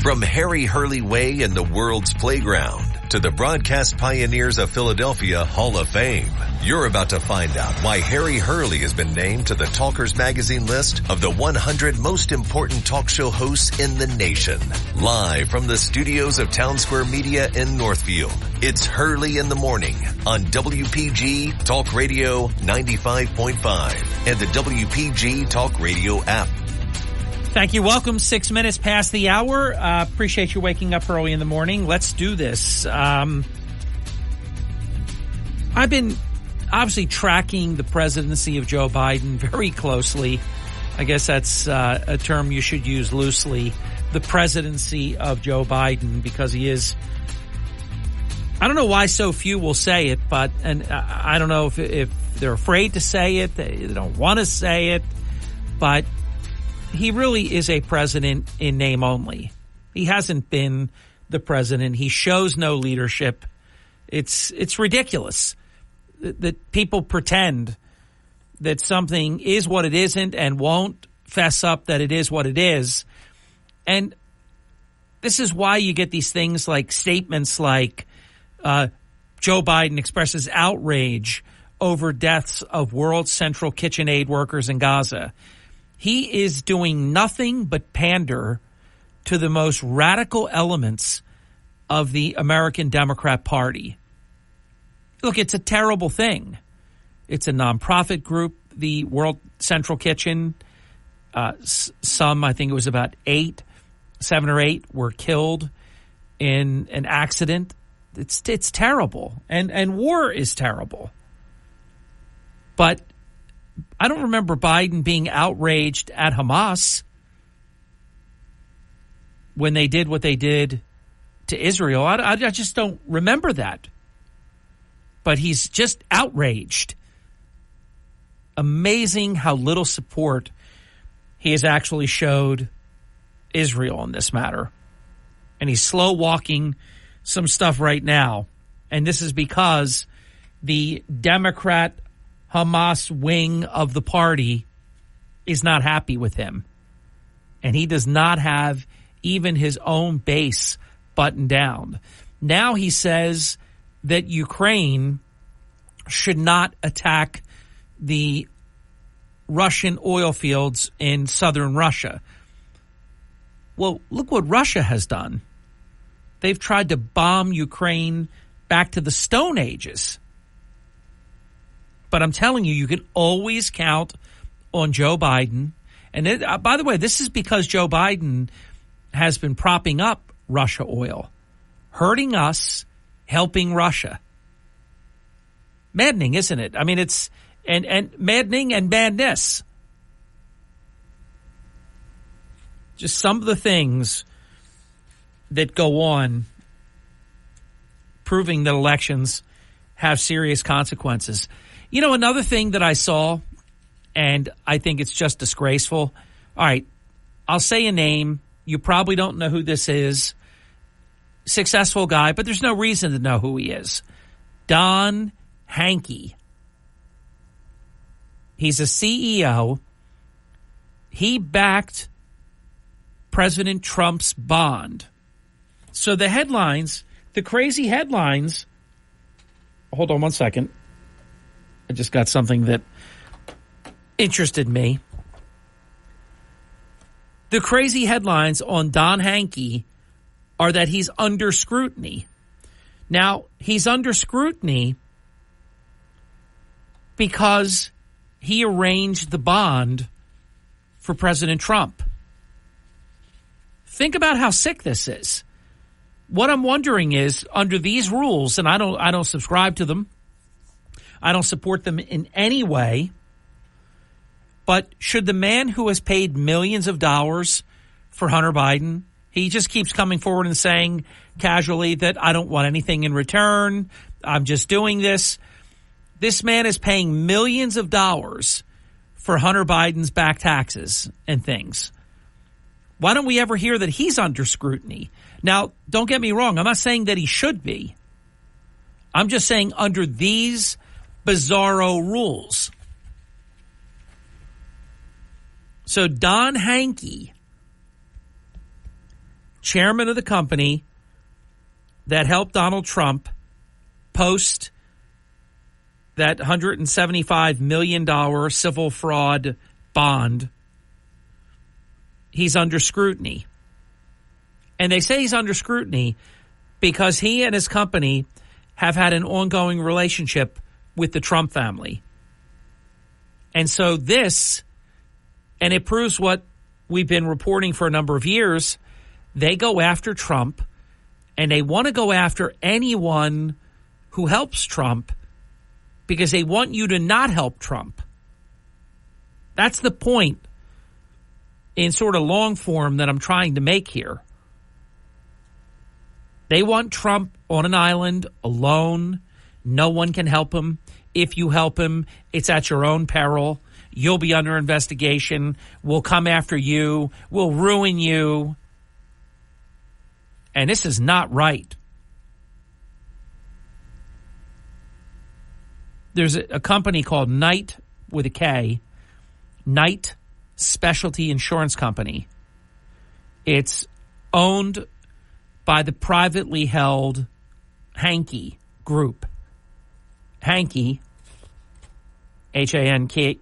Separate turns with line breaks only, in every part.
From Harry Hurley Way in the world's playground to the broadcast pioneers of Philadelphia Hall of Fame, you're about to find out why Harry Hurley has been named to the Talkers Magazine list of the 100 most important talk show hosts in the nation. Live from the studios of Town Square Media in Northfield, it's Hurley in the Morning on WPG Talk Radio 95.5 and the WPG Talk Radio app.
Thank you. Welcome. 6 minutes past the hour. Appreciate you waking up early in the morning. Let's do this. I've been obviously tracking the presidency of Joe Biden very closely. I guess that's a term you should use loosely. The presidency of Joe Biden, because he is, I don't know why so few will say it, but, and I don't know if they're afraid to say it, they don't want to say it, but he really is a president in name only. He hasn't been the president. He shows no leadership. It's ridiculous that people pretend that something is what it isn't and won't fess up that it is what it is. And this is why you get these things like statements like Joe Biden expresses outrage over deaths of World Central Kitchen aid workers in Gaza. He is doing nothing but pander to the most radical elements of the American Democrat Party. Look, it's a terrible thing. It's a nonprofit group, the World Central Kitchen. Some, I think it was about 7 or 8, were killed in an accident. It's terrible. And war is terrible. But I don't remember Biden being outraged at Hamas when they did what they did to Israel. I just don't remember that. But he's just outraged. Amazing how little support he has actually showed Israel in this matter. And he's slow walking some stuff right now. And this is because the Democrat Hamas wing of the party is not happy with him. And he does not have even his own base buttoned down. Now he says that Ukraine should not attack the Russian oil fields in southern Russia. Well, look what Russia has done. They've tried to bomb Ukraine back to the Stone Ages. But I'm telling you, you can always count on Joe Biden. And by the way, this is because Joe Biden has been propping up Russia oil, hurting us, helping Russia. Maddening, isn't it? I mean, it's and maddening and madness. Just some of the things that go on proving that elections have serious consequences. You know, another thing that I saw, and I think it's just disgraceful. All right, I'll say a name. You probably don't know who this is. Successful guy, but there's no reason to know who he is. Don Hankey. He's a CEO. He backed President Trump's bond. So the headlines, the crazy headlines. Hold on one second. I just got something that interested me. The crazy headlines on Don Hankey are that he's under scrutiny. Now, he's under scrutiny because he arranged the bond for President Trump. Think about how sick this is. What I'm wondering is, under these rules, and I don't subscribe to them, I don't support them in any way, but should the man who has paid millions of dollars for Hunter Biden, he just keeps coming forward and saying casually that I don't want anything in return, I'm just doing this. This man is paying millions of dollars for Hunter Biden's back taxes and things. Why don't we ever hear that he's under scrutiny? Now, don't get me wrong. I'm not saying that he should be. I'm just saying under these bizarro rules. So Don Hankey chairman of the company that helped Donald Trump post that $175 million civil fraud bond, he's under scrutiny. And they say he's under scrutiny because he and his company have had an ongoing relationship with the Trump family. And so this, and it proves what we've been reporting for a number of years, they go after Trump, and they want to go after anyone who helps Trump because they want you to not help Trump. That's the point in sort of long form that I'm trying to make here. They want Trump on an island alone. No one can help him. If you help him, it's at your own peril. You'll be under investigation. We'll come after you. We'll ruin you. And this is not right. There's a company called Knight with a K, Knight Specialty Insurance Company. It's owned by the privately held Hankey Group. Hankey, Hankey,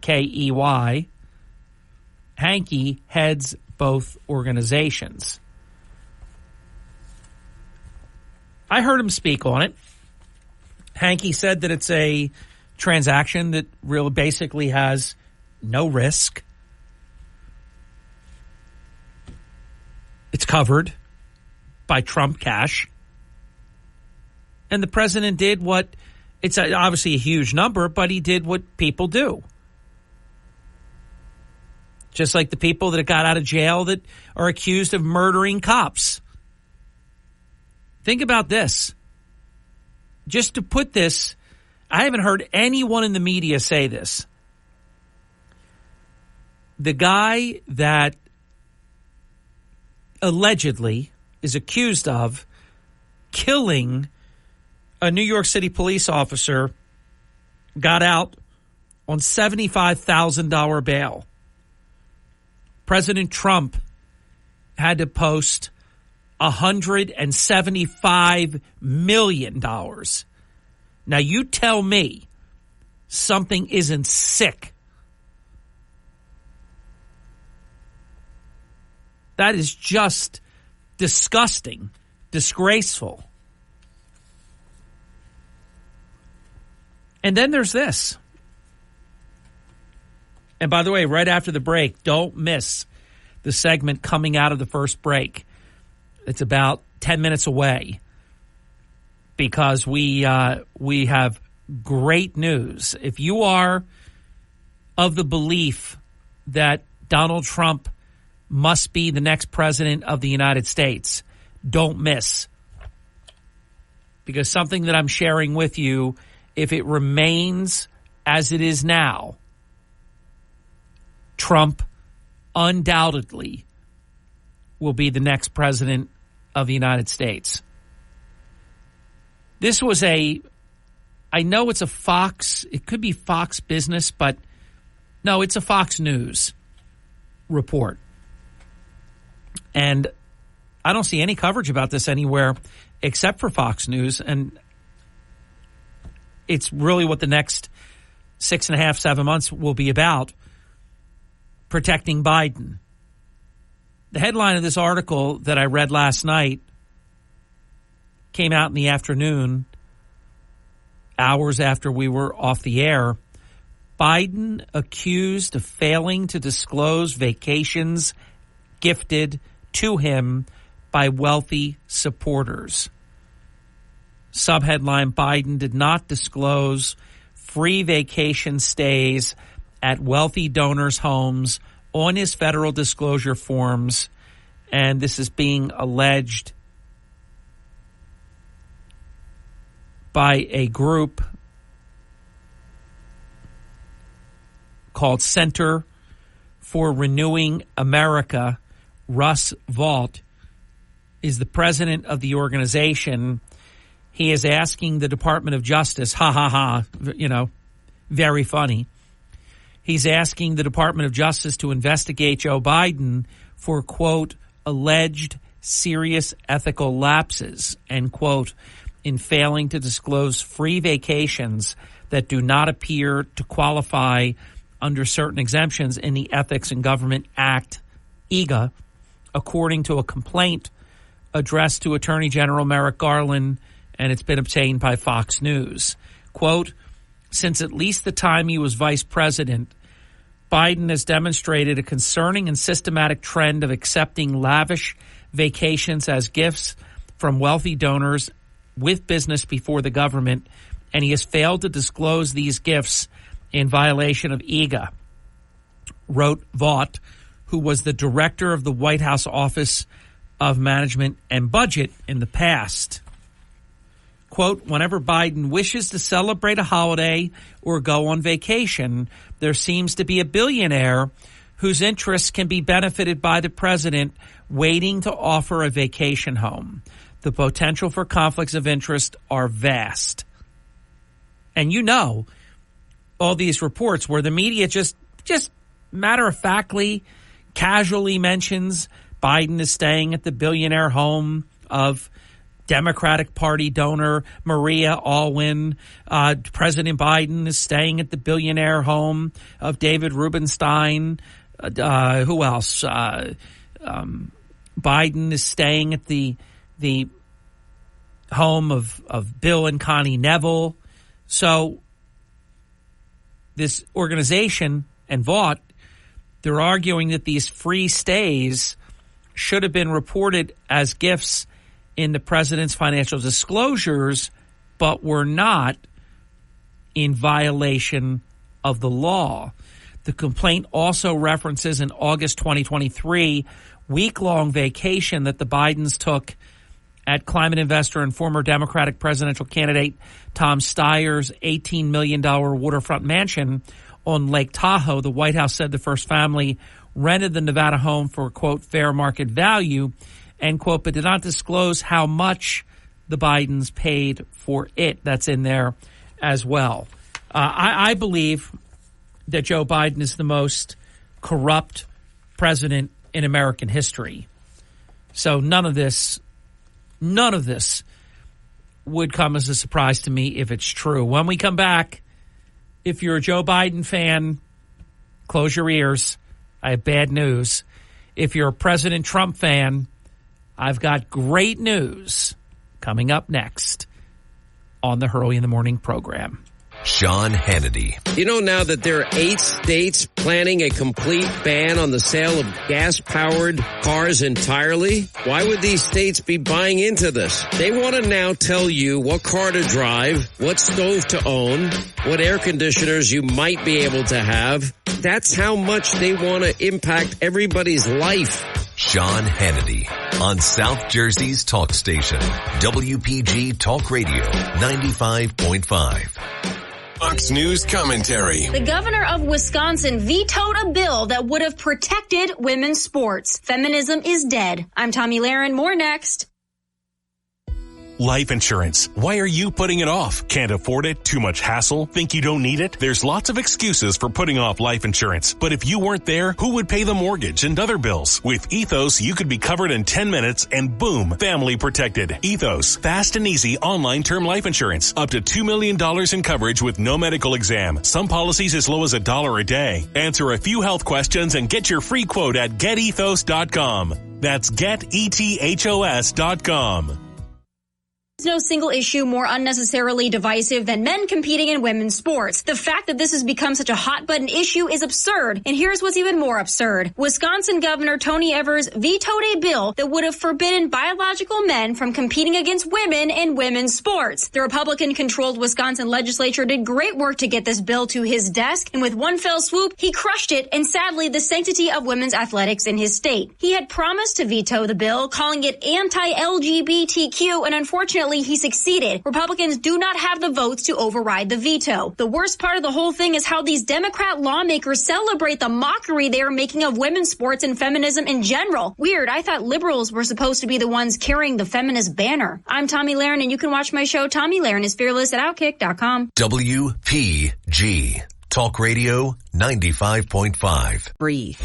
Hankey heads both organizations. I heard him speak on it. Hankey said that it's a transaction that really basically has no risk. It's covered by Trump cash. And the president did what, it's obviously a huge number, but he did what people do. Just like the people that got out of jail that are accused of murdering cops. Think about this. Just to put this, I haven't heard anyone in the media say this. The guy that allegedly is accused of killing a New York City police officer got out on $75,000 bail. President Trump had to post $175 million. Now you tell me something isn't sick. That is just disgusting, disgraceful. And then there's this. And by the way, right after the break, don't miss the segment coming out of the first break. It's about 10 minutes away because we have great news. If you are of the belief that Donald Trump must be the next president of the United States, don't miss. Because something that I'm sharing with you, if it remains as it is now, Trump undoubtedly will be the next president of the United States. This was I know it's a Fox, it could be Fox Business, but no, it's a Fox News report. And I don't see any coverage about this anywhere except for Fox News. And it's really what the next 6.5, 7 months will be about, protecting Biden. The headline of this article that I read last night came out in the afternoon, hours after we were off the air. Biden accused of failing to disclose vacations gifted to him by wealthy supporters. Subheadline: Biden did not disclose free vacation stays at wealthy donors' homes on his federal disclosure forms, and this is being alleged by a group called Center for Renewing America. Russ Vought is the president of the organization. He is asking the Department of Justice, very funny. He's asking the Department of Justice to investigate Joe Biden for, quote, alleged serious ethical lapses, end quote, in failing to disclose free vacations that do not appear to qualify under certain exemptions in the Ethics in Government Act, EGA, according to a complaint addressed to Attorney General Merrick Garland, and it's been obtained by Fox News. Quote, since at least the time he was vice president, Biden has demonstrated a concerning and systematic trend of accepting lavish vacations as gifts from wealthy donors with business before the government, and he has failed to disclose these gifts in violation of EGA, wrote Vaught, who was the director of the White House Office of Management and Budget in the past. Quote, whenever Biden wishes to celebrate a holiday or go on vacation, there seems to be a billionaire whose interests can be benefited by the president waiting to offer a vacation home. The potential for conflicts of interest are vast. And you know, all these reports where the media just matter-of-factly, casually mentions Biden is staying at the billionaire home of Democratic Party donor Maria Alwyn. President Biden is staying at the billionaire home of David Rubenstein. Who else? Biden is staying at the home of Bill and Connie Neville. So this organization and Vaught, they're arguing that these free stays should have been reported as gifts in the president's financial disclosures, but were not in violation of the law. The complaint also references an August 2023 week-long vacation that the Bidens took at climate investor and former Democratic presidential candidate Tom Steyer's $18 million waterfront mansion on Lake Tahoe. The White House said the first family rented the Nevada home for, quote, fair market value, end quote, but did not disclose how much the Bidens paid for it. That's in there as well. I believe that Joe Biden is the most corrupt president in American history. So none of this would come as a surprise to me if it's true. When we come back, if you're a Joe Biden fan, close your ears. I have bad news. If you're a President Trump fan, I've got great news coming up next on the Hurley in the Morning program.
Sean Hannity.
You know now that there are 8 states planning a complete ban on the sale of gas-powered cars entirely? Why would these states be buying into this? They want to now tell you what car to drive, what stove to own, what air conditioners you might be able to have. That's how much they want to impact everybody's life.
Sean Hannity on South Jersey's talk station, WPG Talk Radio 95.5.
Fox News commentary.
The governor of Wisconsin vetoed a bill that would have protected women's sports. Feminism is dead. I'm Tommy Lahren. More next.
Life insurance. Why are you putting it off? Can't afford it? Too much hassle? Think you don't need it? There's lots of excuses for putting off life insurance. But if you weren't there, who would pay the mortgage and other bills? With Ethos, you could be covered in 10 minutes and boom, family protected. Ethos, fast and easy online term life insurance. Up to $2 million in coverage with no medical exam. Some policies as low as $1 a day. Answer a few health questions and get your free quote at getethos.com. That's getethos.com.
No single issue more unnecessarily divisive than men competing in women's sports. The fact that this has become such a hot-button issue is absurd, and here's what's even more absurd. Wisconsin Governor Tony Evers vetoed a bill that would have forbidden biological men from competing against women in women's sports. The Republican-controlled Wisconsin legislature did great work to get this bill to his desk, and with one fell swoop, he crushed it and sadly the sanctity of women's athletics in his state. He had promised to veto the bill, calling it anti-LGBTQ, and unfortunately he succeeded. Republicans do not have the votes to override the veto. The worst part of the whole thing is how these Democrat lawmakers celebrate the mockery they are making of women's sports and feminism in general. Weird, I thought liberals were supposed to be the ones carrying the feminist banner. I'm Tommy Lahren, and you can watch my show Tommy Lahren is Fearless at Outkick.com.
WPG Talk Radio 95.5.
Breathe.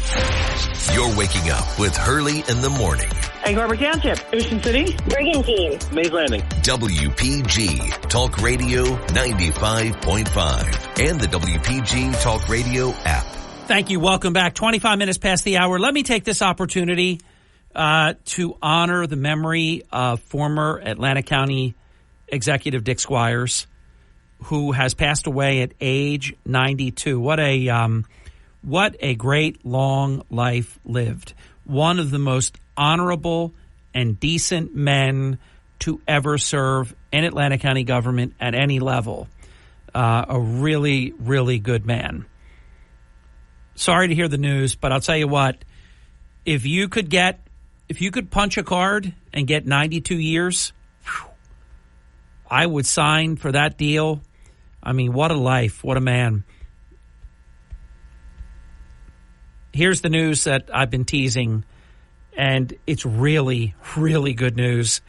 You're waking up with Hurley in the morning.
Egg Harbor Township, Ocean City,
Brigantine,
Mays Landing.
WPG Talk Radio 95.5 and the WPG Talk Radio app.
Thank you. Welcome back. 25 minutes past the hour. Let me take this opportunity to honor the memory of former Atlantic County Executive Dick Squires, who has passed away at age 92. What a great long life lived. One of the most honorable and decent men to ever serve in Atlantic County government at any level. A really, really good man. Sorry to hear the news, but I'll tell you what, if you could punch a card and get 92 years, I would sign for that deal. I mean, what a life. What a man. Here's the news that I've been teasing, and it's really, really good news.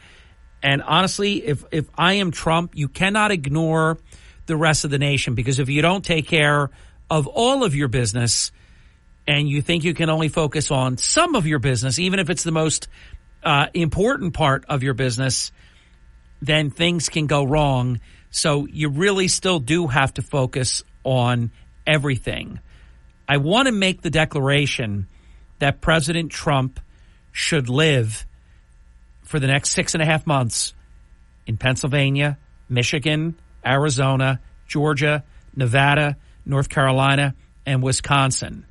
And honestly, if I am Trump, you cannot ignore the rest of the nation, because if you don't take care of all of your business and you think you can only focus on some of your business, even if it's the most important part of your business, then things can go wrong. So you really still do have to focus on everything. I want to make the declaration that President Trump should live for the next 6.5 months in Pennsylvania, Michigan, Arizona, Georgia, Nevada, North Carolina, and Wisconsin.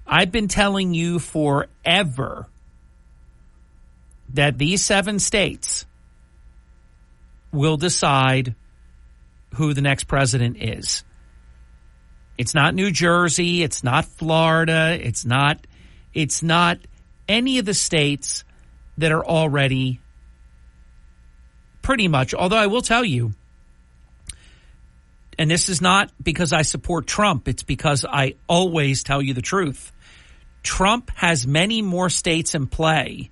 I've been telling you forever that these 7 states will decide who the next president is. It's not New Jersey. It's not Florida. It's not any of the states that are already pretty much, although I will tell you, and this is not because I support Trump, it's because I always tell you the truth. Trump has many more states in play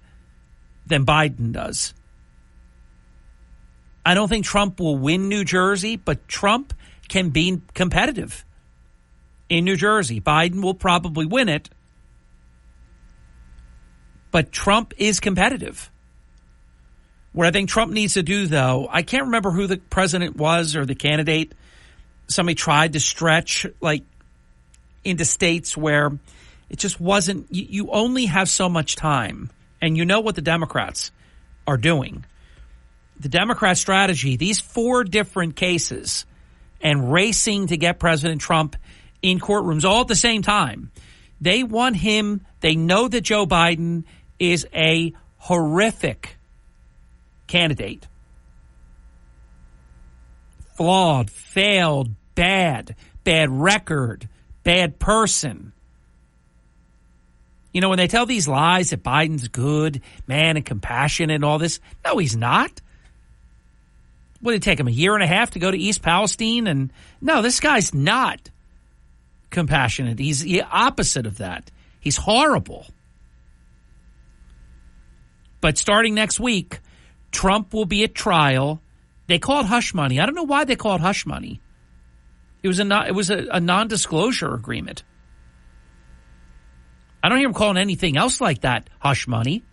than Biden does. I don't think Trump will win New Jersey, but Trump can be competitive in New Jersey. Biden will probably win it, but Trump is competitive. What I think Trump needs to do, though, I can't remember who the president was or the candidate. Somebody tried to stretch into states where it just wasn't. You only have so much time, and you know what the Democrats are doing. The Democrat strategy, these 4 different cases and racing to get President Trump in courtrooms all at the same time. They want him. They know that Joe Biden is a horrific candidate. Flawed, failed, bad record, bad person. You know, when they tell these lies that Biden's good, man, and compassionate and all this, no, he's not. What did it take him, 1.5 years to go to East Palestine? And no, this guy's not compassionate. He's the opposite of that. He's horrible. But starting next week, Trump will be at trial. They call it hush money. I don't know why they call it hush money. It was a non-disclosure agreement. I don't hear him calling anything else like that hush money.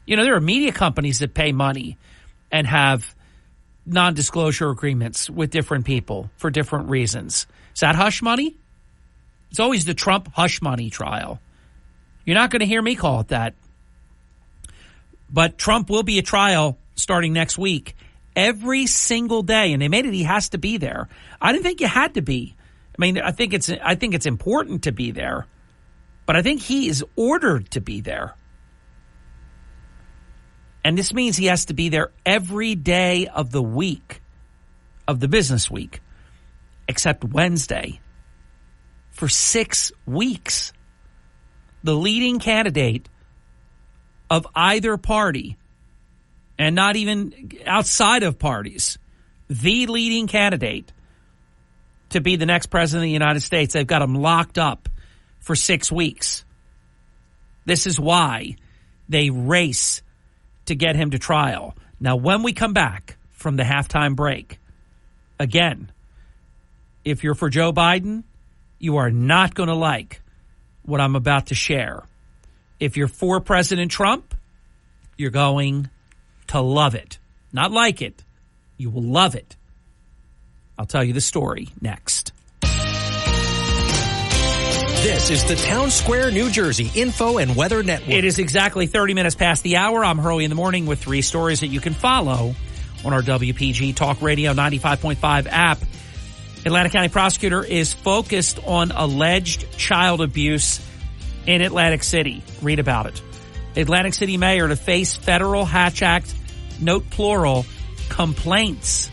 You know, there are media companies that pay money and have non-disclosure agreements with different people for different reasons. Is that hush money? It's always the Trump hush money trial. You're not going to hear me call it that. But Trump will be at trial starting next week every single day, and they made it he has to be there. I didn't think you had to be. I mean, I think it's important to be there, but I think he is ordered to be there. And this means he has to be there every day of the week, of the business week, except Wednesday, for 6 weeks. The leading candidate of either party, and not even outside of parties, the leading candidate to be the next president of the United States, they've got him locked up for 6 weeks. This is why they race to get him to trial. Now, when we come back from the halftime break, again, if you're for Joe Biden, you are not going to like what I'm about to share. If you're for President Trump, you're going to love it. Not like it. You will love it. I'll tell you the story next.
This is the Town Square, New Jersey Info and Weather Network.
It is exactly 30 minutes past the hour. I'm Hurley in the Morning with 3 stories that you can follow on our WPG Talk Radio 95.5 app. Atlantic County prosecutor is focused on alleged child abuse in Atlantic City. Read about it. Atlantic City mayor to face federal Hatch Act, note plural, complaints.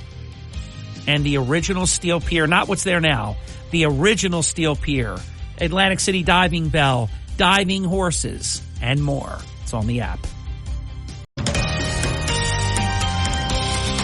And the original steel pier, not what's there now, the original steel pier, Atlantic City diving bell, diving horses, and more. It's on the app.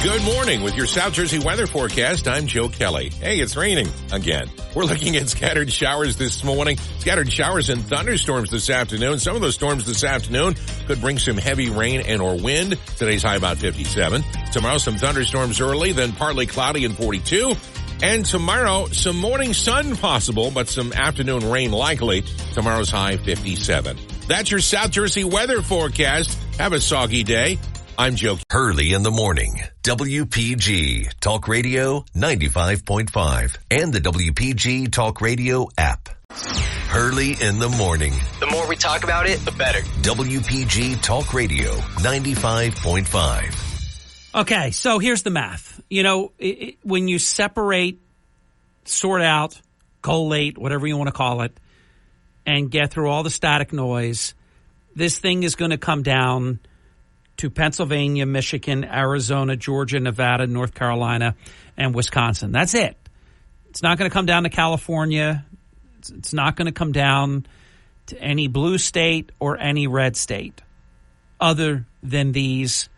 Good morning with your South Jersey weather forecast. I'm Joe Kelly. Hey, it's raining again. We're looking at scattered showers this morning, scattered showers and thunderstorms this afternoon. Some of those storms this afternoon could bring some heavy rain and or wind. Today's high about 57. Tomorrow, some thunderstorms early, then partly cloudy and 42. And tomorrow, some morning sun possible, but some afternoon rain likely. Tomorrow's high 57. That's your South Jersey weather forecast. Have a soggy day. I'm Joe
Hurley in the Morning. WPG Talk Radio 95.5 and the WPG Talk Radio app. Hurley in the Morning.
The more we talk about it, the better.
WPG Talk Radio 95.5.
Okay, so here's the math. You know, when you separate, sort out, collate, whatever you want to call it, and get through all the static noise, this thing is going to come down to Pennsylvania, Michigan, Arizona, Georgia, Nevada, North Carolina, and Wisconsin. That's it. It's not going to come down to California. It's not going to come down to any blue state or any red state other than these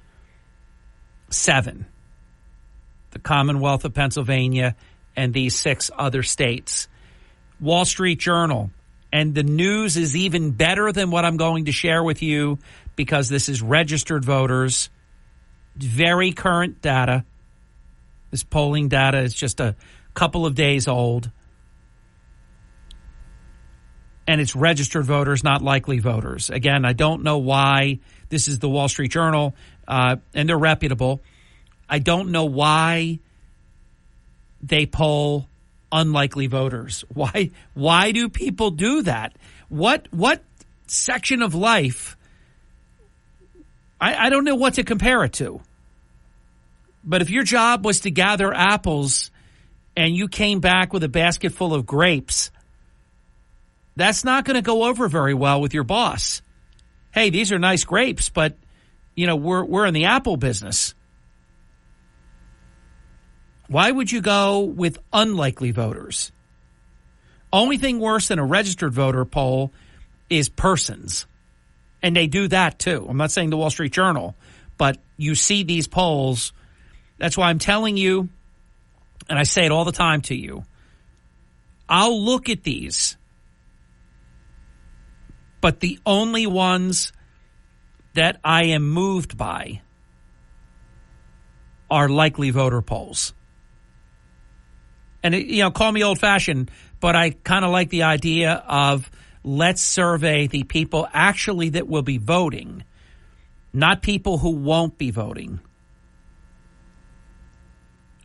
7. The Commonwealth of Pennsylvania and these 6 other states. Wall Street Journal. And the news is even better than what I'm going to share with you because this is registered voters. Very current data. This polling data is just a couple of days old. And it's registered voters, not likely voters. Again, I don't know why. This is the Wall Street Journal, and they're reputable. I don't know why they poll unlikely voters. Why do people do that? What section of life? I don't know what to compare it to. But if your job was to gather apples and you came back with a basket full of grapes, that's not going to go over very well with your boss. Hey, these are nice grapes, but you know, we're in the apple business. Why would you go with unlikely voters? Only thing worse than a registered voter poll is persons. And they do that too. I'm not saying the Wall Street Journal, but you see these polls. That's why I'm telling you, and I say it all the time to you, I'll look at these, but the only ones that I am moved by are likely voter polls. And, call me old-fashioned, but I kind of like the idea of let's survey the people actually that will be voting, not people who won't be voting.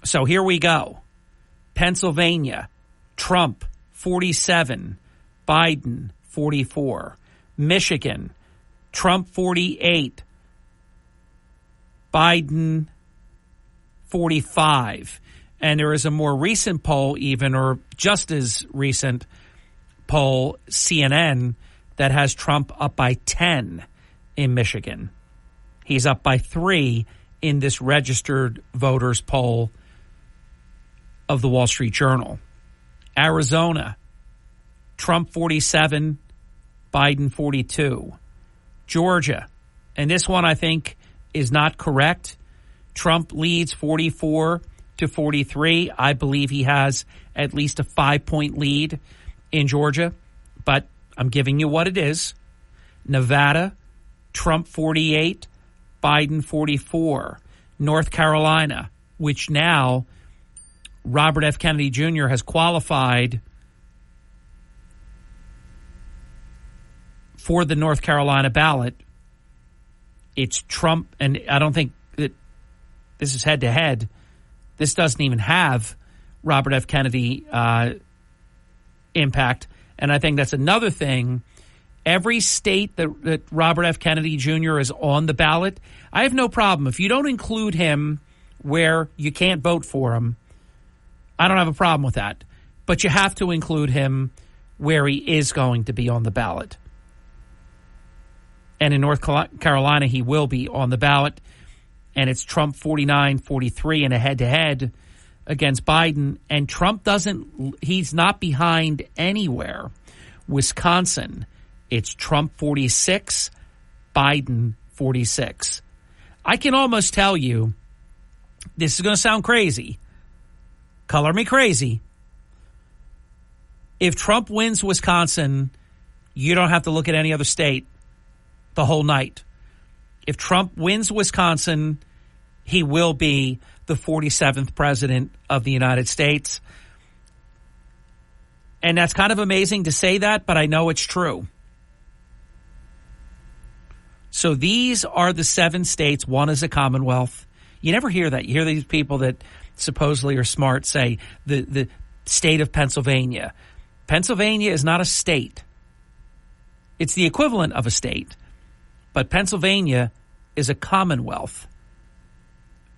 So here we go. Pennsylvania, Trump, 47, Biden, 44. Michigan, Trump, 48, Biden, 45. And there is a more recent poll even, or just as recent poll, CNN, that has Trump up by 10 in Michigan. He's up by 3 in this registered voters poll of the Wall Street Journal. Arizona, Trump 47, Biden 42. Georgia, and this one I think is not correct. Trump leads 44 to 43. I believe he has at least a 5-point lead in Georgia, but I'm giving you what it is. Nevada, Trump 48, Biden 44. North Carolina, which now Robert F. Kennedy Jr. has qualified for the North Carolina ballot, it's Trump, and I don't think that this is head-to-head. This doesn't even have Robert F. Kennedy impact, and I think that's another thing. Every state that Robert F. Kennedy Jr. is on the ballot, I have no problem. If you don't include him where you can't vote for him, I don't have a problem with that. But you have to include him where he is going to be on the ballot. And in North Carolina, he will be on the ballot. And it's Trump 49-43 in a head-to-head against Biden. And Trump he's not behind anywhere. Wisconsin, it's Trump 46, Biden 46. I can almost tell you, this is going to sound crazy. Color me crazy. If Trump wins Wisconsin, you don't have to look at any other state the whole night. If Trump wins Wisconsin, he will be the 47th president of the United States. And that's kind of amazing to say that, but I know it's true. So these are the 7 states. One is a Commonwealth. You never hear that. You hear these people that supposedly are smart say the state of Pennsylvania. Pennsylvania is not a state. It's the equivalent of a state. But Pennsylvania is a Commonwealth.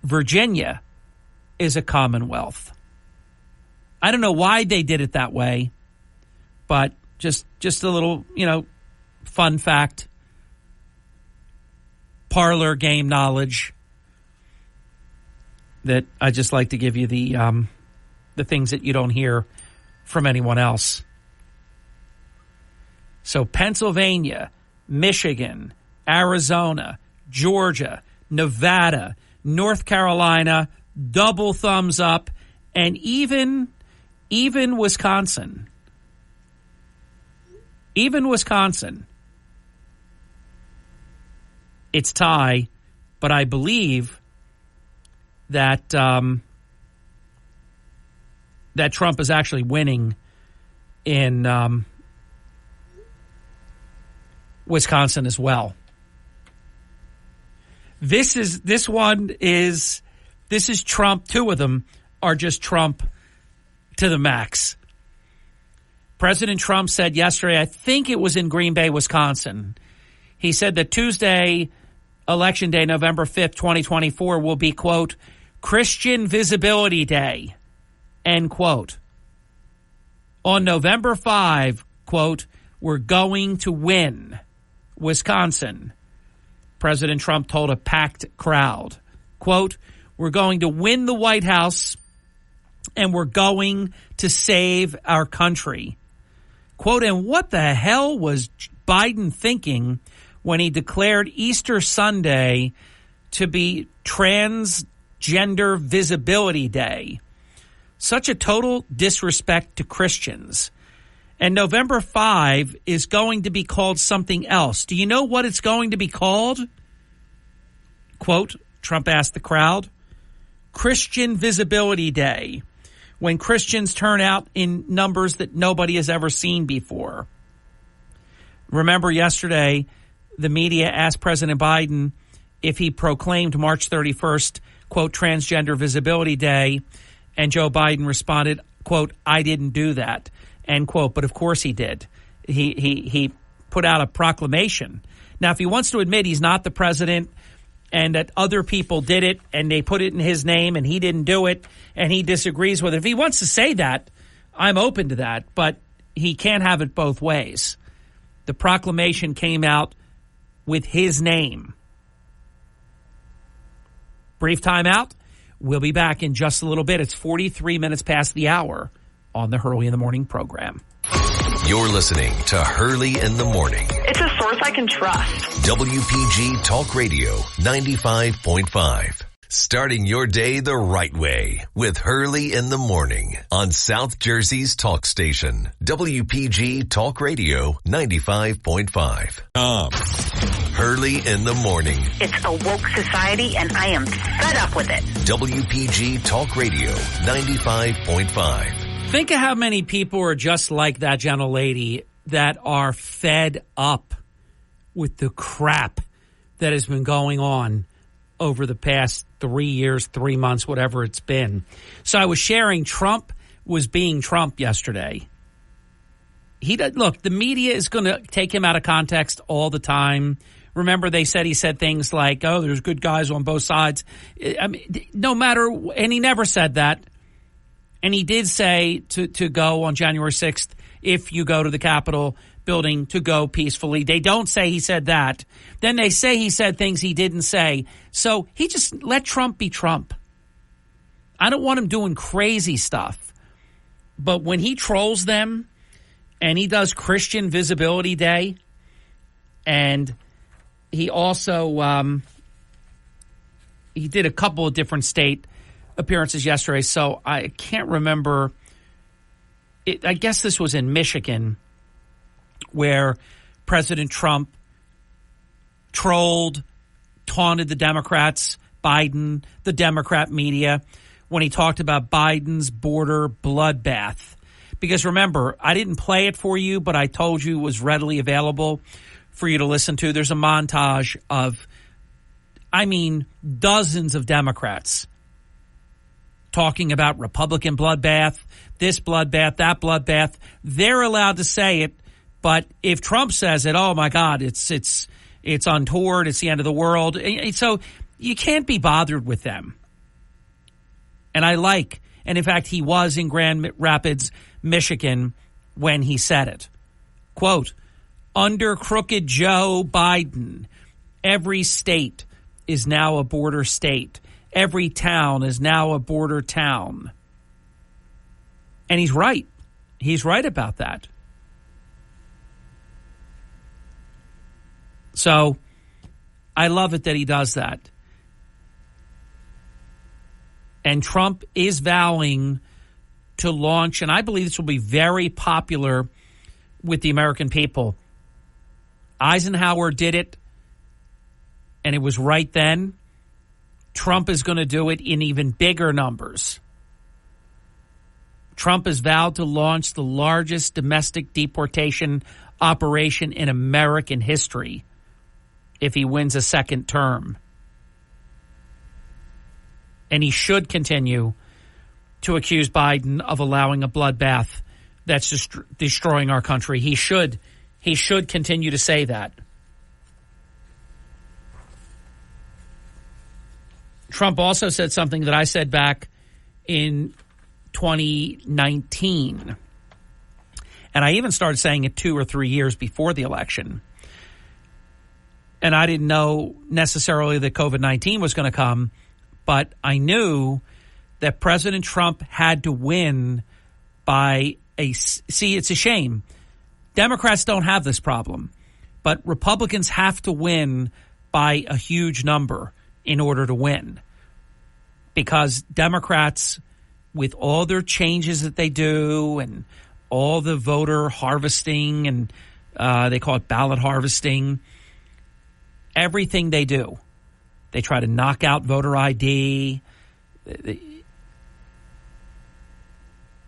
Virginia is a Commonwealth. I don't know why they did it that way, but just a little, fun fact. Parlor game knowledge that I just like to give you the things that you don't hear from anyone else. So Pennsylvania, Michigan, Arizona, Georgia, Nevada, North Carolina, double thumbs up, and even Wisconsin. Even Wisconsin. It's tie, but I believe that that Trump is actually winning in Wisconsin as well. This is Trump. 2 of them are just Trump to the max. President Trump said yesterday, I think it was in Green Bay, Wisconsin, he said that Tuesday, Election Day, November 5th, 2024, will be, quote, Christian Visibility Day, end quote. On November 5, quote, we're going to win Wisconsin. President Trump told a packed crowd, quote, we're going to win the White House and we're going to save our country. Quote, and what the hell was Biden thinking when he declared Easter Sunday to be Transgender Visibility Day? Such a total disrespect to Christians. And November 5 is going to be called something else. Do you know what it's going to be called? Quote, Trump asked the crowd, Christian Visibility Day, when Christians turn out in numbers that nobody has ever seen before. Remember yesterday, the media asked President Biden if he proclaimed March 31st, quote, Transgender Visibility Day, and Joe Biden responded, quote, I didn't do that, end quote. But of course he did. He put out a proclamation. Now, if he wants to admit he's not the president and that other people did it and they put it in his name and he didn't do it and he disagrees with it, if he wants to say that, I'm open to that, but he can't have it both ways. The proclamation came out with his name. Brief timeout. We'll be back in just a little bit. It's 43 minutes past the hour on the Hurley in the Morning program.
You're listening to Hurley in the Morning.
It's a source I can trust.
WPG Talk Radio 95.5. Starting your day the right way with Hurley in the Morning on South Jersey's talk station, WPG Talk Radio 95.5. Hurley in the Morning.
It's a woke society and I am fed up with it.
WPG Talk Radio 95.5.
Think of how many people are just like that gentlelady that are fed up with the crap that has been going on over the past 3 years, 3 months, whatever it's been. So I was sharing Trump was being Trump yesterday. Look, the media is going to take him out of context all the time. Remember, he said things like, oh, there's good guys on both sides. I mean, no matter, and he never said that. And he did say to go on January 6th, if you go to the Capitol building, to go peacefully. They don't say he said that. Then they say he said things he didn't say. So he just let Trump be Trump. I don't want him doing crazy stuff. But when he trolls them and he does Christian Visibility Day, and he also he did a couple of different state appearances yesterday, so I can't remember. I guess this was in Michigan, where President Trump trolled, taunted the Democrats, Biden, the Democrat media, when he talked about Biden's border bloodbath. Because remember, I didn't play it for you, but I told you it was readily available for you to listen to. There's a montage of, dozens of Democrats talking about Republican bloodbath, this bloodbath, that bloodbath. They're allowed to say it, but if Trump says it, oh my God, it's untoward, it's the end of the world. So you can't be bothered with them. And in fact, he was in Grand Rapids, Michigan, when he said it. Quote, under crooked Joe Biden, every state is now a border state. Every town is now a border town. And he's right. He's right about that. So I love it that he does that. And Trump is vowing to launch, and I believe this will be very popular with the American people. Eisenhower did it, and it was right then. Trump is going to do it in even bigger numbers. Trump has vowed to launch the largest domestic deportation operation in American history if he wins a second term. And he should continue to accuse Biden of allowing a bloodbath that's destroying our country. He should continue to say that. Trump also said something that I said back in 2019. And I even started saying it 2 or 3 years before the election. And I didn't know necessarily that COVID-19 was going to come, but I knew that President Trump had to win by see, it's a shame. Democrats don't have this problem, but Republicans have to win by a huge number in order to win. Because Democrats, with all their changes that they do and all the voter harvesting, and they call it ballot harvesting, everything they do, they try to knock out voter ID.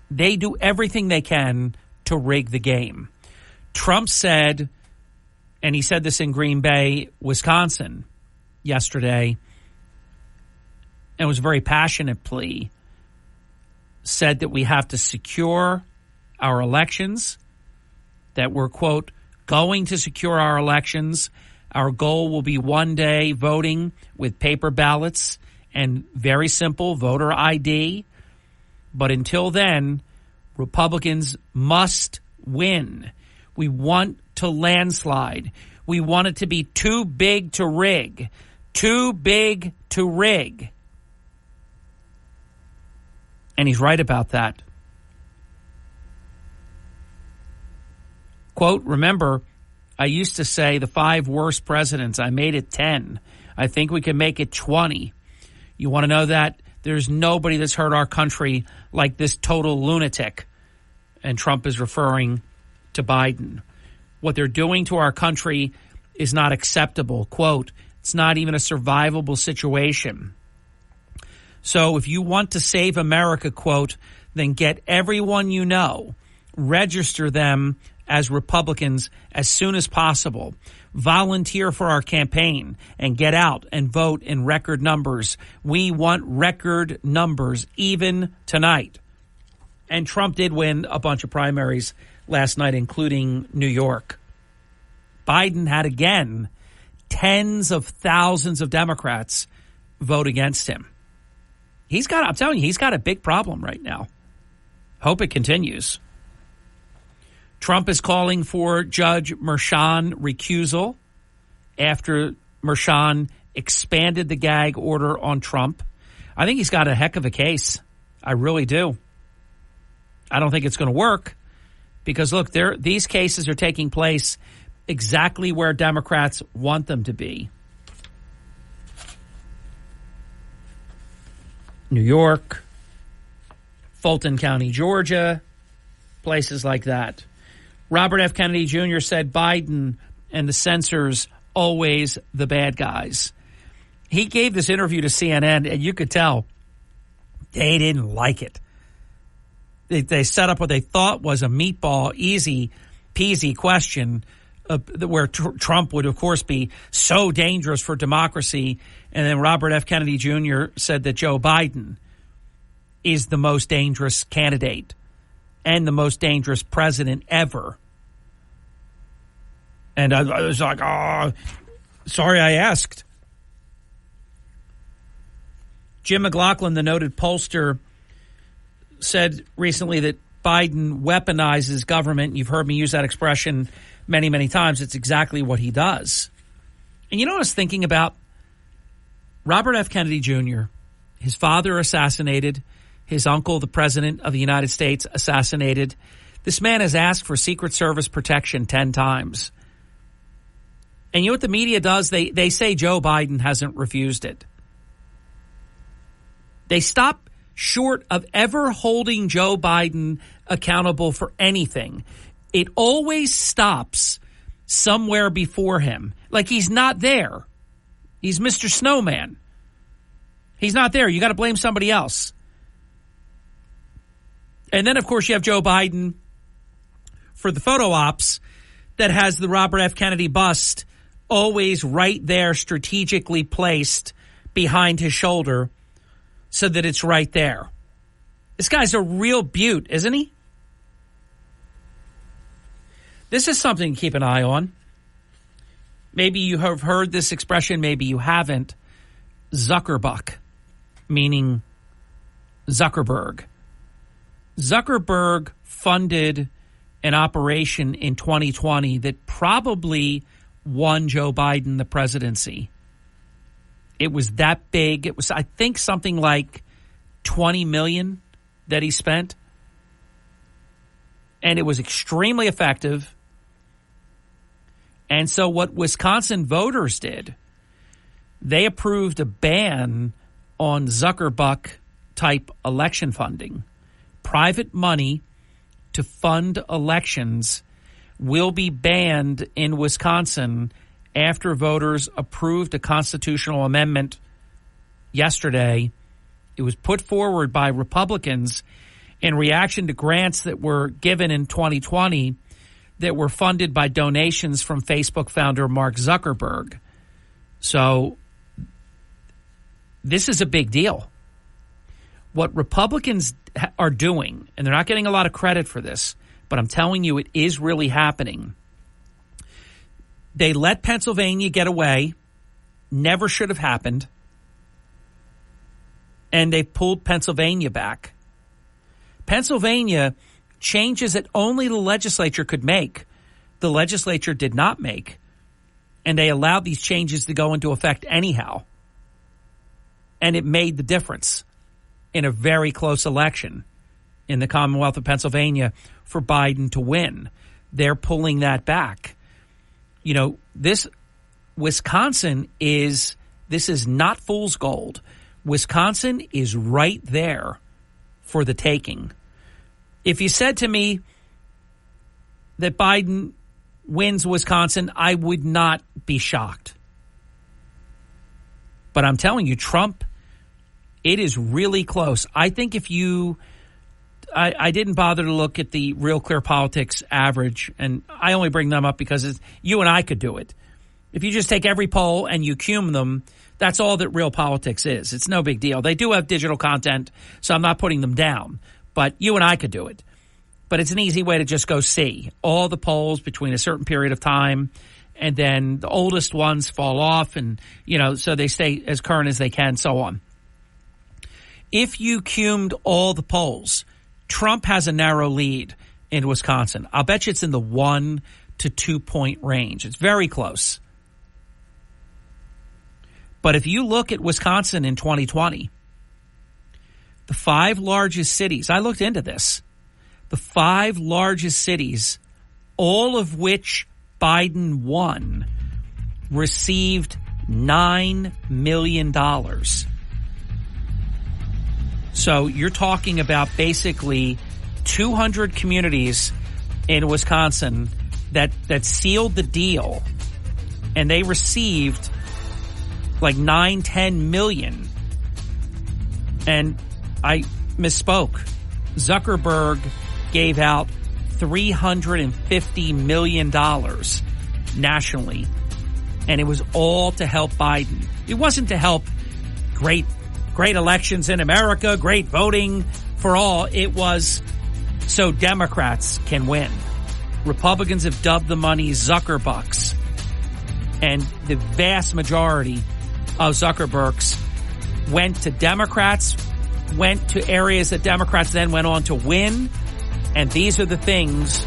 They do everything they can to rig the game. Trump said, and he said this in Green Bay, Wisconsin yesterday, and it was a very passionate plea, said that we have to secure our elections, that we're, quote, going to secure our elections. Our goal will be one day voting with paper ballots and very simple voter ID. But until then, Republicans must win. We want to landslide. We want it to be too big to rig. Too big to rig. And he's right about that. Quote, remember, I used to say the 5 worst presidents. I made it 10. I think we can make it 20. You want to know that? There's nobody that's hurt our country like this total lunatic. And Trump is referring to Biden. What they're doing to our country is not acceptable. Quote, it's not even a survivable situation. So if you want to save America, quote, then get everyone you know, register them as Republicans as soon as possible. volunteer for our campaign and get out and vote in record numbers. We want record numbers even tonight. And Trump did win a bunch of primaries last night, including New York. Biden had, again, tens of thousands of Democrats vote against him. I'm telling you, he's got a big problem right now. Hope it continues. Trump is calling for Judge Merchan recusal after Merchan expanded the gag order on Trump. I think he's got a heck of a case. I really do. I don't think it's going to work because, look, these cases are taking place exactly where Democrats want them to be. New York, Fulton County, Georgia, places like that. Robert F. Kennedy Jr. said Biden and the censors always the bad guys. He gave this interview to CNN, and you could tell they didn't like it. They set up what they thought was a meatball, easy peasy question where Trump would, of course, be so dangerous for democracy. And then Robert F. Kennedy Jr. said that Joe Biden is the most dangerous candidate and the most dangerous president ever. And I was like, oh, sorry I asked. Jim McLaughlin, the noted pollster, said recently that Biden weaponizes government. You've heard me use that expression many, many times. It's exactly what he does. And you know what I was thinking about? Robert F. Kennedy Jr., his father assassinated, his uncle, the president of the United States, assassinated. This man has asked for Secret Service protection 10 times. And you know what the media does? They say Joe Biden hasn't refused it. They stop short of ever holding Joe Biden accountable for anything. It always stops somewhere before him. Like he's not there. He's Mr. Snowman. He's not there. You got to blame somebody else. And then, of course, you have Joe Biden for the photo ops that has the Robert F. Kennedy bust always right there, strategically placed behind his shoulder so that it's right there. This guy's a real beaut, isn't he? This is something to keep an eye on. Maybe you have heard this expression, maybe you haven't. Zuckerbuck, meaning Zuckerberg. Zuckerberg funded an operation in 2020 that probably won Joe Biden the presidency. It was that big. It was, I think, something like $20 million that he spent. And it was extremely effective. And so what Wisconsin voters did, they approved a ban on Zuckerbuck-type election funding. Private money to fund elections will be banned in Wisconsin after voters approved a constitutional amendment yesterday. It was put forward by Republicans in reaction to grants that were given in 2020 that were funded by donations from Facebook founder Mark Zuckerberg. So this is a big deal. What Republicans are doing, and they're not getting a lot of credit for this, but I'm telling you, it is really happening. They let Pennsylvania get away. Never should have happened. And they pulled Pennsylvania back. Pennsylvania, changes that only the legislature could make, the legislature did not make. And they allowed these changes to go into effect anyhow. And it made the difference in a very close election in the Commonwealth of Pennsylvania for Biden to win. They're pulling that back. You know, this Wisconsin this is not fool's gold. Wisconsin is right there for the taking. If you said to me that Biden wins Wisconsin, I would not be shocked. But I'm telling you, Trump, it is really close. I think if I didn't bother to look at the Real Clear Politics average, and I only bring them up because you and I could do it. If you just take every poll and you cum them, that's all that real politics is. It's no big deal. They do have digital content, so I'm not putting them down. But you and I could do it. But it's an easy way to just go see all the polls between a certain period of time, and then the oldest ones fall off, and, so they stay as current as they can, so on. If you cummed all the polls, Trump has a narrow lead in Wisconsin. I'll bet you it's in the 1 to 2 point range. It's very close. But if you look at Wisconsin in 2020, the 5 largest cities, I looked into this, the 5 largest cities, all of which Biden won, received $9 million. So you're talking about basically 200 communities in Wisconsin that sealed the deal, and they received like 9-10 million. And I misspoke. Zuckerberg gave out $350 million nationally, and it was all to help Biden. It wasn't to help great elections in America, great voting for all. It was so Democrats can win. Republicans have dubbed the money Zuckerbucks, and the vast majority of Zuckerbergs went to Democrats, went to areas that Democrats then went on to win. And these are the things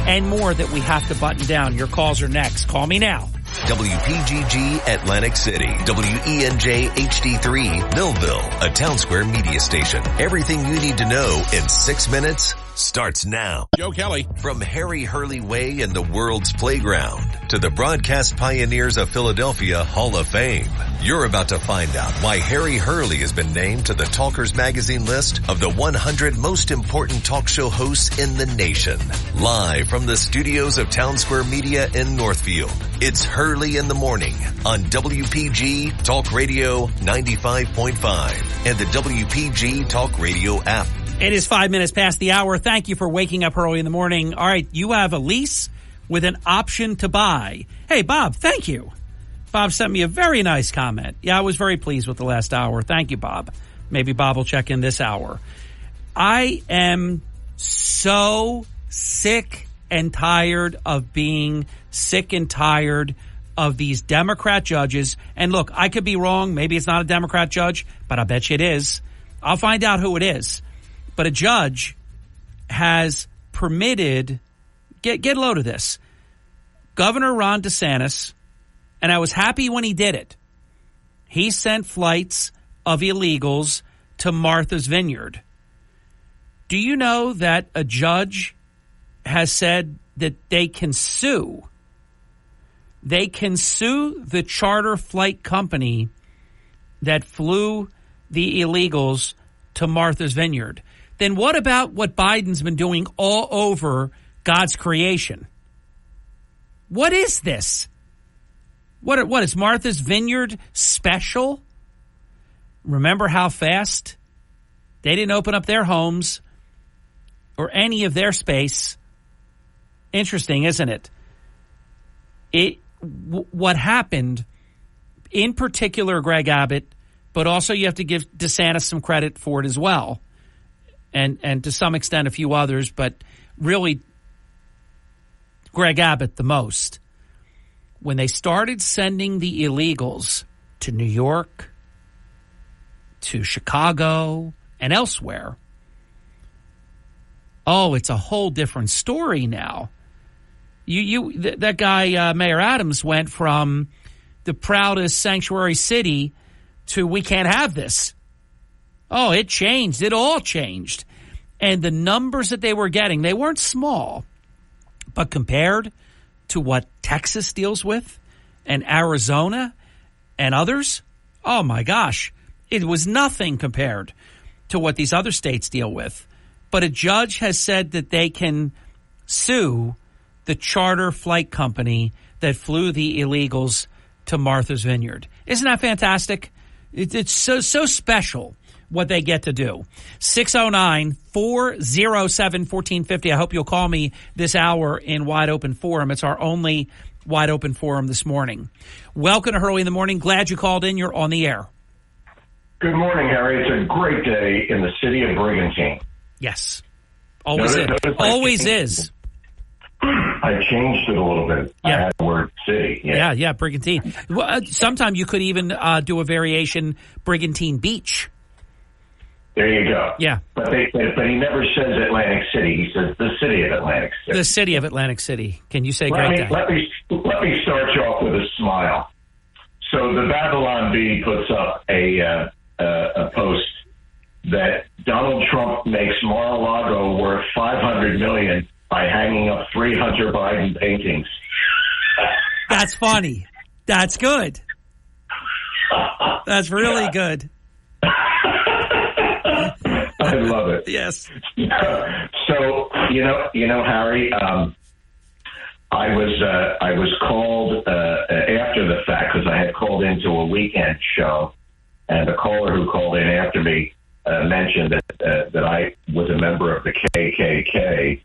and more that we have to button down. Your calls are next. Call me now.
WPGG Atlantic City, WENJ HD3 Millville, a Town Square media station. Everything you need to know in 6 minutes starts now.
Joe Kelly.
From Harry Hurley Way in the world's playground to the Broadcast Pioneers of Philadelphia Hall of Fame, you're about to find out why Harry Hurley has been named to the Talkers Magazine list of the 100 most important talk show hosts in the nation. Live from the studios of Town Square Media in Northfield, it's Hurley in the Morning on WPG Talk Radio 95.5 and the WPG Talk Radio app.
It is 5 minutes past the hour. Thank you for waking up early in the morning. All right, you have a lease with an option to buy. Hey, Bob, thank you. Bob sent me a very nice comment. Yeah, I was very pleased with the last hour. Thank you, Bob. Maybe Bob will check in this hour. I am so sick and tired of being sick and tired of these Democrat judges. And look, I could be wrong. Maybe it's not a Democrat judge, but I bet you it is. I'll find out who it is. But a judge has permitted, get a load of this, Governor Ron DeSantis, and I was happy when he did it. He sent flights of illegals to Martha's Vineyard. Do you know that a judge has said that they can sue? They can sue the charter flight company that flew the illegals to Martha's Vineyard. Then what about what Biden's been doing all over God's creation? What is this? What is Martha's Vineyard special? Remember how fast they didn't open up their homes or any of their space. Interesting, isn't it? What happened, in particular, Greg Abbott, but also you have to give DeSantis some credit for it as well. And to some extent a few others, but really Greg Abbott the most. When they started sending the illegals to New York, to Chicago, and elsewhere, oh, it's a whole different story now. That guy, Mayor Adams, went from the proudest sanctuary city to we can't have this. Oh, it changed. It all changed. And the numbers that they were getting, they weren't small. But compared to what Texas deals with and Arizona and others, oh my gosh, it was nothing compared to what these other states deal with. But a judge has said that they can sue the charter flight company that flew the illegals to Martha's Vineyard. Isn't that fantastic? It's so special what they get to do. 609-407-1450. I hope you'll call me this hour in Wide Open Forum. It's our only wide open forum this morning. Welcome to Hurley in the Morning. Glad you called in. You're on the air.
Good morning, Harry. It's a great day in the city of Brigantine.
Yes. Always is.
I changed it a little bit.
Yeah.
I had the word city.
Yeah, Brigantine. Well, sometime you could even do a variation, Brigantine Beach.
There you go.
Yeah.
But he never says Atlantic City. He says the city of Atlantic City.
The city of Atlantic City. Can you say great day?
Let me start you off with a smile. So the Babylon Bee puts up a post that Donald Trump makes Mar-a-Lago worth $500 million by hanging up 3 Hunter Biden paintings.
That's funny. That's good. That's really good.
I love it.
Yes.
So you know, Harry, I was called after the fact because I had called into a weekend show, and the caller who called in after me mentioned that I was a member of the KKK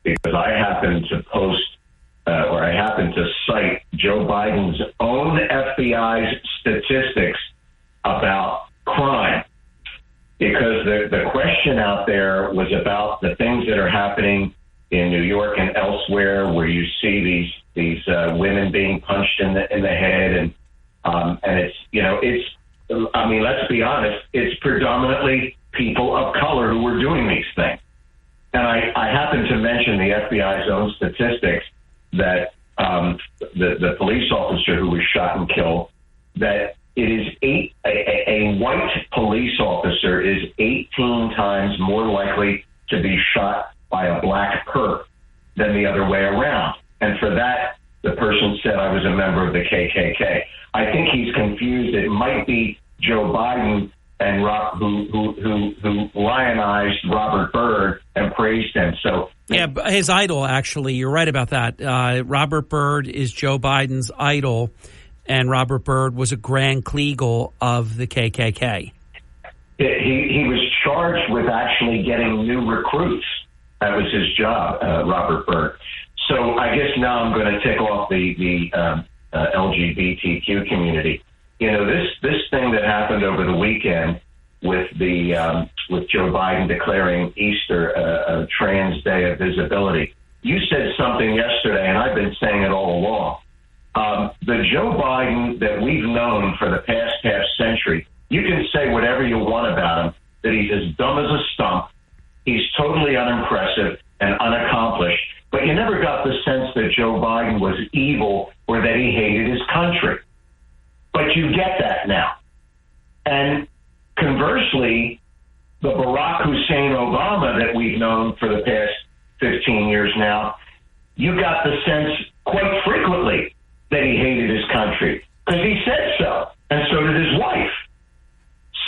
because I happened to post or I happened to cite Joe Biden's own FBI's statistics about crime. Because the question out there was about the things that are happening in New York and elsewhere, where you see these women being punched in the head, and it's let's be honest, it's predominantly people of color who are doing these things. And I happen to mention the FBI's own statistics that the police officer who was shot and killed, that it is a white police officer is 18 times more likely to be shot by a black perp than the other way around. And for that, the person said I was a member of the KKK. I think he's confused. It might be Joe Biden and who lionized Robert Byrd and praised him. So
yeah, his idol, actually. You're right about that. Robert Byrd is Joe Biden's idol. And Robert Byrd was a Grand Kleagle of the KKK.
He was charged with actually getting new recruits. That was his job, Robert Byrd. So I guess now I'm going to tick off the LGBTQ community. You know, this thing that happened over the weekend with Joe Biden declaring Easter a trans day of visibility. You said something yesterday, and I've been saying it all along. The Joe Biden that we've known for the past half century, you can say whatever you want about him, that he's as dumb as a stump, he's totally unimpressive and unaccomplished, but you never got the sense that Joe Biden was evil or that he hated his country. But you get that now. And conversely, the Barack Hussein Obama that we've known for the past 15 years now, you got the sense quite frequently that he hated his country because he said so, and so did his wife.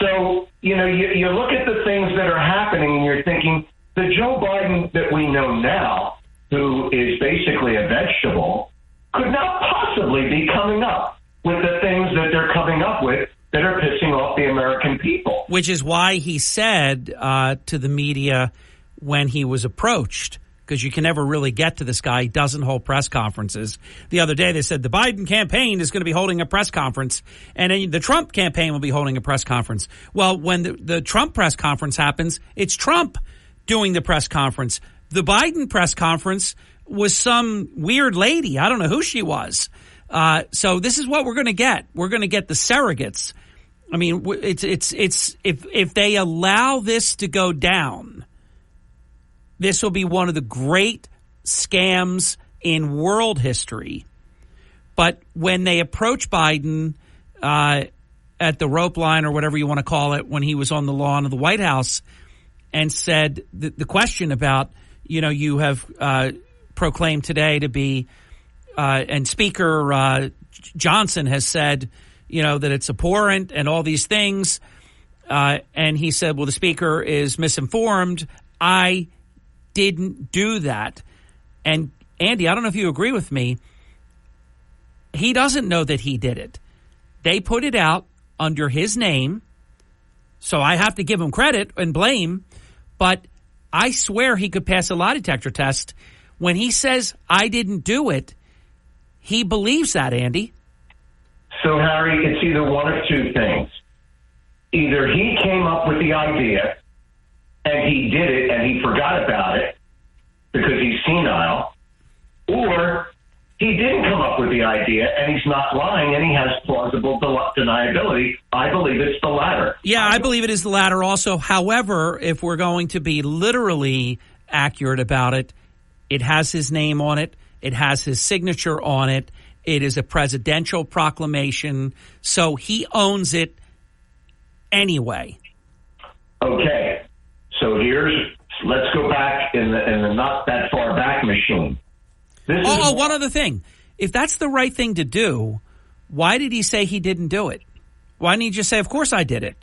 So, you know, you look at the things that are happening and you're thinking, the Joe Biden that we know now, who is basically a vegetable, could not possibly be coming up with the things that they're coming up with that are pissing off the American people.
Which is why he said to the media when he was approached, because you can never really get to this guy. He doesn't hold press conferences. The other day they said the Biden campaign is going to be holding a press conference, and then the Trump campaign will be holding a press conference. Well, when the Trump press conference happens, it's Trump doing the press conference. The Biden press conference was some weird lady. I don't know who she was. So this is what we're going to get. We're going to get the surrogates. I mean, it's if they allow this to go down, this will be one of the great scams in world history. But when they approach Biden at the rope line or whatever you want to call it, when he was on the lawn of the White House and said the question about, you know, you have proclaimed today to be, and Speaker Johnson has said, you know, that it's abhorrent and all these things. And he said, well, the speaker is misinformed. I didn't do that. And Andy, I don't know if you agree with me. He doesn't know that he did it. They put it out under his name. So I have to give him credit and blame. But I swear he could pass a lie detector test. When he says, I didn't do it, he believes that, Andy.
So, Harry, it's either one of two things. Either he came up with the idea and he did it and he forgot about it because he's senile, or he didn't come up with the idea and he's not lying and he has plausible deniability. I believe it's the latter.
Yeah, I believe it is the latter also. However, if we're going to be literally accurate about it, it has his name on it. It has his signature on it. It is a presidential proclamation. So he owns it anyway.
Okay. So let's go back in the not that far back machine.
One other thing. If that's the right thing to do, why did he say he didn't do it? Why didn't he just say, of course I did it?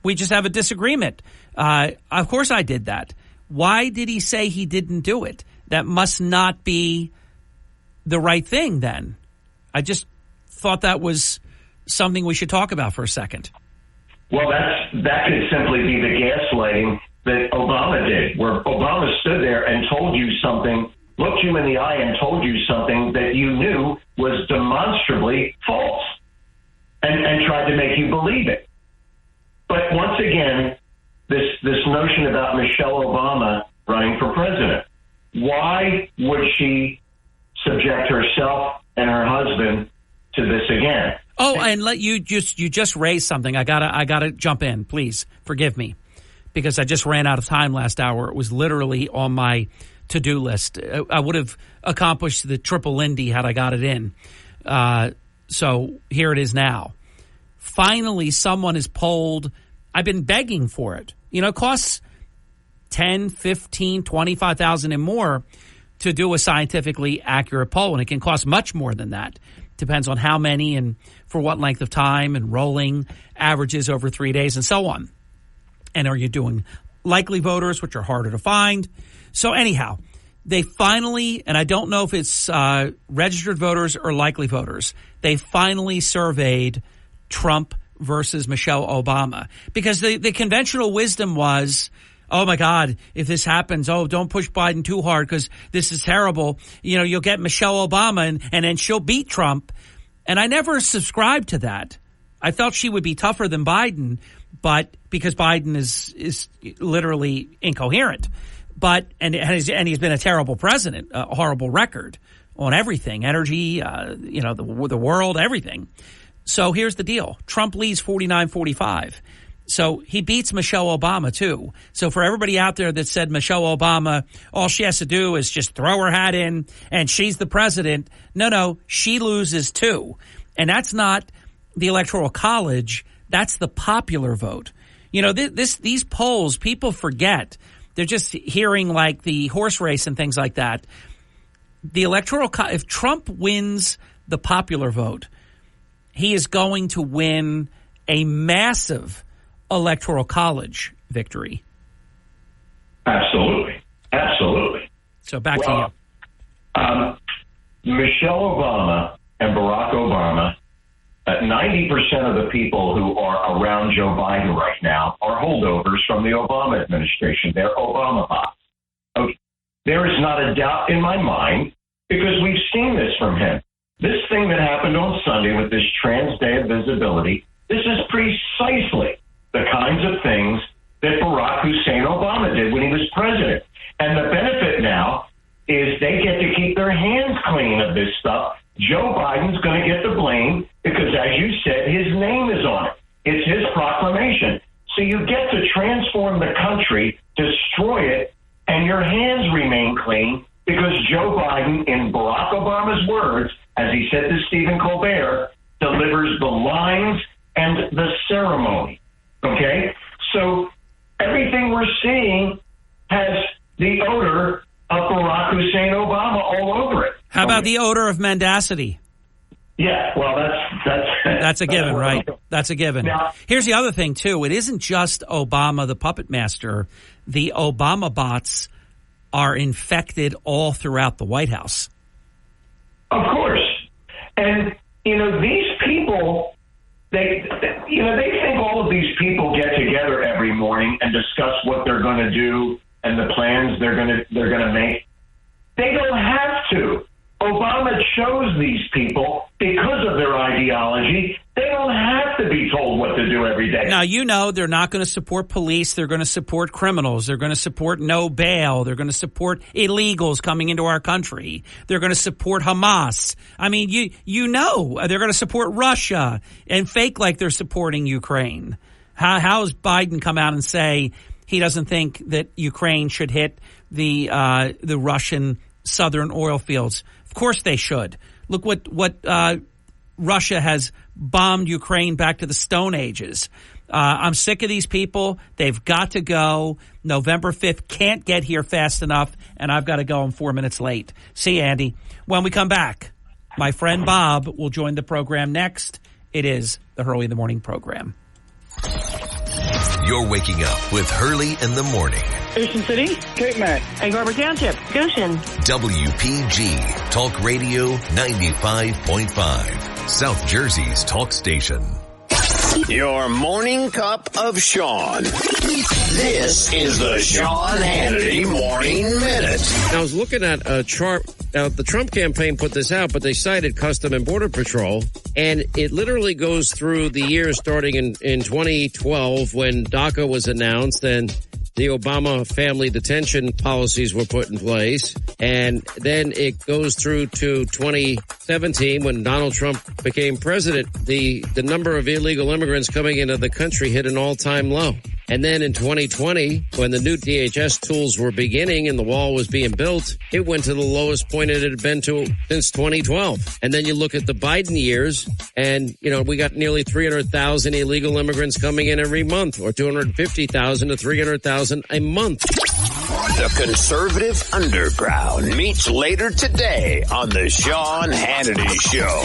We just have a disagreement. Of course I did that. Why did he say he didn't do it? That must not be the right thing then. I just thought that was something we should talk about for a second.
Well, that could simply be the gaslighting that Obama did, where Obama stood there and told you something, looked you in the eye and told you something that you knew was demonstrably false and tried to make you believe it. But once again, this notion about Michelle Obama running for president, why would she subject herself and her husband to this again?
Oh, and you just raised something. I gotta jump in, please. Forgive me, because I just ran out of time last hour. It was literally on my to-do list. I would have accomplished the triple Lindy had I got it in. So here it is now. Finally, someone has polled. I've been begging for it. You know, it costs $10,000, $15,000, $25,000 and more to do a scientifically accurate poll, and it can cost much more than that. Depends on how many and for what length of time and rolling averages over 3 days and so on. And are you doing likely voters, which are harder to find? So anyhow, they finally, and I don't know if it's registered voters or likely voters, they finally surveyed Trump versus Michelle Obama, because the conventional wisdom was, oh my God, if this happens, don't push Biden too hard because this is terrible. You know, you'll get Michelle Obama and then she'll beat Trump. And I never subscribed to that. I felt she would be tougher than Biden, but because Biden is literally incoherent. But and he's been a terrible president, a horrible record on everything, energy, the world, everything. So here's the deal. Trump leads 49-45. So he beats Michelle Obama, too. So for everybody out there that said Michelle Obama, all she has to do is just throw her hat in and she's the president. No, she loses, too. And that's not the Electoral College. That's the popular vote. You know, these polls, people forget. They're just hearing like the horse race and things like that. The Electoral College, if Trump wins the popular vote, he is going to win a massive Electoral College victory.
Absolutely.
So back to
you. Michelle Obama and Barack Obama, 90% of the people who are around Joe Biden right now are holdovers from the Obama administration. They're Obama bots. Okay. There is not a doubt in my mind, because we've seen this from him. This thing that happened on Sunday with this Trans Day of Visibility, this is precisely the kinds of things that Barack Hussein Obama did when he was president. And the benefit now is they get to keep their hands clean of this stuff. Joe Biden's going to get the blame because, as you said, his name is on it. It's his proclamation. So you get to transform the country, destroy it, and your hands remain clean because Joe Biden, in Barack Obama's words, as he said to Stephen Colbert, delivers the lines and the ceremony. Okay? So everything we're seeing has the odor of Barack Hussein Obama all over it.
How about the odor of mendacity?
Yeah, well,
that's a given, right? That's a given.
Now,
here's the other thing, too. It isn't just Obama, the puppet master. The Obama bots are infected all throughout the White House.
Of course. And, these people, they think all of these people get together every morning and discuss what they're going to do and the plans they're going to make. They don't have to. Obama chose these people because of their ideology. They don't have to be told what to do every day.
Now, you know they're not going to support police. They're going to support criminals. They're going to support no bail. They're going to support illegals coming into our country. They're going to support Hamas. I mean, you know they're going to support Russia and fake like they're supporting Ukraine. How has Biden come out and say he doesn't think that Ukraine should hit the Russian southern oil fields? Of course they should. Look what Russia has bombed Ukraine back to the Stone Ages. I'm sick of these people. They've got to go. November 5th can't get here fast enough, and I've got to go. I'm 4 minutes late. See you, Andy. When we come back, my friend Bob will join the program next. It is the Hurley in the Morning program.
You're waking up with Hurley in the Morning.
Ocean City, Cape May, Egg Harbor Township, Goshen.
WPG Talk Radio 95.5, South Jersey's talk station.
Your morning cup of Sean. This is the Sean Hannity Morning Minute.
I was looking at a chart. Now, the Trump campaign put this out, but they cited Custom and Border Patrol, and it literally goes through the years starting in 2012 when DACA was announced and the Obama family detention policies were put in place. And then it goes through to 2017 when Donald Trump became president. The number of illegal immigrants coming into the country hit an all-time low. And then in 2020, when the new DHS tools were beginning and the wall was being built, it went to the lowest point it had been to since 2012. And then you look at the Biden years and, you know, we got nearly 300,000 illegal immigrants coming in every month, or 250,000 to 300,000 a month.
The conservative underground meets later today on the Sean Hannity Show.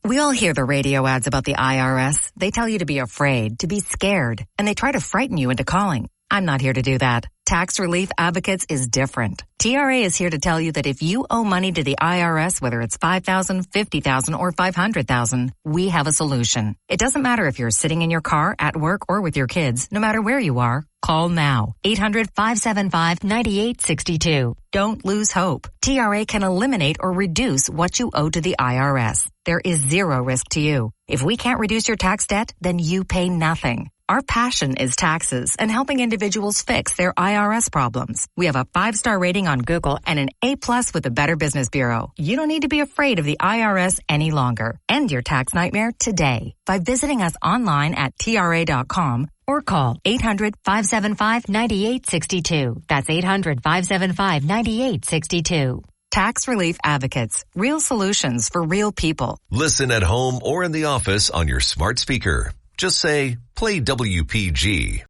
We all hear the radio ads about the IRS. They tell you to be afraid, to be scared, and they try to frighten you into calling. I'm not here to do that. Tax Relief Advocates is different. TRA is here to tell you that if you owe money to the IRS, whether it's $5,000, $50,000, or $500,000, we have a solution. It doesn't matter if you're sitting in your car, at work, or with your kids. No matter where you are, call now. 800-575-9862. Don't lose hope. TRA can eliminate or reduce what you owe to the IRS. There is zero risk to you. If we can't reduce your tax debt, then you pay nothing. Our passion is taxes and helping individuals fix their IRS problems. We have a 5-star rating on Google and an A+ with the Better Business Bureau. You don't need to be afraid of the IRS any longer. End your tax nightmare today by visiting us online at TRA.com or call 800-575-9862. That's 800-575-9862. Tax Relief Advocates. Real solutions for real people.
Listen at home or in the office on your smart speaker. Just say, play WPG.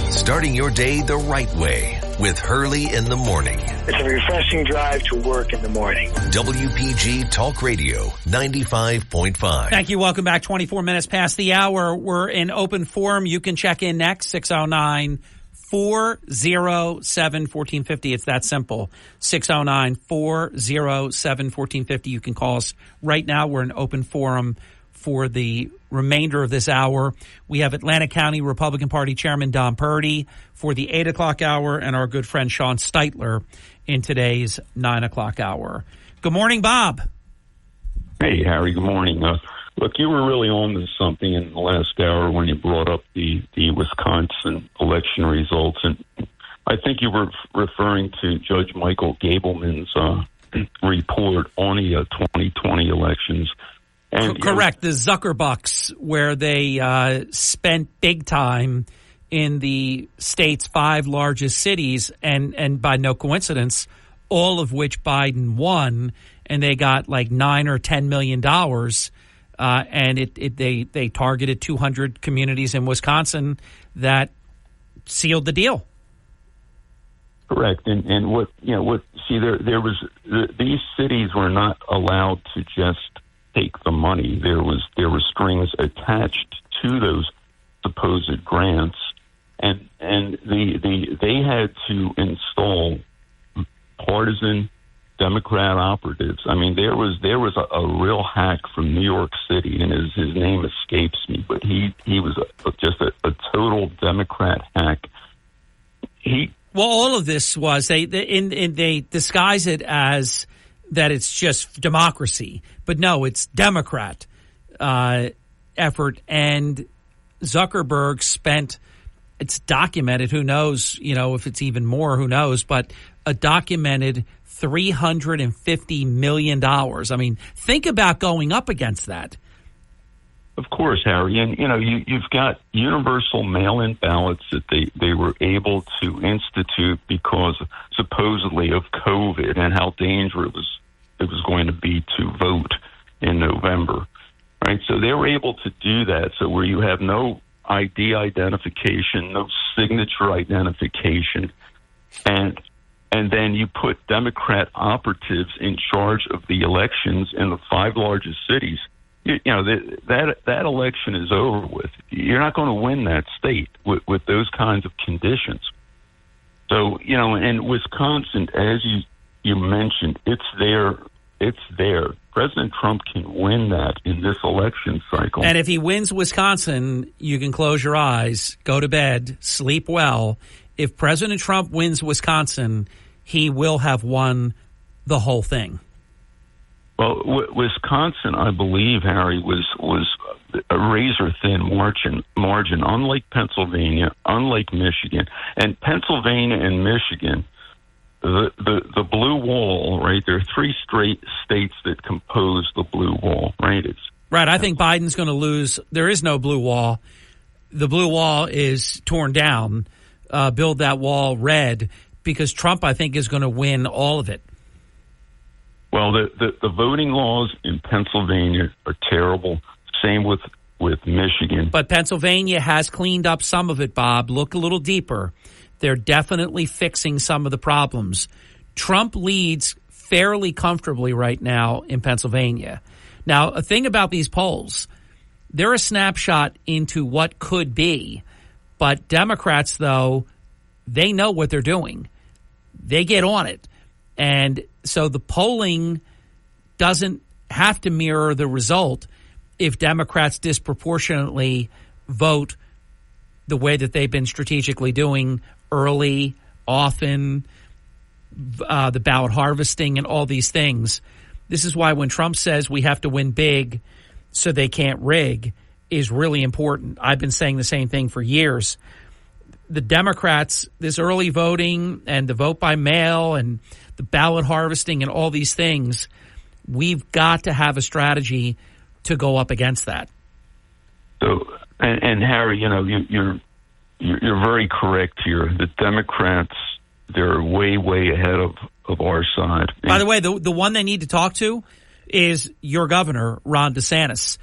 Starting your day the right way with Hurley in the Morning.
It's a refreshing drive to work in the morning.
WPG Talk Radio 95.5.
Thank you. Welcome back. 24 minutes past the hour. We're in open forum. You can check in next, 609-407-1450. It's that simple. 609-407-1450. You can call us right now. We're in open forum for the remainder of this hour. We have Atlantic County Republican Party Chairman Don Purdy for the 8 o'clock hour and our good friend Sean Steitler in today's 9 o'clock hour. Good morning, Bob.
Hey, Harry. Good morning. Look, you were really on to something in the last hour when you brought up the Wisconsin election results. And I think you were referring to Judge Michael Gableman's report on the 2020 elections. And,
correct. The Zuckerbucks, where they spent big time in the state's 5 largest cities, and by no coincidence, all of which Biden won, and they got like $9 or $10 million. And they targeted 200 communities in Wisconsin that sealed the deal.
Correct. And there was these cities were not allowed to just take the money. There were strings attached to those supposed grants, and they had to install partisan Democrat operatives. I mean, there was a real hack from New York City, and his name escapes me, but he was just a total Democrat hack.
Well, all of this was they disguise it as that it's just democracy, but no, it's Democrat effort. And Zuckerberg spent, it's documented, who knows, if it's even more, who knows, but a documented $350 million. I mean, think about going up against that.
Of course, Harry. And, you've got universal mail-in ballots that they were able to institute because supposedly of COVID and how dangerous it was going to be to vote in November, right? So they were able to do that. So where you have no ID identification, no signature identification, and then you put Democrat operatives in charge of the elections in the 5 largest cities. That election is over with. You're not going to win that state with those kinds of conditions. So, in Wisconsin, as you mentioned, it's there. President Trump can win that in this election cycle.
And if he wins Wisconsin, you can close your eyes, go to bed, sleep well. If President Trump wins Wisconsin, he will have won the whole thing.
Well, Wisconsin, I believe, Harry, was a razor-thin margin, unlike Pennsylvania, unlike Michigan. And Pennsylvania and Michigan, the blue wall, right? There are 3 straight states that compose the blue wall, right?
Right. I think Biden's going to lose. There is no blue wall. The blue wall is torn down. Build that wall red, because Trump, I think, is going to win all of it.
Well, the voting laws in Pennsylvania are terrible. Same with Michigan.
But Pennsylvania has cleaned up some of it, Bob. Look a little deeper. They're definitely fixing some of the problems. Trump leads fairly comfortably right now in Pennsylvania. Now, a thing about these polls, they're a snapshot into what could be. But Democrats, though, they know what they're doing. They get on it. And so the polling doesn't have to mirror the result if Democrats disproportionately vote the way that they've been strategically doing early, often, the ballot harvesting and all these things. This is why when Trump says we have to win big so they can't rig is really important. I've been saying the same thing for years. The Democrats, this early voting and the vote by mail and the ballot harvesting and all these things, we've got to have a strategy to go up against that.
So, and Harry, you're very correct here. The Democrats, they're way ahead of our side.
By the way, the one they need to talk to is your governor, Ron DeSantis.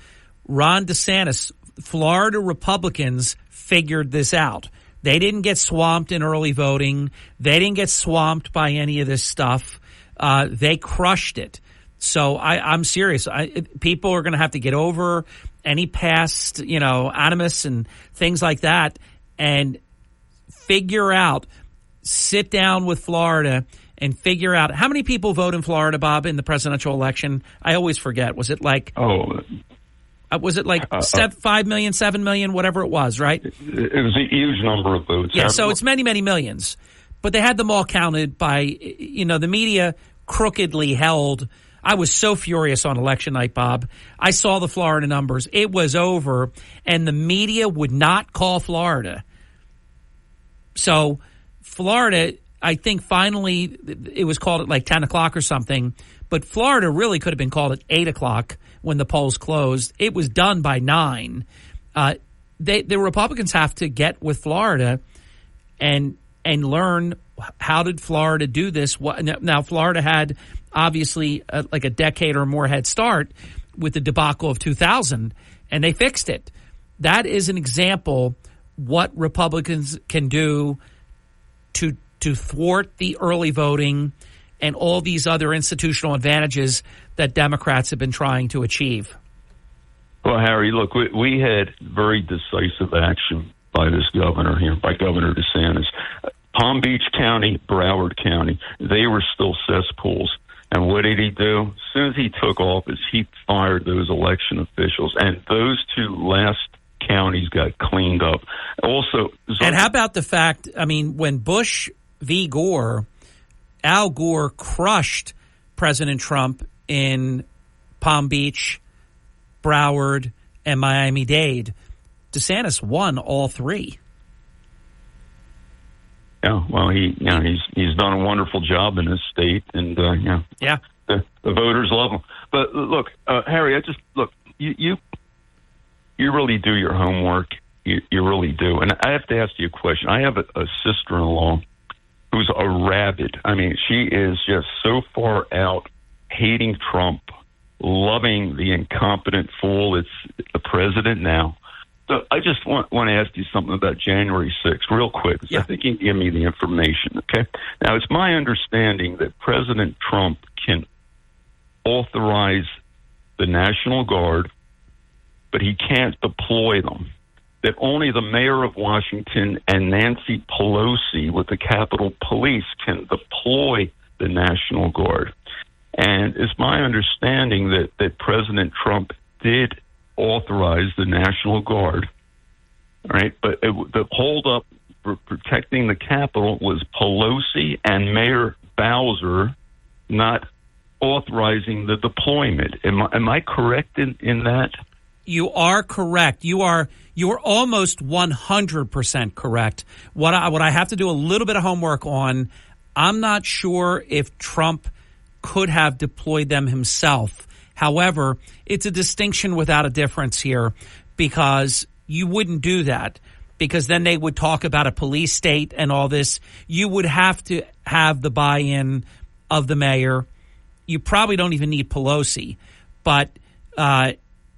Ron DeSantis, Florida Republicans figured this out. They didn't get swamped in early voting. They didn't get swamped by any of this stuff. They crushed it. So I'm serious. People are going to have to get over any past, animus and things like that and figure out, sit down with Florida and figure out how many people vote in Florida, Bob, in the presidential election. I always forget. Was it like... was it like 5 million, 7 million, whatever it was, right?
It was a huge number of votes.
Yeah, so it's many, many millions. But they had them all counted by, the media crookedly held. I was so furious on election night, Bob. I saw the Florida numbers. It was over, and the media would not call Florida. So Florida, I think finally it was called at like 10 o'clock or something, but Florida really could have been called at 8 o'clock when the polls closed. It was done by 9. The Republicans have to get with Florida and learn, how did Florida do this? Now, Florida had obviously like a decade or more head start with the debacle of 2000, and they fixed it. That is an example what Republicans can do to thwart the early voting and all these other institutional advantages that Democrats have been trying to achieve.
Well, Harry, look, we had very decisive action by this governor here, by Governor DeSantis. Palm Beach County, Broward County, they were still cesspools. And what did he do? As soon as he took office, he fired those election officials. And those 2 last counties got cleaned up. Also,
and how about the fact, when Bush v. Gore, Al Gore crushed President Trump in Palm Beach, Broward, and Miami-Dade. DeSantis won all three.
Yeah, well, he's done a wonderful job in this state, and
yeah,
the voters love him. But look, Harry, you really do your homework. You really do, and I have to ask you a question. I have a sister-in-law who's a rabid. I mean, she is just so far out, hating Trump, loving the incompetent fool that's the president now. So I just want to ask you something about January 6th real quick. Yeah. I think you can give me the information, okay? Now, it's my understanding that President Trump can authorize the National Guard, but he can't deploy them. That only the mayor of Washington and Nancy Pelosi with the Capitol Police can deploy the National Guard. And it's my understanding that President Trump did authorize the National Guard, right? But the holdup for protecting the Capitol was Pelosi and Mayor Bowser not authorizing the deployment. Am I correct in that?
You are correct. You're almost 100% correct. What I have to do a little bit of homework on, I'm not sure if Trump could have deployed them himself. However, it's a distinction without a difference here, because you wouldn't do that, because then they would talk about a police state and all this. You would have to have the buy-in of the mayor. You probably don't even need Pelosi, but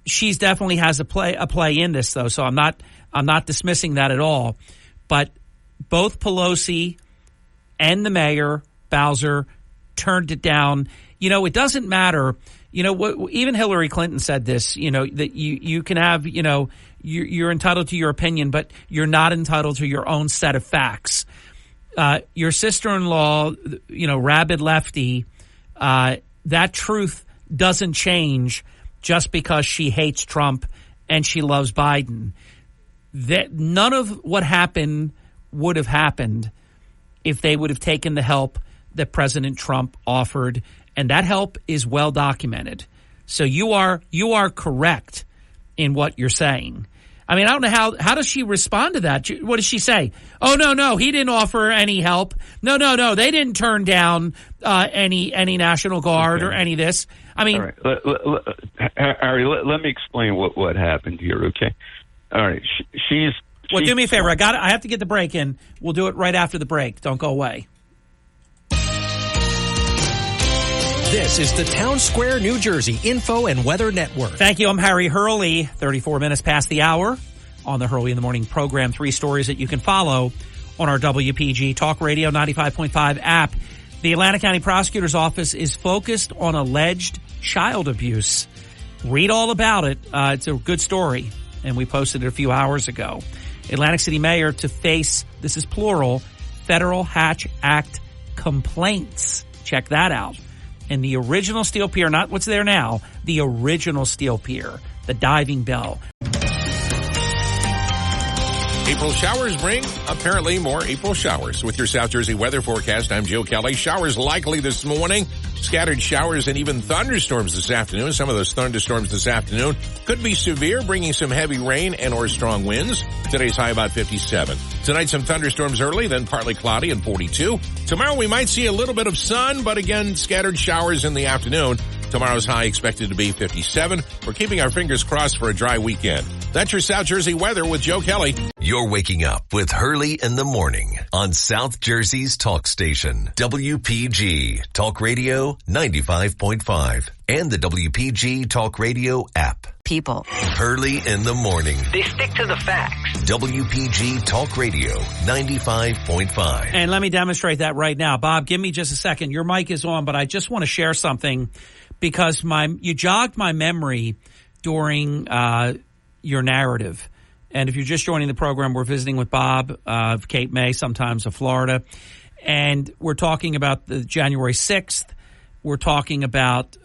she's definitely has a play in this, though. So I'm not dismissing that at all. But both Pelosi and the mayor Bowser turned it down. You know, it doesn't matter. You know, even Hillary Clinton said this, you know, that you can have, you know, you're entitled to your opinion, but you're not entitled to your own set of facts. Your sister-in-law, you know, rabid lefty, that truth doesn't change just because she hates Trump and she loves Biden. That none of what happened would have happened if they would have taken the help that President Trump offered. And that help is well documented. So you are correct in what you're saying. I mean, I don't know how does she respond to that? What does she say? Oh, no, he didn't offer any help. No, they didn't turn down any National Guard or any of this. I mean,
all right. Harry, let me explain what happened here. Okay, all right. Well,
do me a favor. I have to get the break in. We'll do it right after the break. Don't go away.
This is the Town Square, New Jersey Info and Weather Network.
Thank you. I'm Harry Hurley. 34 minutes past the hour on the Hurley in the Morning program. 3 stories that you can follow on our WPG Talk Radio 95.5 app. The Atlantic County Prosecutor's Office is focused on alleged child abuse. Read all about it. It's a good story, and we posted it a few hours ago. Atlantic City Mayor to face, this is plural, Federal Hatch Act complaints. Check that out. And the original steel pier, not what's there now, the original steel pier, the diving bell.
April showers bring apparently more April showers. With your South Jersey weather forecast, I'm Joe Kelly. Showers likely this morning. Scattered showers and even thunderstorms this afternoon. Some of those thunderstorms this afternoon could be severe, bringing some heavy rain and or strong winds. Today's high about 57. Tonight, some thunderstorms early, then partly cloudy and 42. Tomorrow, we might see a little bit of sun, but again, scattered showers in the afternoon. Tomorrow's high expected to be 57. We're keeping our fingers crossed for a dry weekend. That's your South Jersey weather with Joe Kelly.
You're waking up with Hurley in the Morning on South Jersey's talk station, WPG Talk Radio 95.5 and the WPG Talk Radio app.
People.
Hurley in the Morning.
They stick to the facts.
WPG Talk Radio 95.5.
And let me demonstrate that right now. Bob, give me just a second. Your mic is on, but I just want to share something because you jogged my memory during your narrative. And if you're just joining the program, we're visiting with Bob of Cape May, sometimes of Florida. And we're talking about the January 6th. We're talking about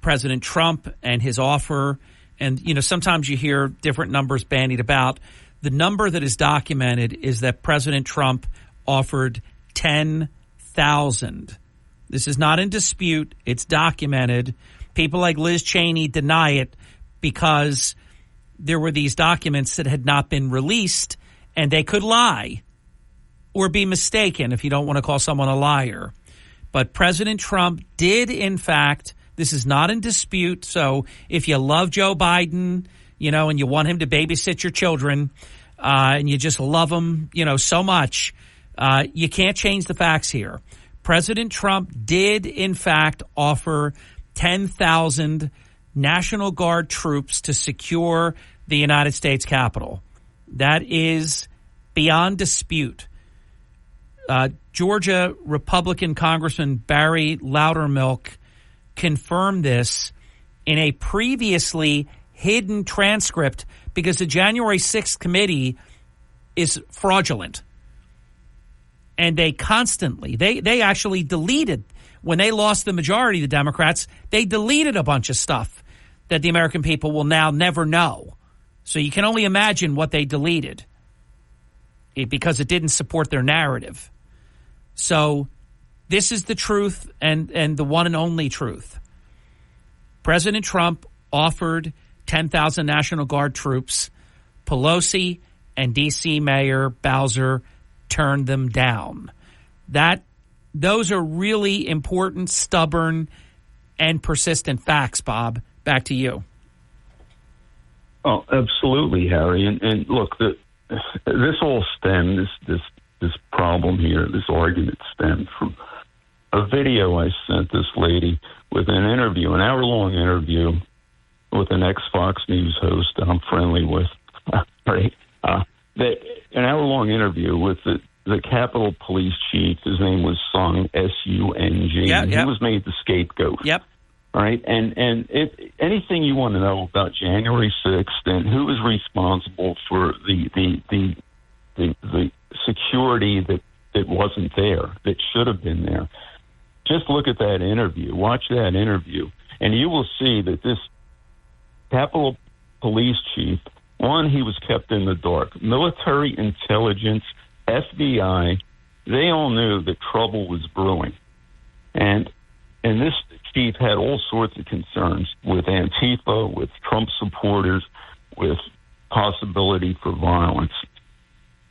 President Trump and his offer. And, you know, sometimes you hear different numbers bandied about. The number that is documented is that President Trump offered 10,000. This is not in dispute. It's documented. People like Liz Cheney deny it because there were these documents that had not been released, and they could lie or be mistaken if you don't want to call someone a liar. But President Trump did, in fact, this is not in dispute. So if you love Joe Biden, and you want him to babysit your children, and you just love him, so much, you can't change the facts here. President Trump did, in fact, offer 10,000 National Guard troops to secure the United States Capitol. That is beyond dispute. Georgia Republican Congressman Barry Loudermilk confirmed this in a previously hidden transcript because the January 6th committee is fraudulent. And they constantly, they actually deleted, when they lost the majority, the Democrats, they deleted a bunch of stuff that the American people will now never know. So you can only imagine what they deleted because it didn't support their narrative. So this is the truth and the one and only truth. President Trump offered 10,000 National Guard troops. Pelosi and D.C. Mayor Bowser turned them down. Those are really important, stubborn, and persistent facts, Bob. Back to you.
Oh, absolutely, Harry. And look, this all stemmed, this problem here, this argument stemmed from a video I sent this lady with an interview, an hour-long interview with an ex-Fox News host that I'm friendly with, right? An hour-long interview with the Capitol Police Chief. His name was Sung, S-U-N-G.
Yep.
He was made the scapegoat.
Yep.
All right, and anything you want to know about January 6th and who was responsible for the security that wasn't there, that should have been there, just look at that interview. Watch that interview, and you will see that this Capitol Police Chief, one, he was kept in the dark. Military intelligence, FBI, they all knew that trouble was brewing, and this chief had all sorts of concerns with Antifa, with Trump supporters, with possibility for violence.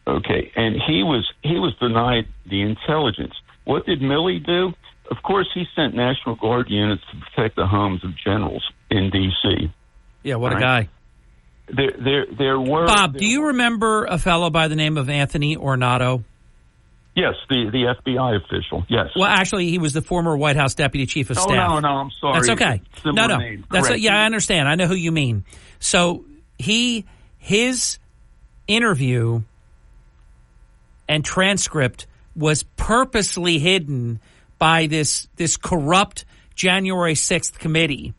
Okay, and he was denied the intelligence. What did Milley do? Of course, he sent National Guard units to protect the homes of generals in D.C.
Yeah, what a guy.
There were...
Bob, do you remember a fellow by the name of Anthony Ornato?
Yes, the FBI official, yes.
Well, actually, he was the former White House Deputy Chief of Staff.
No, I'm sorry.
That's okay.
Similar
No.
name.
That's I understand. I know who you mean. So his interview and transcript was purposely hidden by this corrupt January 6th committee.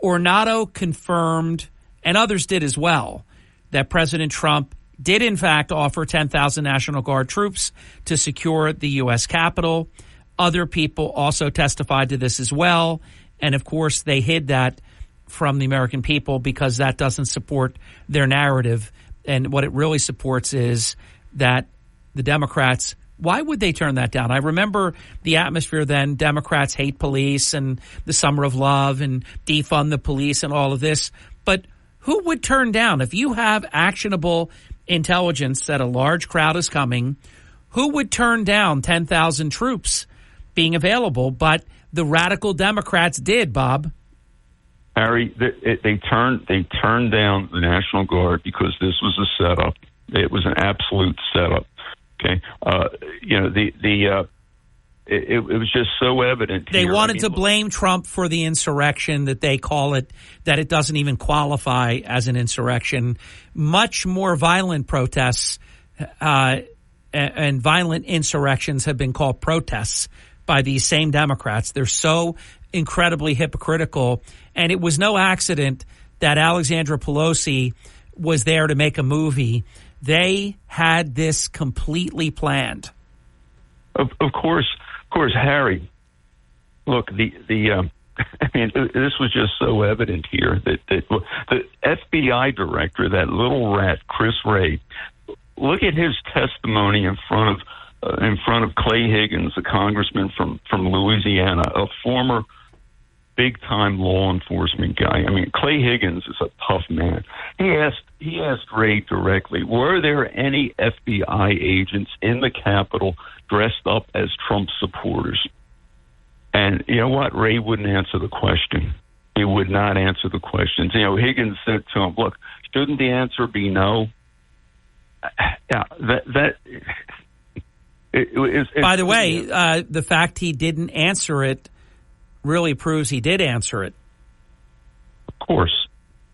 Ornato confirmed, and others did as well, that President Trump did in fact offer 10,000 National Guard troops to secure the U.S. Capitol. Other people also testified to this as well. And of course, they hid that from the American people because that doesn't support their narrative. And what it really supports is that the Democrats, why would they turn that down? I remember the atmosphere then, Democrats hate police and the summer of love and defund the police and all of this. But who would turn down? If you have actionable intelligence that a large crowd is coming, who would turn down 10,000 troops being available? But the radical Democrats did, Bob.
Harry, they turned down the National Guard because this was a setup. It was an absolute setup. Okay, it was just so evident.
They wanted to blame Trump for the insurrection that they call it, that it doesn't even qualify as an insurrection. Much more violent protests and violent insurrections have been called protests by these same Democrats. They're so incredibly hypocritical. And it was no accident that Alexandra Pelosi was there to make a movie. They had this completely planned.
Of course, Harry. Look, I mean, this was just so evident here that the FBI director, that little rat, Chris Wray, look at his testimony in front of in front of Clay Higgins, a congressman from Louisiana, a former big-time law enforcement guy. I mean, Clay Higgins is a tough man. He asked Ray directly, were there any FBI agents in the Capitol dressed up as Trump supporters? And you know what? Ray wouldn't answer the question. He would not answer the questions. You know, Higgins said to him, look, shouldn't the answer be no? Yeah,
By the way, the fact he didn't answer it really proves he did answer it.
Of course.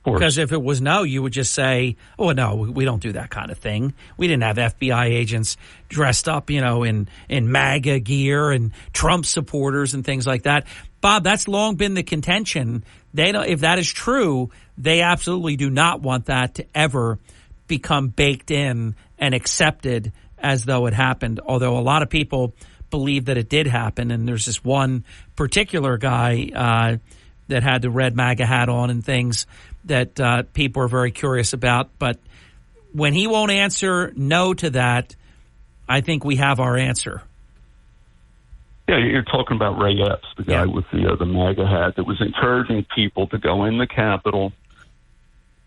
Because if it was no, you would just say, oh, no, we don't do that kind of thing. We didn't have FBI agents dressed up, you know, in MAGA gear and Trump supporters and things like that. Bob, that's long been the contention. They don't, if that is true, they absolutely do not want that to ever become baked in and accepted as though it happened, although a lot of people believe that it did happen. And there's this one particular guy that had the red MAGA hat on and things that people are very curious about. But when he won't answer no to that, I think we have our answer.
Yeah, you're talking about Ray Epps, the guy with the MAGA hat that was encouraging people to go in the Capitol.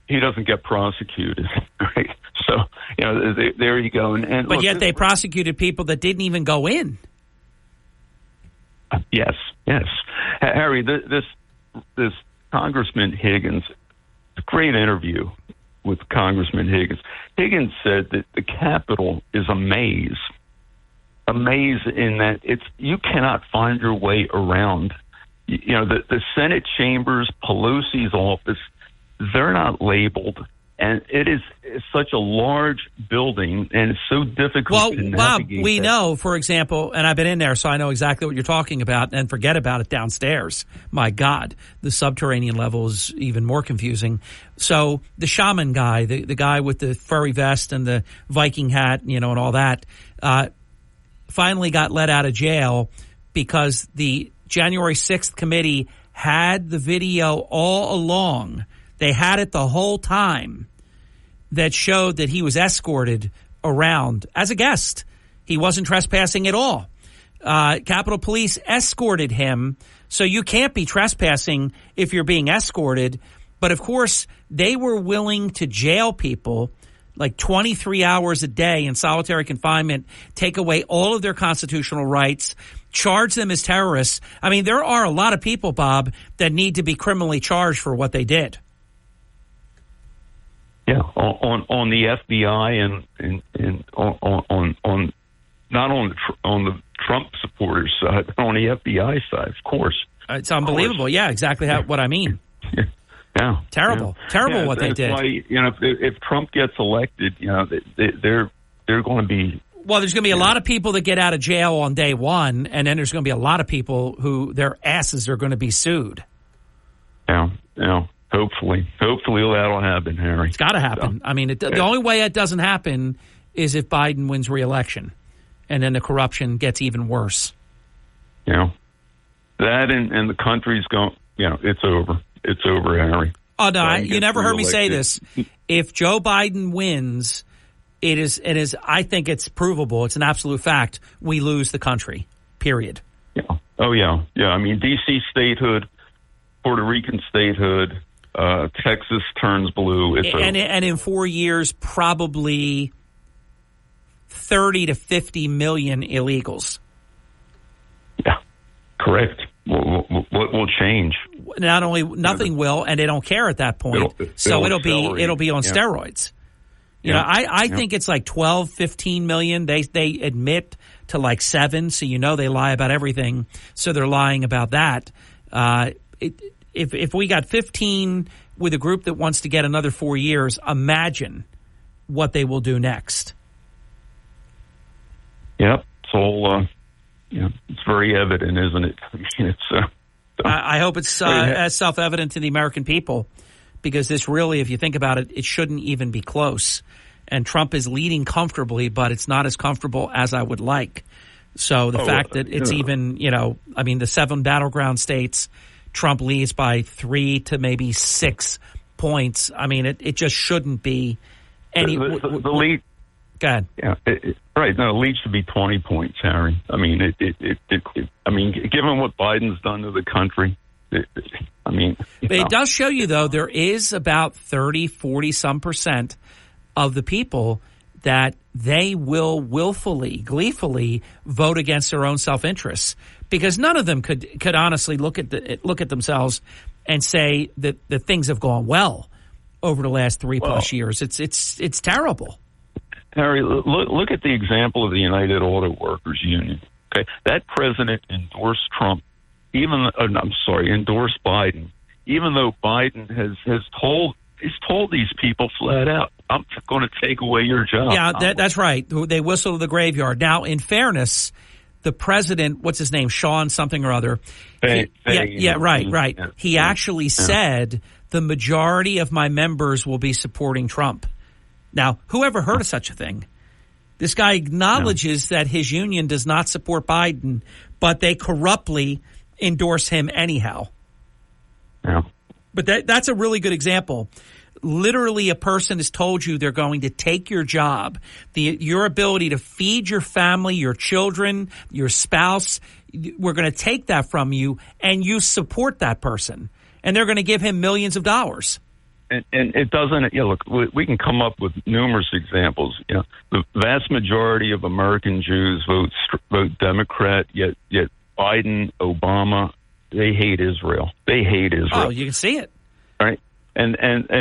He doesn't get prosecuted, right? So, you know, there you go. And
but
look,
yet they prosecuted people that didn't even go in.
Yes. Harry, this Congressman Higgins, a great interview with Congressman Higgins. Higgins said that the Capitol is a maze. A maze in that you cannot find your way around. You know, the Senate chambers, Pelosi's office, they're not labeled. And it's such a large building, and it's so difficult to navigate.
Well, Bob, we know, for example, and I've been in there, so I know exactly what you're talking about, and forget about it downstairs. My God, the subterranean level is even more confusing. So the shaman guy, the guy with the furry vest and the Viking hat, you know, and all that, finally got let out of jail because the January 6th committee had the video all along. They had it the whole time that showed that he was escorted around as a guest. He wasn't trespassing at all. Capitol Police escorted him, so you can't be trespassing if you're being escorted. But, of course, they were willing to jail people like 23 hours a day in solitary confinement, take away all of their constitutional rights, charge them as terrorists. I mean, there are a lot of people, Bob, that need to be criminally charged for what they did.
Yeah, on the FBI and on not on the Trump supporters side, but on the FBI side, of course.
It's unbelievable. Yeah, exactly what I mean.
Yeah,
terrible what they did.
Why, you know, if Trump gets elected, you know, they're going to be.
Well, there's going to be a lot of people that get out of jail on day one, and then there's going to be a lot of people who their asses are going to be sued.
Yeah. Hopefully that'll happen, Harry.
It's got to happen. So, I mean, the only way it doesn't happen is if Biden wins re-election, and then the corruption gets even worse.
You know, that and the country's going. You know, it's over. It's over, Harry.
Oh no, you never heard me say this. If Joe Biden wins, it is. I think it's provable. It's an absolute fact. We lose the country. Period.
Yeah. Oh yeah. I mean, D.C. statehood, Puerto Rican statehood. Texas turns blue.
And in 4 years, probably 30 to 50 million illegals.
Yeah, correct. What will change?
Not only nothing will, and they don't care at that point. It'll be on steroids. You know, I think it's like 12, 15 million. They admit to like 7, so you know they lie about everything. So they're lying about that. If we got 15 with a group that wants to get another 4 years, imagine what they will do next.
Yep, it's all it's very evident, isn't it?
I hope it's as self-evident to the American people, because this really, if you think about it, it shouldn't even be close. And Trump is leading comfortably, but it's not as comfortable as I would like. So the fact that it's even, you know, I mean, the 7 battleground states, Trump leads by 3 to maybe 6 points. I mean, it just shouldn't be any.
The
Go ahead.
Yeah, right. No, it needs to be 20 points, Harry. I mean, given what Biden's done to the country, but
it does show you, though, there is about 30, 40% of the people that they will willfully, gleefully vote against their own self-interests, because none of them could honestly look at themselves and say that things have gone well over the last 3+ years. It's terrible. Harry,
look at the example of the United Auto Workers Union. Okay, that president endorsed Trump, endorsed Biden, even though Biden has told these people flat out, I'm going to take away your job.
Yeah, that's right. They whistle to the graveyard. Now, in fairness, the president, what's his name, Sean something or other. Right.
Yeah.
He actually said the majority of my members will be supporting Trump. Now, who ever heard of such a thing? This guy acknowledges that his union does not support Biden, but they corruptly endorse him anyhow.
Yeah.
But that's a really good example. Literally, a person has told you they're going to take your job, your ability to feed your family, your children, your spouse. We're going to take that from you, and you support that person. And they're going to give him millions of dollars.
And it doesn't, look, we can come up with numerous examples. The vast majority of American Jews vote Democrat, yet Biden, Obama, they hate Israel. They hate Israel.
Oh, you can see it.
Right. And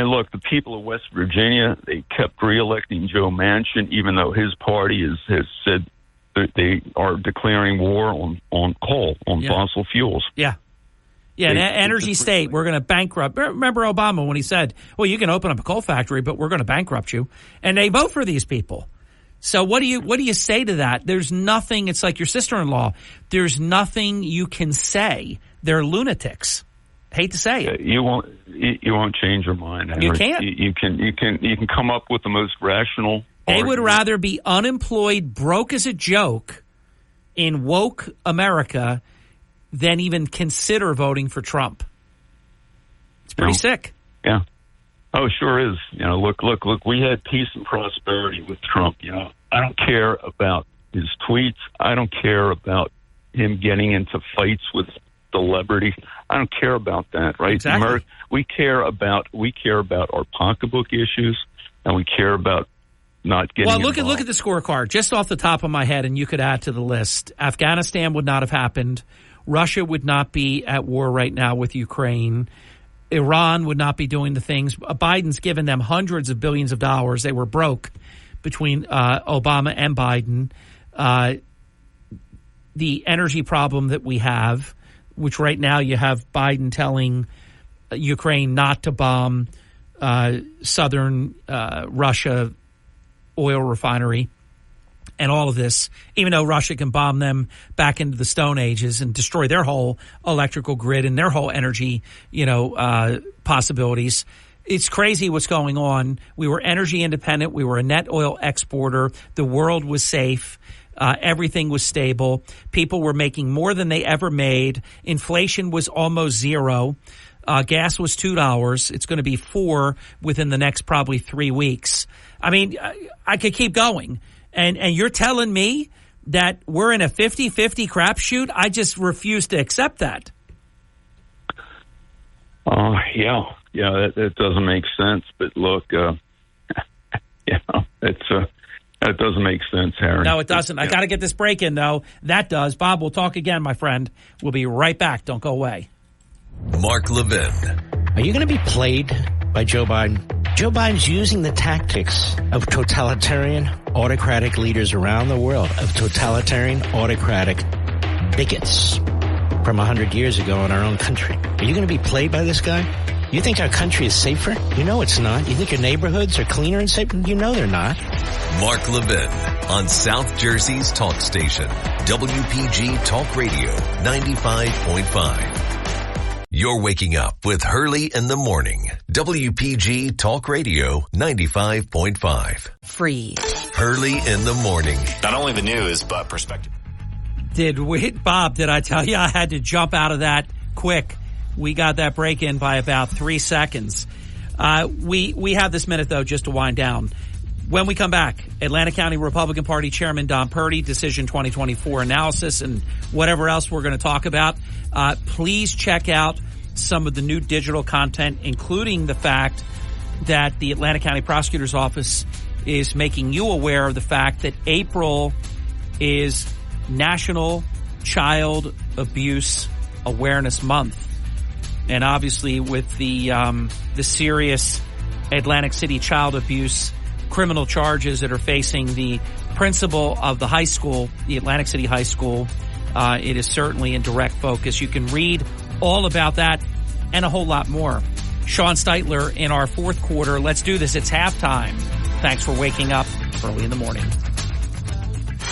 look, the people of West Virginia, they kept reelecting Joe Manchin, even though his party has said that they are declaring war on coal, on fossil fuels.
Yeah. Yeah, an energy state, we're going to bankrupt. Remember Obama when he said, well, you can open up a coal factory, but we're going to bankrupt you. And they vote for these people. So what do you say to that? There's nothing. It's like your sister-in-law. There's nothing you can say. They're lunatics. Hate to say it.
You won't change your mind, Henry.
You can't.
You can come up with the most rational.
They would rather be unemployed, broke as a joke in woke America than even consider voting for Trump. It's pretty sick.
Yeah. Oh, it sure is. Look, we had peace and prosperity with Trump. I don't care about his tweets. I don't care about him getting into fights with celebrities. I don't care about that, right?
Exactly.
We care about our pocketbook issues, and we care about not getting
look at the scorecard just off the top of my head, and you could add to the list. Afghanistan would not have happened. Russia would not be at war right now with Ukraine. Iran would not be doing the things. Biden's given them hundreds of billions of dollars. They were broke between Obama and Biden. The energy problem that we have, which right now you have Biden telling Ukraine not to bomb southern Russia oil refinery. And all of this, even though Russia can bomb them back into the Stone Ages and destroy their whole electrical grid and their whole energy, possibilities. It's crazy what's going on. We were energy independent. We were a net oil exporter. The world was safe. Everything was stable. People were making more than they ever made. Inflation was almost zero. Gas was $2. It's going to be $4 within the next probably 3 weeks. I mean, I could keep going. And you're telling me that we're in a 50-50 crapshoot? I just refuse to accept that.
Yeah, that doesn't make sense. But look, that doesn't make sense, Harry.
No, it doesn't. I got to get this break in, though. That does. Bob, we'll talk again, my friend. We'll be right back. Don't go away.
Mark Levin.
Are you going to be played by Joe Biden? Joe Biden's using the tactics of totalitarian, autocratic leaders around the world, of totalitarian, autocratic bigots from 100 years ago in our own country. Are you going to be played by this guy? You think our country is safer? You know it's not. You think your neighborhoods are cleaner and safer? You know they're not.
Mark Levin on South Jersey's talk station, WPG Talk Radio 95.5. You're waking up with Hurley in the morning. WPG Talk Radio 95.5.
Free.
Hurley in the morning.
Not only the news, but perspective.
Bob, did I tell you I had to jump out of that quick? We got that break in by about 3 seconds. We have this minute, though, just to wind down. When we come back, Atlantic County Republican Party Chairman Don Purdy, Decision 2024 analysis, and whatever else we're going to talk about. Please check out some of the new digital content, including the fact that the Atlantic County Prosecutor's Office is making you aware of the fact that April is National Child Abuse Awareness Month. And obviously with the serious Atlantic City child abuse criminal charges that are facing the principal of the high school, the Atlantic City High School, it is certainly in direct focus. You can read all about that and a whole lot more. Sean Steitler in our fourth quarter. Let's do this. It's halftime. Thanks for waking up early in the morning.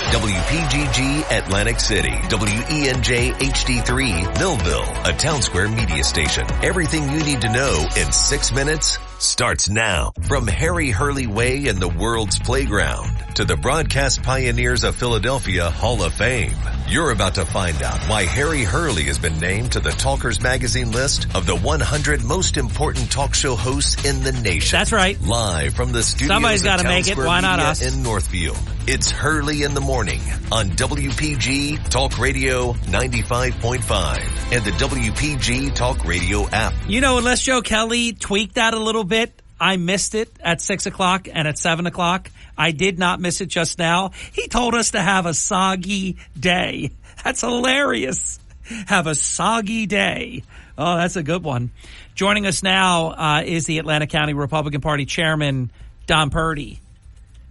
WPGG Atlantic City, WENJ HD3 Millville, a Town Square media station. Everything you need to know in 6 minutes starts now. From Harry Hurley Way and the world's playground to the broadcast pioneers of Philadelphia Hall of Fame. You're about to find out why Harry Hurley has been named to the Talkers Magazine list of the 100 most important talk show hosts in the nation.
That's right.
Live from the studios
Somebody's got to make it. Why not us?
In Northfield. It's Hurley in the Morning on WPG Talk Radio 95.5 and the WPG Talk Radio app.
You know, unless Joe Kelly tweaked that a little bit, I missed it at 6 o'clock and at 7 o'clock. I did not miss it just now. He told us to have a soggy day. That's hilarious. Have a soggy day. Oh, that's a good one. Joining us now is the Atlantic County Republican Party Chairman, Don Purdy.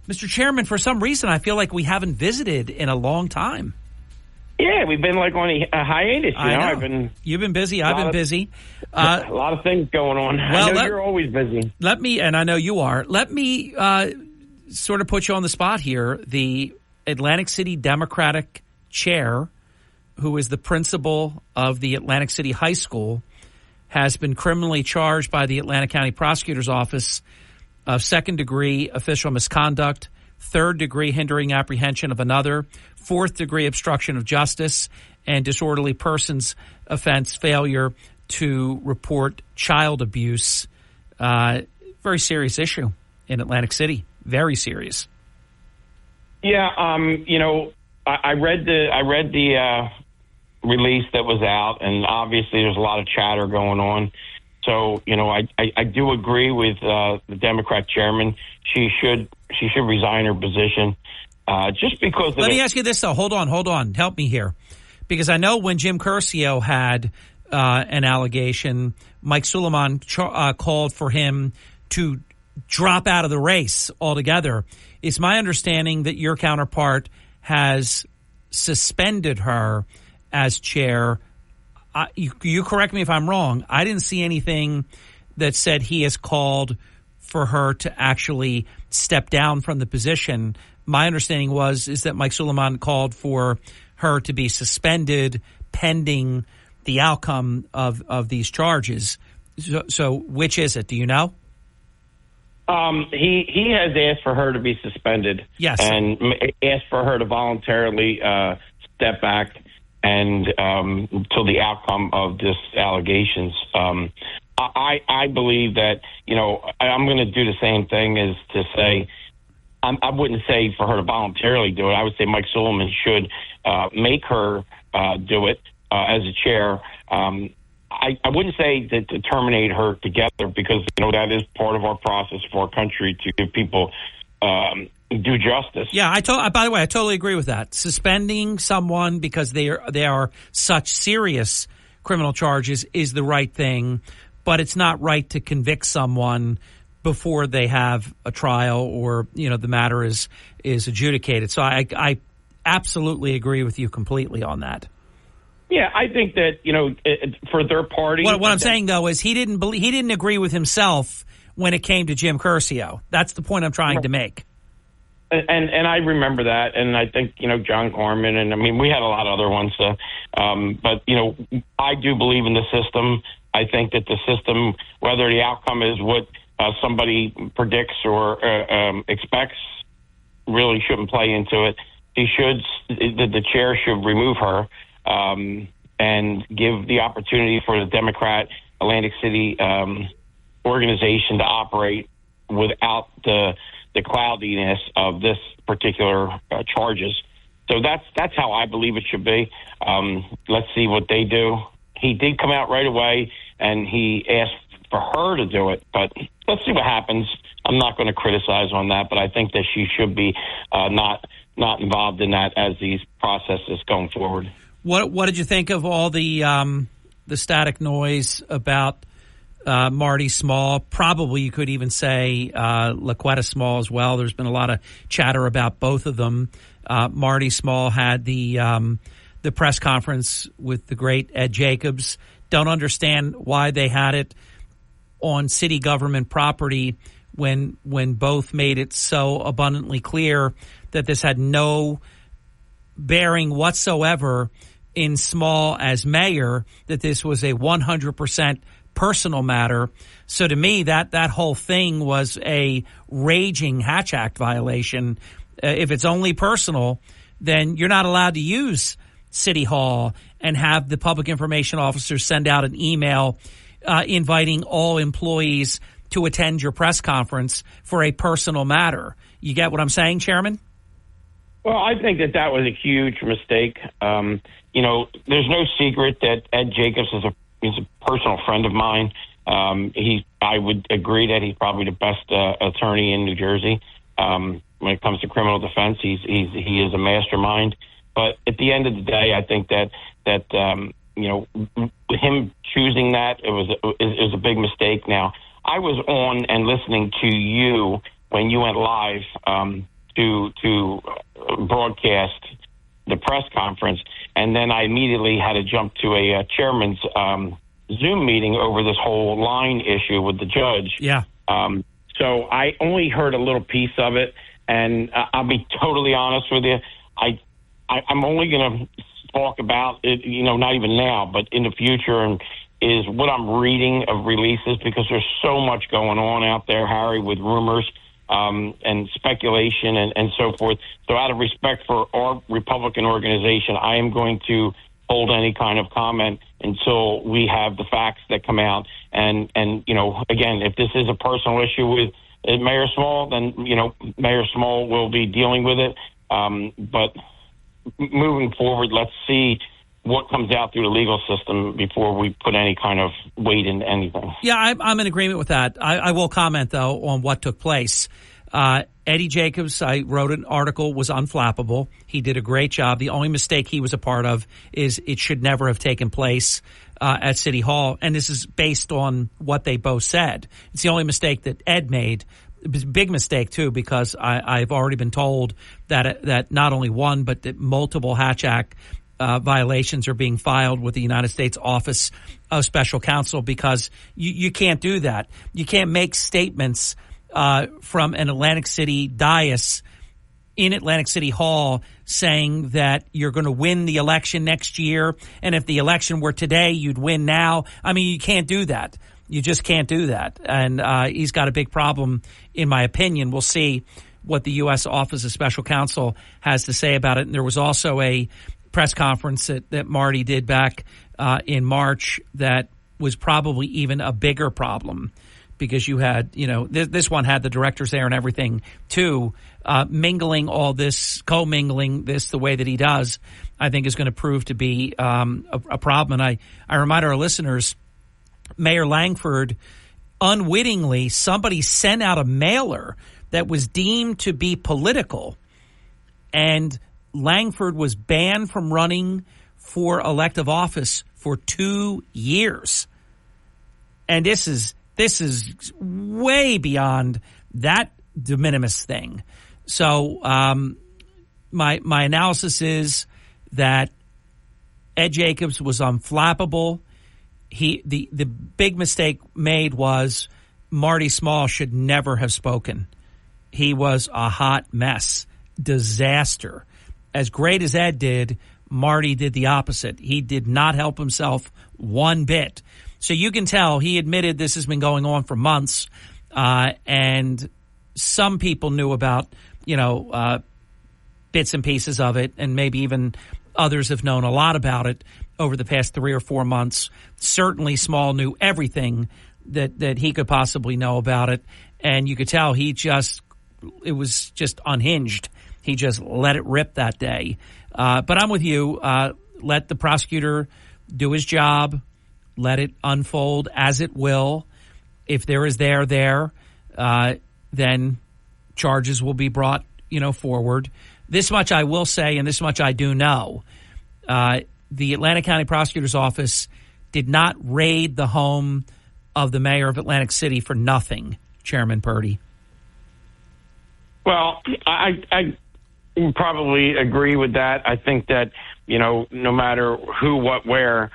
Mr. Chairman, for some reason, I feel like we haven't visited in a long time.
Yeah, we've been like on a hiatus.
You've been busy. I've been busy.
A lot of things going on. Well, I know you're always busy.
And I know you are. Let me sort of put you on the spot here. The Atlantic City Democratic chair, who is the principal of the Atlantic City High School, has been criminally charged by the Atlantic County Prosecutor's Office of second-degree official misconduct, third-degree hindering apprehension of another, fourth-degree obstruction of justice, and disorderly persons offense failure to report child abuse. Very serious issue in Atlantic City. Very serious.
Yeah, I read the release that was out, and obviously there's a lot of chatter going on. So, I do agree with the Democrat chairman. She should resign her position just because of
Let me ask you this, though. Hold on. Help me here. Because I know when Jim Curcio had an allegation, Mike Suleiman called for him to drop out of the race altogether. It's my understanding that your counterpart has suspended her as chair. You correct me if I'm wrong. I didn't see anything that said he has called for her to actually step down from the position. My understanding is that Mike Suleiman called for her to be suspended pending the outcome of these charges. So which is it? Do you know?
He has asked for her to be suspended.
Yes.
And asked for her to voluntarily step back and till the outcome of this allegations. I believe that, I'm going to do the same thing as to say, I wouldn't say for her to voluntarily do it. I would say Mike Suleiman should make her do it as a chair. I wouldn't say that to terminate her together because, that is part of our process for our country to give people due justice.
Yeah, by the way, I totally agree with that. Suspending someone because they are such serious criminal charges is the right thing, but it's not right to convict someone before they have a trial or, the matter is adjudicated. So I absolutely agree with you completely on that.
Yeah, I think that, for their party.
What I'm saying, though, is he didn't agree with himself when it came to Jim Curcio. That's the point I'm trying to make.
And I remember that, and I think, John Corman, and we had a lot of other ones. But, I do believe in the system. I think that the system, whether the outcome is what somebody predicts or expects, really shouldn't play into it. The chair should remove her and give the opportunity for the Democrat Atlantic City organization to operate without the the cloudiness of this particular charges. So that's how I believe it should be. Let's see what they do. He did come out right away, and he asked for her to do it. But let's see what happens. I'm not going to criticize on that, but I think that she should be not involved in that as these processes going forward.
What did you think of all the static noise about Marty Small? Probably you could even say LaQuetta Small as well. There's been a lot of chatter about both of them. Marty Small had the press conference with the great Ed Jacobs. Don't understand why they had it on city government property when both made it so abundantly clear that this had no bearing whatsoever in Small as mayor, that this was a 100% personal matter. So to me, that whole thing was a raging Hatch Act violation. If it's only personal, then you're not allowed to use City Hall and have the public information officers send out an email inviting all employees to attend your press conference for a personal matter. You get what I'm saying, Chairman?
Well, I think that was a huge mistake. There's no secret that Ed Jacobs is a personal friend of mine. I would agree that he's probably the best attorney in New Jersey. When it comes to criminal defense, he is a mastermind. But at the end of the day, I think that him choosing that is a big mistake. Now, I was on and listening to you when you went live to broadcast the press conference, and then I immediately had to jump to a chairman's Zoom meeting over this whole line issue with the judge.
Yeah.
So I only heard a little piece of it, and I'll be totally honest with you. I'm only going to talk about it, not even now, but in the future, and is what I'm reading of releases, because there's so much going on out there, Harry, with rumors and speculation and so forth. So out of respect for our Republican organization, I am going to hold any kind of comment until we have the facts that come out. And again, if this is a personal issue with Mayor Small, then, Mayor Small will be dealing with it. But moving forward, let's see what comes out through the legal system before we put any kind of weight into anything.
Yeah, I'm in agreement with that. I will comment, though, on what took place. Eddie Jacobs, I wrote an article, was unflappable. He did a great job. The only mistake he was a part of is it should never have taken place at City Hall. And this is based on what they both said. It's the only mistake that Ed made. It was a big mistake, too, because I've already been told that not only one, but that multiple Hatch Act violations are being filed with the United States Office of Special Counsel, because you can't do that. You can't make statements from an Atlantic City dais in Atlantic City Hall saying that you're going to win the election next year, and if the election were today, you'd win now. I mean, you can't do that. You just can't do that. And he's got a big problem, in my opinion. We'll see what the U.S. Office of Special Counsel has to say about it. And there was also a press conference that Marty did back in March that was probably even a bigger problem, because you had, this one had the directors there and everything too. Mingling all this, co-mingling this the way that he does, I think is going to prove to be a problem. And I remind our listeners, Mayor Langford, unwittingly, somebody sent out a mailer that was deemed to be political, and Langford was banned from running for elective office for 2 years. And this is way beyond that de minimis thing. So my analysis is that Ed Jacobs was unflappable. The big mistake made was Marty Small should never have spoken. He was a hot mess, disaster. As great as Ed did, Marty did the opposite. He did not help himself one bit. So you can tell he admitted this has been going on for months, and some people knew about, bits and pieces of it, and maybe even others have known a lot about it over the past 3 or 4 months. Certainly Small knew everything that he could possibly know about it, and you could tell he just it was just unhinged. He just let it rip that day. But I'm with you. Let the prosecutor do his job. Let it unfold as it will. If there is there, then charges will be brought, forward. This much I will say, and this much I do know. The Atlantic County Prosecutor's Office did not raid the home of the mayor of Atlantic City for nothing, Chairman Purdy.
Well, I probably agree with that. I think that, no matter who, what, where,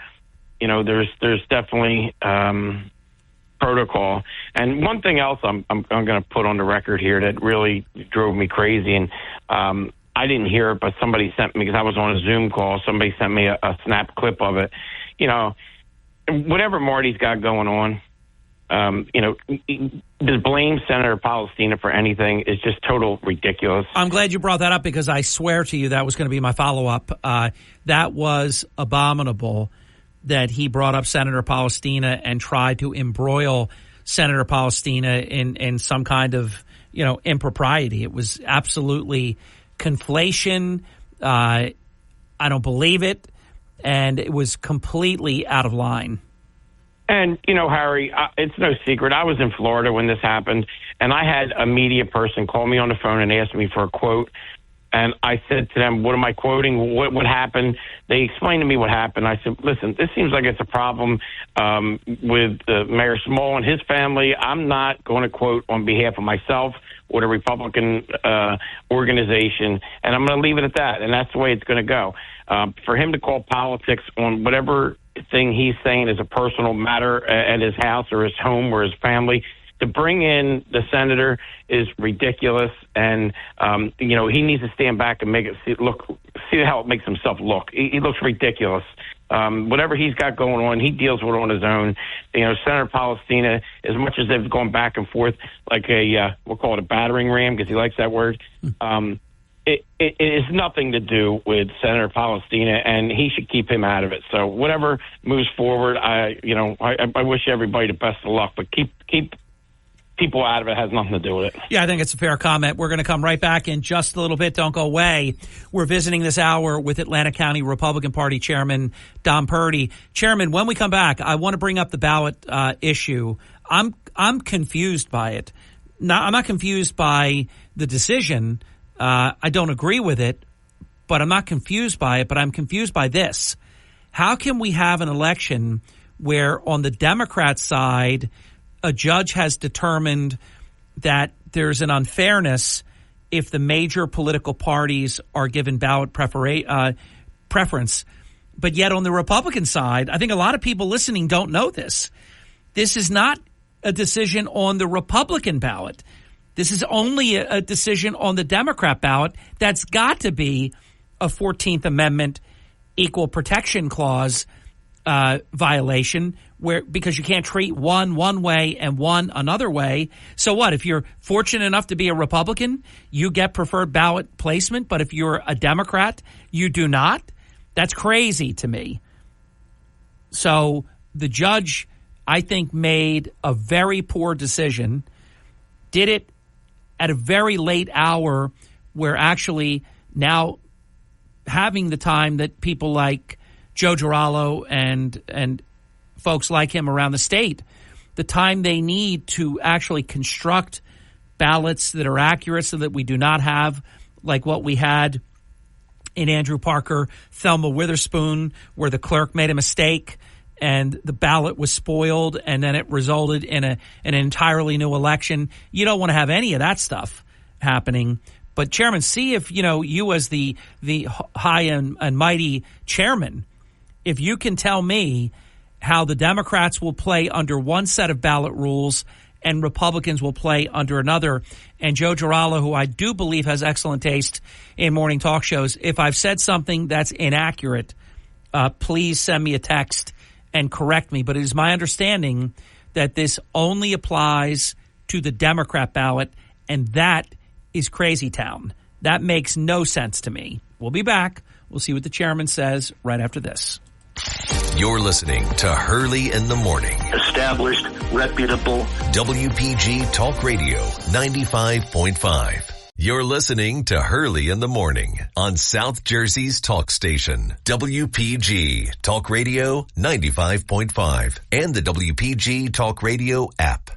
there's definitely protocol. And one thing else I'm going to put on the record here that really drove me crazy, and I didn't hear it, but somebody sent me, because I was on a Zoom call, somebody sent me a snap clip of it. Whatever Marty's got going on, to blame Senator Palestina for anything is just total ridiculous.
I'm glad you brought that up, because I swear to you that was going to be my follow-up. That was abominable that he brought up Senator Palestina and tried to embroil Senator Palestina in some kind of, impropriety. It was absolutely conflation. I don't believe it. And it was completely out of line.
And, Harry, it's no secret. I was in Florida when this happened, and I had a media person call me on the phone and ask me for a quote. And I said to them, what am I quoting? What happened? They explained to me what happened. I said, listen, this seems like it's a problem with Mayor Small and his family. I'm not going to quote on behalf of myself or the Republican organization, and I'm going to leave it at that. And that's the way it's going to go. For him to call politics on whatever thing he's saying is a personal matter at his house or his home or his family, to bring in the senator is ridiculous, and he needs to stand back and make it see how it makes himself look. He looks ridiculous. Whatever he's got going on, he deals with it on his own. Senator Palestina, as much as they've gone back and forth like we'll call it a battering ram, because he likes that word. It is nothing to do with Senator Palestina, and he should keep him out of it. So whatever moves forward, I wish everybody the best of luck, but keep people out of it. Has nothing to do with it.
Yeah, I think it's a fair comment. We're going to come right back in just a little bit. Don't go away. We're visiting this hour with Atlantic County Republican Party Chairman Don Purdy. Chairman, when we come back, I want to bring up the ballot issue. I'm confused by it. I'm not confused by the decision. I don't agree with it, but I'm not confused by it. But I'm confused by this. How can we have an election where on the Democrat side, a judge has determined that there's an unfairness if the major political parties are given ballot preference. But yet on the Republican side, I think a lot of people listening don't know this. This is not a decision on the Republican ballot. This is only a decision on the Democrat ballot. That's got to be a 14th Amendment Equal Protection Clause violation, because you can't treat one way and one another way. So what? If you're fortunate enough to be a Republican, you get preferred ballot placement, but if you're a Democrat, you do not? That's crazy to me. So the judge, I think, made a very poor decision, did it at a very late hour where actually now having the time that people like Joe Girallo and folks like him around the state, the time they need to actually construct ballots that are accurate so that we do not have like what we had in Andrew Parker, Thelma Witherspoon, where the clerk made a mistake and the ballot was spoiled and then it resulted in an entirely new election. You don't want to have any of that stuff happening. But Chairman, see if, you as the high and mighty chairman, if you can tell me how the Democrats will play under one set of ballot rules and Republicans will play under another. And Joe Girallo, who I do believe has excellent taste in morning talk shows, if I've said something that's inaccurate, please send me a text and correct me. But it is my understanding that this only applies to the Democrat ballot, and that is crazy town. That makes no sense to me. We'll be back. We'll see what the chairman says right after this.
You're listening to Hurley in the Morning.
Established, reputable.
WPG Talk Radio 95.5. You're listening to Hurley in the Morning on South Jersey's talk station, WPG Talk Radio 95.5 and the WPG Talk Radio app.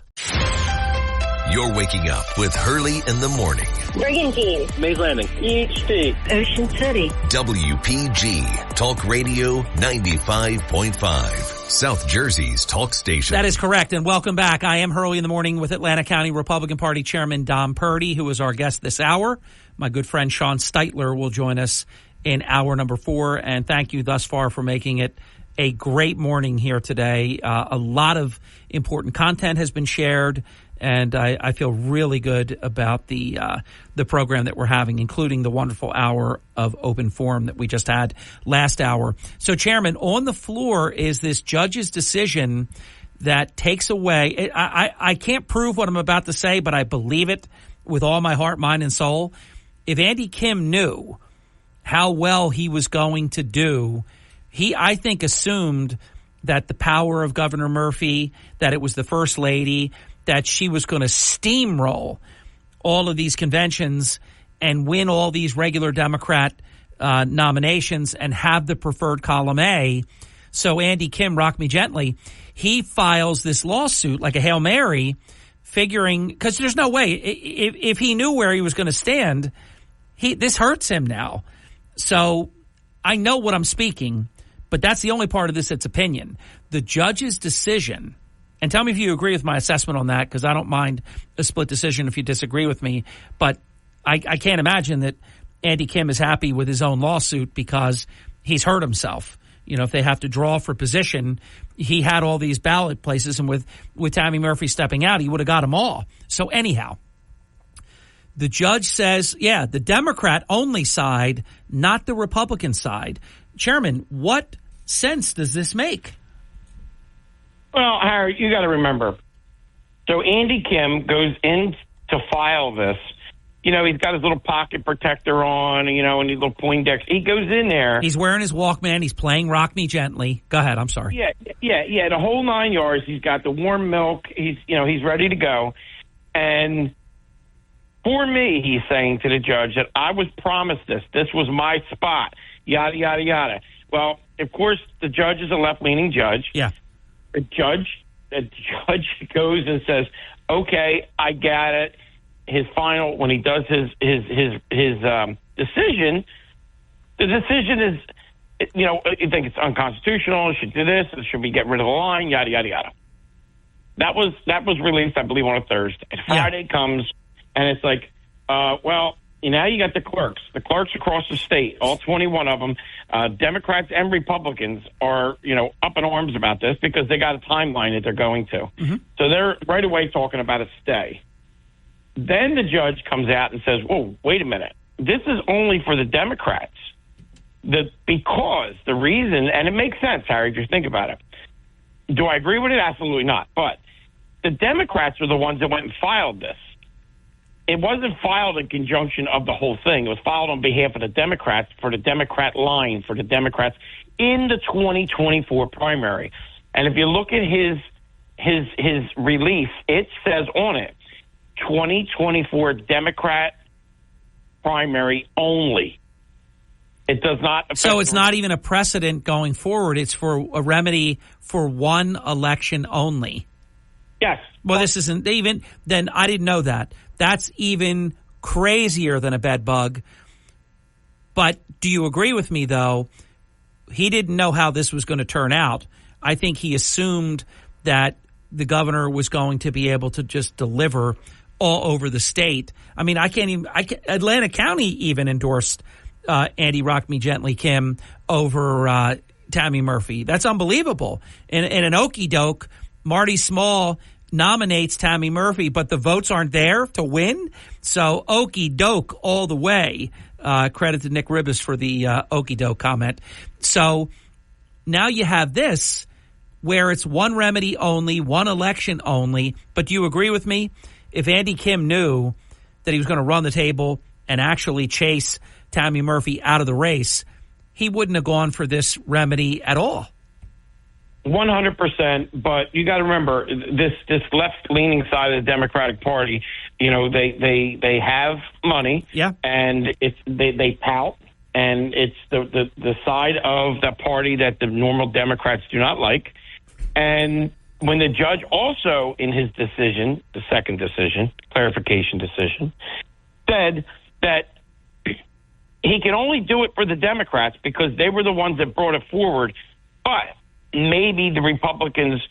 You're waking up with Hurley in the Morning.
Brigantine.
Mays Landing. EHT.
Ocean City.
WPG Talk Radio 95.5. South Jersey's talk station.
That is correct, and welcome back. I am Hurley in the Morning with Atlanta County Republican Party Chairman Dom Purdy, who is our guest this hour. My good friend Sean Steitler will join us in hour number 4, and thank you thus far for making it a great morning here today. A lot of important content has been shared, and I feel really good about the program that we're having, including the wonderful hour of open forum that we just had last hour. So, Chairman, on the floor is this judge's decision that takes away – I can't prove what I'm about to say, but I believe it with all my heart, mind, and soul. If Andy Kim knew how well he was going to do, he, I think, assumed that the power of Governor Murphy, that it was the First Lady – that she was going to steamroll all of these conventions and win all these regular Democrat nominations and have the preferred column A. So Andy Kim, rock me gently, he files this lawsuit like a Hail Mary, figuring, because there's no way, if he knew where he was going to stand, this hurts him now. So I know what I'm speaking, but that's the only part of this that's opinion. The judge's decision, and tell me if you agree with my assessment on that, because I don't mind a split decision if you disagree with me. But I can't imagine that Andy Kim is happy with his own lawsuit because he's hurt himself. You know, if they have to draw for position, he had all these ballot places, and with Tammy Murphy stepping out, he would have got them all. So anyhow, the judge says, yeah, the Democrat-only side, not the Republican side. Chairman, what sense does this make?
Well, Harry, you got to remember. So Andy Kim goes in to file this. You know, he's got his little pocket protector on, you know, and his little Poindexter. He goes in there.
He's wearing his Walkman. He's playing Rock Me Gently. Go ahead. I'm sorry.
Yeah. The whole 9 yards. He's got the warm milk. He's ready to go. And for me, he's saying to the judge that I was promised this. This was my spot. Yada, yada, yada. Well, of course, the judge is a left-leaning judge.
Yeah.
The judge goes and says, "Okay, I got it." His final, when he does his decision, the decision is, you think it's unconstitutional. Should do this. Should we get rid of the line? Yada yada yada. That was released, I believe, on a Thursday. Friday comes, and it's like, well, now you got the clerks across the state, all 21 of them. Democrats and Republicans are, up in arms about this because they got a timeline that they're going to. Mm-hmm. So they're right away talking about a stay. Then the judge comes out and says, whoa, wait a minute. This is only for the Democrats. Because the reason, and it makes sense, Harry, if you think about it. Do I agree with it? Absolutely not. But the Democrats are the ones that went and filed this. It wasn't filed in conjunction of the whole thing. It was filed on behalf of the Democrats for the Democrat line, for the Democrats in the 2024 primary. And if you look at his release, it says on it, 2024 Democrat primary only. It does not.
So it's not even a precedent going forward. It's for a remedy for one election only.
Yes.
Well, this isn't even, then I didn't know that. That's even crazier than a bed bug. But do you agree with me, though? He didn't know how this was going to turn out. I think he assumed that the governor was going to be able to just deliver all over the state. I mean, Atlanta County even endorsed Andy Rock Me Gently Kim over Tammy Murphy. That's unbelievable. In an okey doke, Marty Small nominates Tammy Murphy, but the votes aren't there to win. So okey doke all the way. Credit to Nick Ribas for the okey doke comment. So now you have this where it's one remedy only, one election only. But do you agree with me? If Andy Kim knew that he was going to run the table and actually chase Tammy Murphy out of the race, he wouldn't have gone for this remedy at all.
100%. But you got to remember this left-leaning side of the Democratic Party. You know, they have money, and they pout, and it's the side of the party that the normal Democrats do not like. And when the judge also, in his decision, the second decision, clarification decision, said that he can only do it for the Democrats because they were the ones that brought it forward, but maybe the Republicans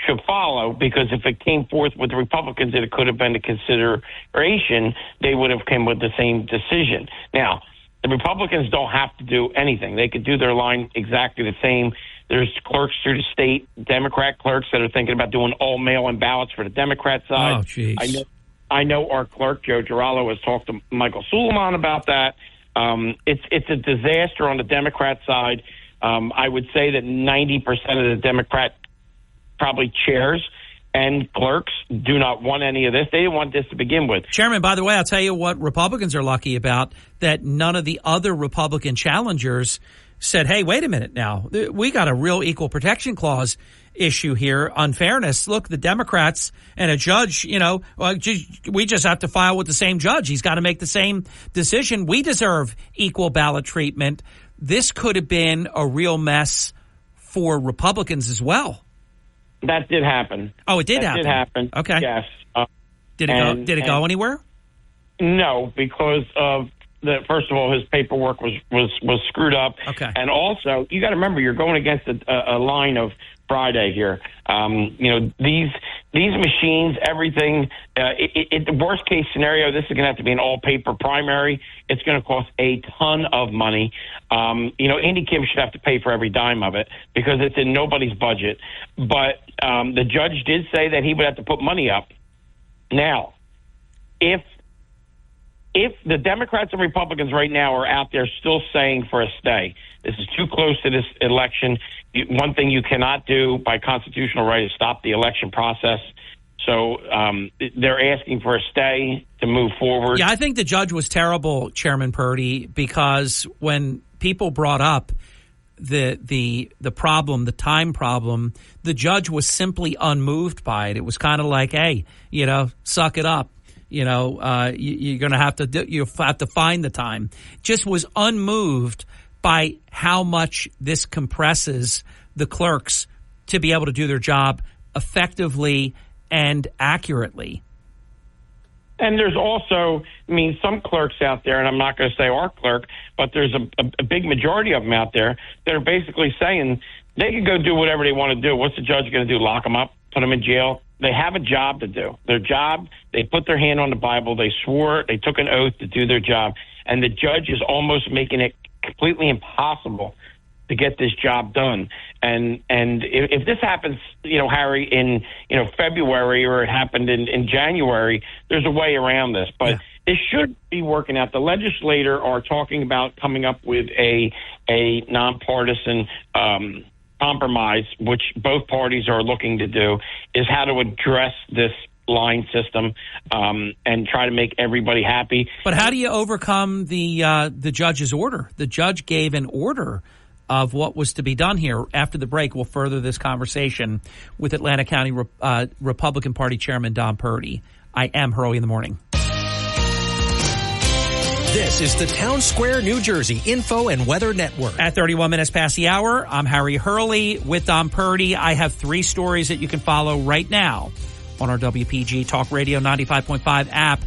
should follow, because if it came forth with the Republicans and it could have been a consideration, they would have come with the same decision. Now, the Republicans don't have to do anything. They could do their line exactly the same. There's clerks through the state, Democrat clerks that are thinking about doing all mail-in ballots for the Democrat side.
Oh, jeez.
I know our clerk, Joe Girallo, has talked to Michael Suleiman about that. It's a disaster on the Democrat side. I would say that 90% of the Democrat probably chairs and clerks do not want any of this. They didn't want this to begin with.
Chairman, by the way, I'll tell you what Republicans are lucky about, that none of the other Republican challengers said, hey, wait a minute now. We got a real equal protection clause issue here, unfairness. Look, the Democrats and a judge, we just have to file with the same judge. He's got to make the same decision. We deserve equal ballot treatment. This could have been a real mess for Republicans as well.
That did happen.
Oh, it did
happen.
Did
happen.
Okay.
Yes.
Did it go anywhere?
No, because of first of all, his paperwork was screwed up.
Okay. And
also, you got to remember, you're going against a line of Friday here. These machines, everything. The worst case scenario, this is going to have to be an all paper primary. It's going to cost a ton of money. Andy Kim should have to pay for every dime of it because it's in nobody's budget. But the judge did say that he would have to put money up. Now, if the Democrats and Republicans right now are out there still saying for a stay, this is too close to this election. One thing you cannot do by constitutional right is stop the election process. So they're asking for a stay to move forward.
Yeah, I think the judge was terrible, Chairman Purdy, because when people brought up the problem, the time problem, the judge was simply unmoved by it. It was kind of like, hey, suck it up. You're going to have to find the time. Just was unmoved by how much this compresses the clerks to be able to do their job effectively and accurately.
And there's also, some clerks out there, and I'm not going to say our clerk, but there's a big majority of them out there that are basically saying they can go do whatever they want to do. What's the judge going to do? Lock them up? Put them in jail? They have a job to do. Their job, they put their hand on the Bible, they swore, they took an oath to do their job, and the judge is almost making it completely impossible to get this job done. And if this happens, Harry, in February, or it happened in January, there's a way around this. But it should be working out. The legislator are talking about coming up with a nonpartisan compromise, which both parties are looking to do, is how to address this line system and try to make everybody happy.
But how do you overcome the judge's order? The judge gave an order of what was to be done here. After the break, we'll further this conversation with Atlantic County Republican Party Chairman Don Purdy. I am Hurley in the Morning.
This is the Town Square, New Jersey Info and Weather Network.
At 31 minutes past the hour, I'm Harry Hurley with Don Purdy. I have 3 stories that you can follow right now on our WPG Talk Radio 95.5 app.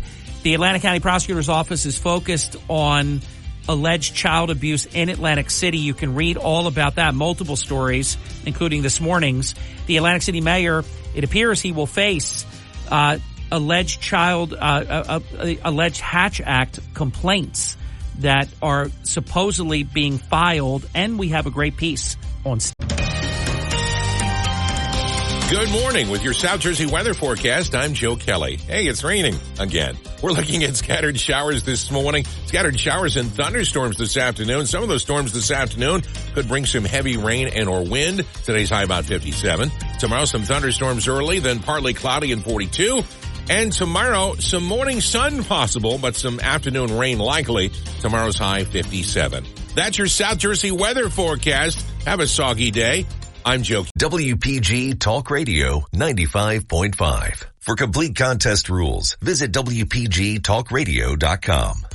The Atlantic County Prosecutor's Office is focused on alleged child abuse in Atlantic City. You can read all about that, multiple stories, including this morning's. The Atlantic City Mayor, it appears he will face alleged Hatch Act complaints that are supposedly being filed, and we have a great piece on.
Good morning. With your South Jersey weather forecast, I'm Joe Kelly. Hey, it's raining again. We're looking at scattered showers this morning, scattered showers and thunderstorms this afternoon. Some of those storms this afternoon could bring some heavy rain and or wind. Today's high about 57. Tomorrow, some thunderstorms early, then partly cloudy and 42. And tomorrow, some morning sun possible, but some afternoon rain likely. Tomorrow's high 57. That's your South Jersey weather forecast. Have a soggy day. I'm Joe.
WPG Talk Radio 95.5. For complete contest rules, visit WPGTalkRadio.com.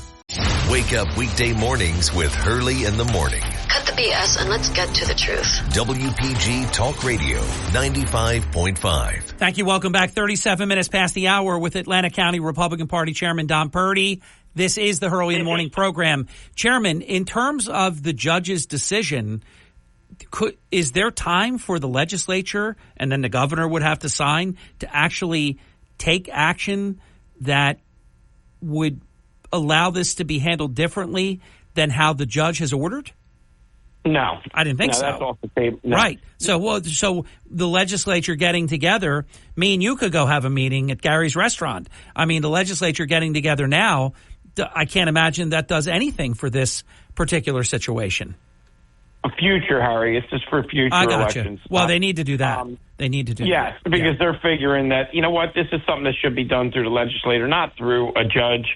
Wake up weekday mornings with Hurley in the Morning.
Cut the BS and let's get to the truth.
WPG Talk Radio 95.5.
Thank you. Welcome back. 37 minutes past the hour with Atlanta County Republican Party Chairman Don Purdy. This is the Hurley in the Morning program. Chairman, in terms of the judge's decision, is there time for the legislature, and then the governor would have to sign, to actually take action that would allow this to be handled differently than how the judge has ordered?
No.
I didn't think so.
That's off the table. No.
Right. So the legislature getting together, me and you could go have a meeting at Gary's restaurant. I mean, the legislature getting together now, I can't imagine that does anything for this particular situation.
A future, Harry. It's just for future elections.
Well, they need to do that. They need to do that.
Yes, because they're figuring that, you know what, this is something that should be done through the legislator, not through a judge.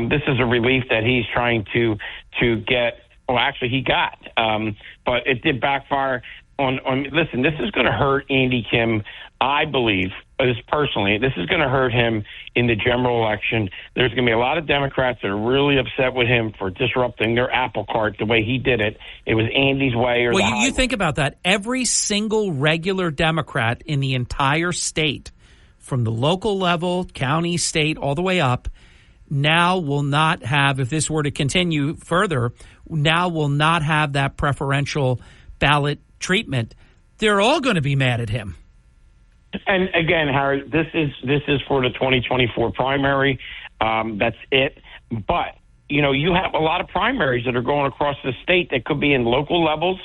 This is a relief that he's trying to get. Well, actually, he got. But it did backfire on listen, this is going to hurt Andy Kim, I believe, personally. This is going to hurt him in the general election. There's going to be a lot of Democrats that are really upset with him for disrupting their apple cart the way he did it. It was Andy's way or
Well, you think about that. Every single regular Democrat in the entire state, from the local level, county, state, all the way up, now will not have, if this were to continue further, now will not have that preferential ballot treatment. They're all going to be mad at him.
And again, Harry, this is for the 2024 primary. That's it. But, you have a lot of primaries that are going across the state that could be in local levels.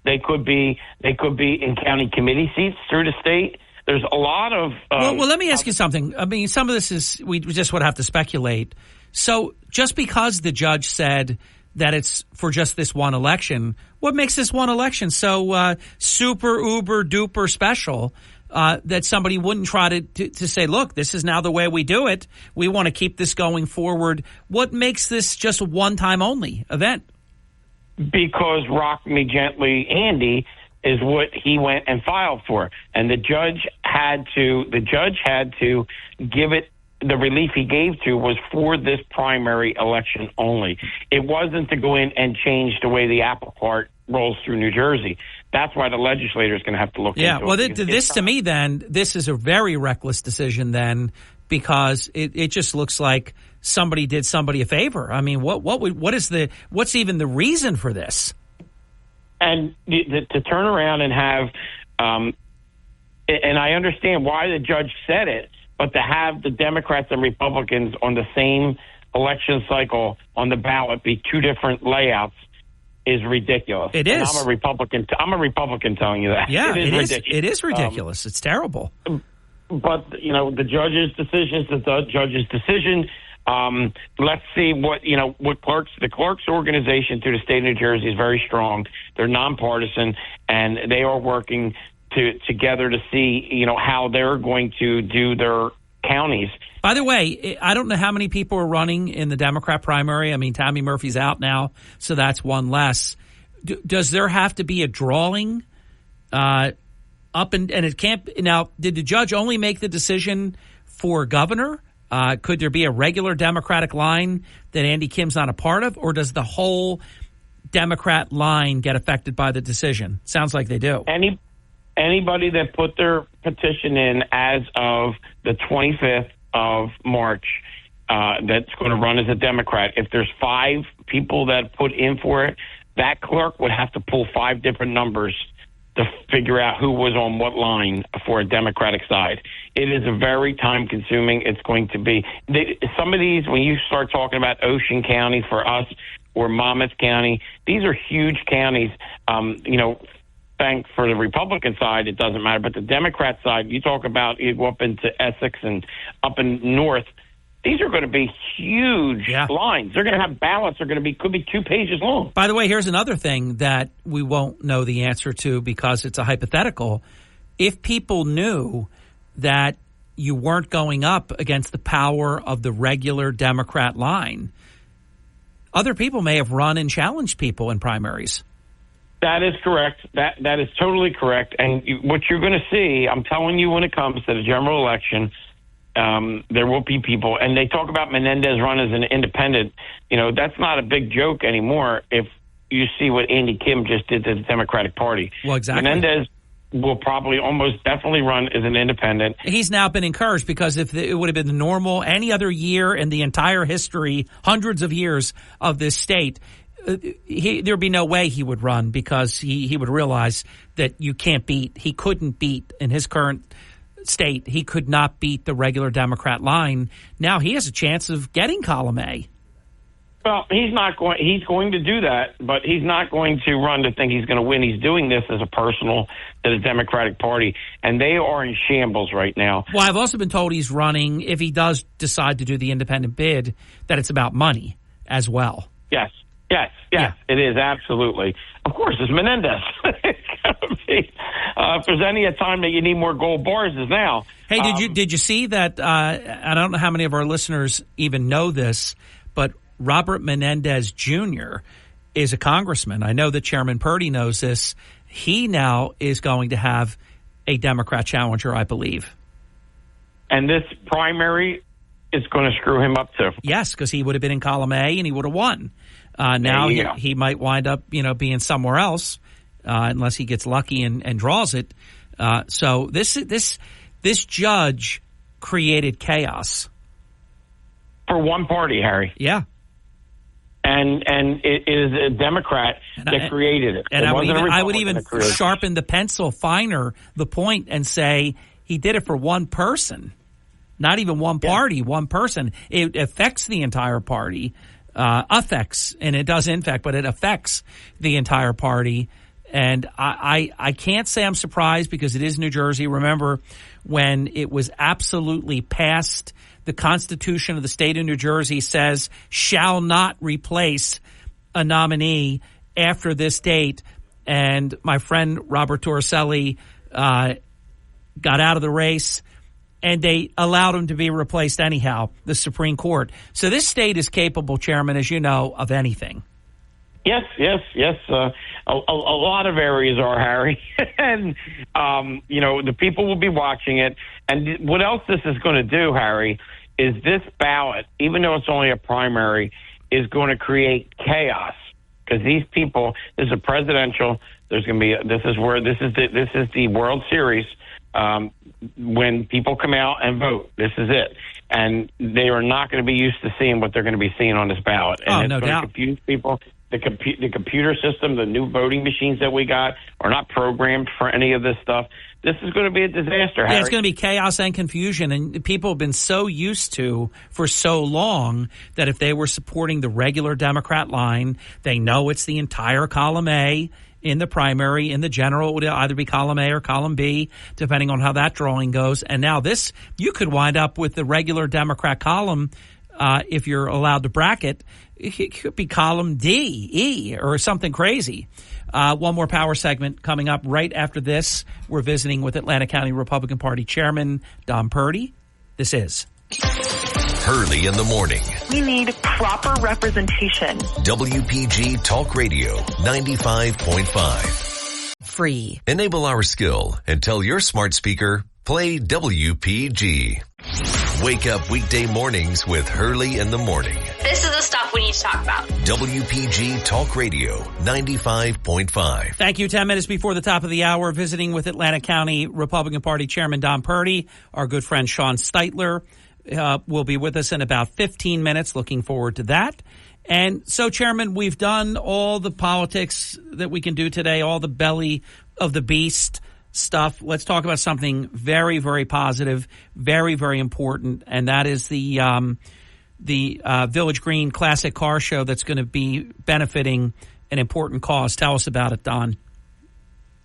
They could be in county committee seats through the state. There's a lot of...
well, let me ask you something. I mean, some of this is, we just would have to speculate. So just because the judge said that it's for just this one election, what makes this one election so super, uber, duper special that somebody wouldn't try to say, look, this is now the way we do it. We want to keep this going forward. What makes this just a one-time only event?
Because Rock Me Gently Andy is what he went and filed for. And the judge had to give it, the relief he gave to was for this primary election only. It wasn't to go in and change the way the apple cart rolls through New Jersey. That's why the legislator is going to have to look into it.
Yeah, well, this to me then, this is a very reckless decision then, because it just looks like somebody did somebody a favor. I mean, what's even the reason for this?
And to turn around and have, and I understand why the judge said it, but to have the Democrats and Republicans on the same election cycle on the ballot be two different layouts is ridiculous.
It is.
And I'm a Republican telling you that.
Yeah,
it is ridiculous.
It is ridiculous. It's terrible.
But, the judge's decision is the judge's decision. Let's see what the clerks organization through the state of New Jersey is very strong. They're nonpartisan, and they are working together to see, how they're going to do their counties.
By the way, I don't know how many people are running in the Democrat primary. I mean, Tammy Murphy's out now, so that's one less. Does there have to be a drawing up and it can't now? Did the judge only make the decision for governor? Could there be a regular Democratic line that Andy Kim's not a part of, or does the whole Democrat line get affected by the decision? Sounds like they do.
Anybody that put their petition in as of the 25th of March that's going to run as a Democrat, if there's 5 people that put in for it, that clerk would have to pull 5 different numbers to figure out who was on what line for a Democratic side. It is a very time-consuming. It's going to be some of these, when you start talking about Ocean County for us or Monmouth County, these are huge counties. Thanks for the Republican side, it doesn't matter. But the Democrat side, you talk about, you go up into Essex and up in North, these are going to be huge lines. They're going to have ballots. They're going to could be 2 pages long.
By the way, here's another thing that we won't know the answer to because it's a hypothetical. If people knew that you weren't going up against the power of the regular Democrat line, other people may have run and challenged people in primaries.
That is correct. That is totally correct. And what you're going to see, I'm telling you, when it comes to the general election, there will be people, and they talk about Menendez run as an independent. That's not a big joke anymore if you see what Andy Kim just did to the Democratic Party.
Well, exactly.
Menendez will probably almost definitely run as an independent.
He's now been encouraged, because if it would have been normal any other year in the entire history, hundreds of years of this state, there'd be no way he would run, because he would realize that he couldn't beat in his current state. He could not beat the regular Democrat line. Now he has a chance of getting column A.
Well, he's going to do that, but he's not going to run to think he's going to win. He's doing this as a personal to the Democratic Party, and they are in shambles right now.
Well, I've also been told he's running, if he does decide to do the independent bid, that it's about money as well.
Yes, it is, absolutely. Of course, it's Menendez. It's going to be, if there's any time that you need more gold bars, is now.
Hey, did you see that? I don't know how many of our listeners even know this, but Robert Menendez Jr. is a congressman. I know that Chairman Purdy knows this. He now is going to have a Democrat challenger, I believe.
And this primary is going to screw him up, too.
Yes, because he would have been in column A and he would have won. Now he might wind up, being somewhere else unless he gets lucky and draws it. So this judge created chaos
for one party, Harry.
Yeah.
And it is a Democrat that created it.
And I would even sharpen the pencil finer, the point, and say he did it for one person, not even one party, one person. It affects the entire party, and it does infect, but it affects the entire party. And I can't say I'm surprised, because it is New Jersey. Remember when it was absolutely passed, the Constitution of the state of New Jersey says shall not replace a nominee after this date. And my friend Robert Torricelli got out of the race, and they allowed him to be replaced anyhow, the Supreme Court. So this state is capable, Chairman, as you know, of anything.
Yes. A lot of areas are, Harry. And, the people will be watching it. And what else this is going to do, Harry, is this ballot, even though it's only a primary, is going to create chaos. Because these people, this is a presidential, this is the World Series. When people come out and vote, this is it. And they are not going to be used to seeing what they're going to be seeing on this ballot. And
no doubt.
To confuse people. The computer system, the new voting machines that we got are not programmed for any of this stuff. This is going to be a disaster, Harry.
Yeah, it's going to be chaos and confusion. And people have been so used to for so long that if they were supporting the regular Democrat line, they know it's the entire column A in the primary. In the general, it would either be column A or column B, depending on how that drawing goes. And now you could wind up with the regular Democrat column, if you're allowed to bracket. It could be column D, E, or something crazy. One more power segment coming up right after this. We're visiting with Atlanta County Republican Party Chairman Don Purdy. This is
Hurley in the Morning.
We need proper representation.
WPG Talk Radio 95.5.
Free.
Enable our skill and tell your smart speaker, play WPG. Wake up weekday mornings with Hurley in the Morning.
This is the stuff we need to talk about.
WPG Talk Radio 95.5.
Thank you. 10 minutes before the top of the hour, visiting with Atlanta County Republican Party Chairman Don Purdy. Our good friend Sean Steitler will be with us in about 15 minutes. Looking forward to that. And so, Chairman, we've done all the politics that we can do today, all the belly of the beast stuff. Let's talk about something very, very positive, very, very important, and that is the Village Green Classic Car Show that's going to be benefiting an important cause. Tell us about it, Don.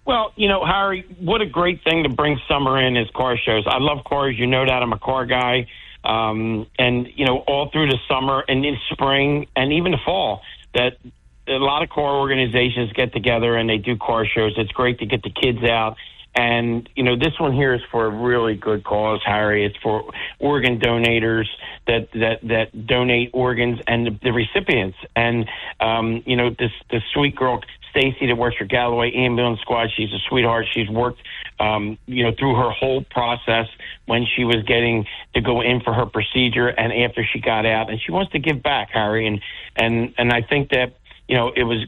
Well, Harry, what a great thing to bring summer in is car shows. I love cars. You know that. I'm a car guy. And, all through the summer and in spring and even the fall, that a lot of car organizations get together and they do car shows. It's great to get the kids out. And, this one here is for a really good cause, Harry. It's for organ donators that donate organs and the recipients. And, this sweet girl, Stacy that works for Galloway Ambulance Squad. She's a sweetheart. She's worked, through her whole process when she was getting to go in for her procedure and after she got out. And she wants to give back, Harry. And I think that, it was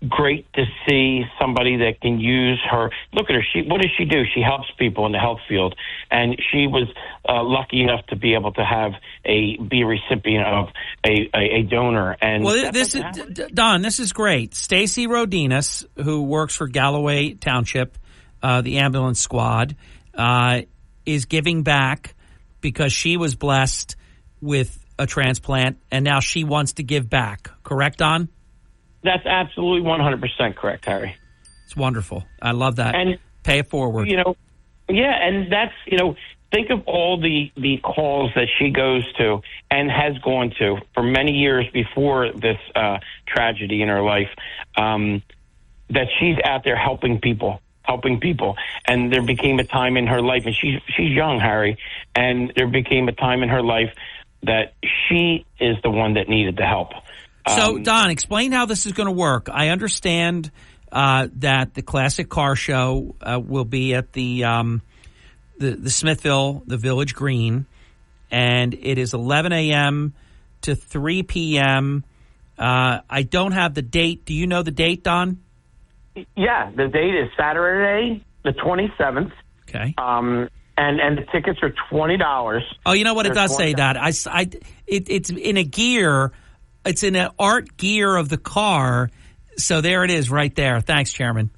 great to see somebody that can use her. Look at her. What does she do? She helps people in the health field. And she was lucky enough to be able to be a recipient of a donor. And
this is Don. This is great. Stacy Rodinas, who works for Galloway Township, the ambulance squad, is giving back because she was blessed with a transplant, and now she wants to give back. Correct, Don?
That's absolutely 100% correct, Harry.
It's wonderful. I love that.
And
pay it forward.
And that's, think of all the calls that she goes to and has gone to for many years before this tragedy in her life, that she's out there helping people. And there became a time in her life, and she's young, Harry, and there became a time in her life that she is the one that needed the help.
So, Don, explain how this is going to work. I understand that the Classic Car Show will be at the Smithville, the Village Green, and it is 11 a.m. to 3 p.m. I don't have the date. Do you know the date, Don?
Yeah, the date is Saturday, the 27th.
Okay.
And the tickets are $20.
Oh, you know what? It does say that. It's in a gear. It's in an art gear of the car. So there it is right there. Thanks, Chairman.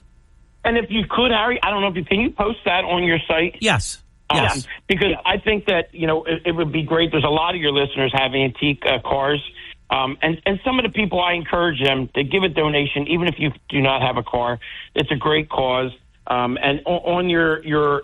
And if you could, Harry, I don't know can you post that on your site?
Yes. Yes.
Because I think that, it would be great. There's a lot of your listeners have antique cars. And some of the people, I encourage them to give a donation, even if you do not have a car. It's a great cause. And on your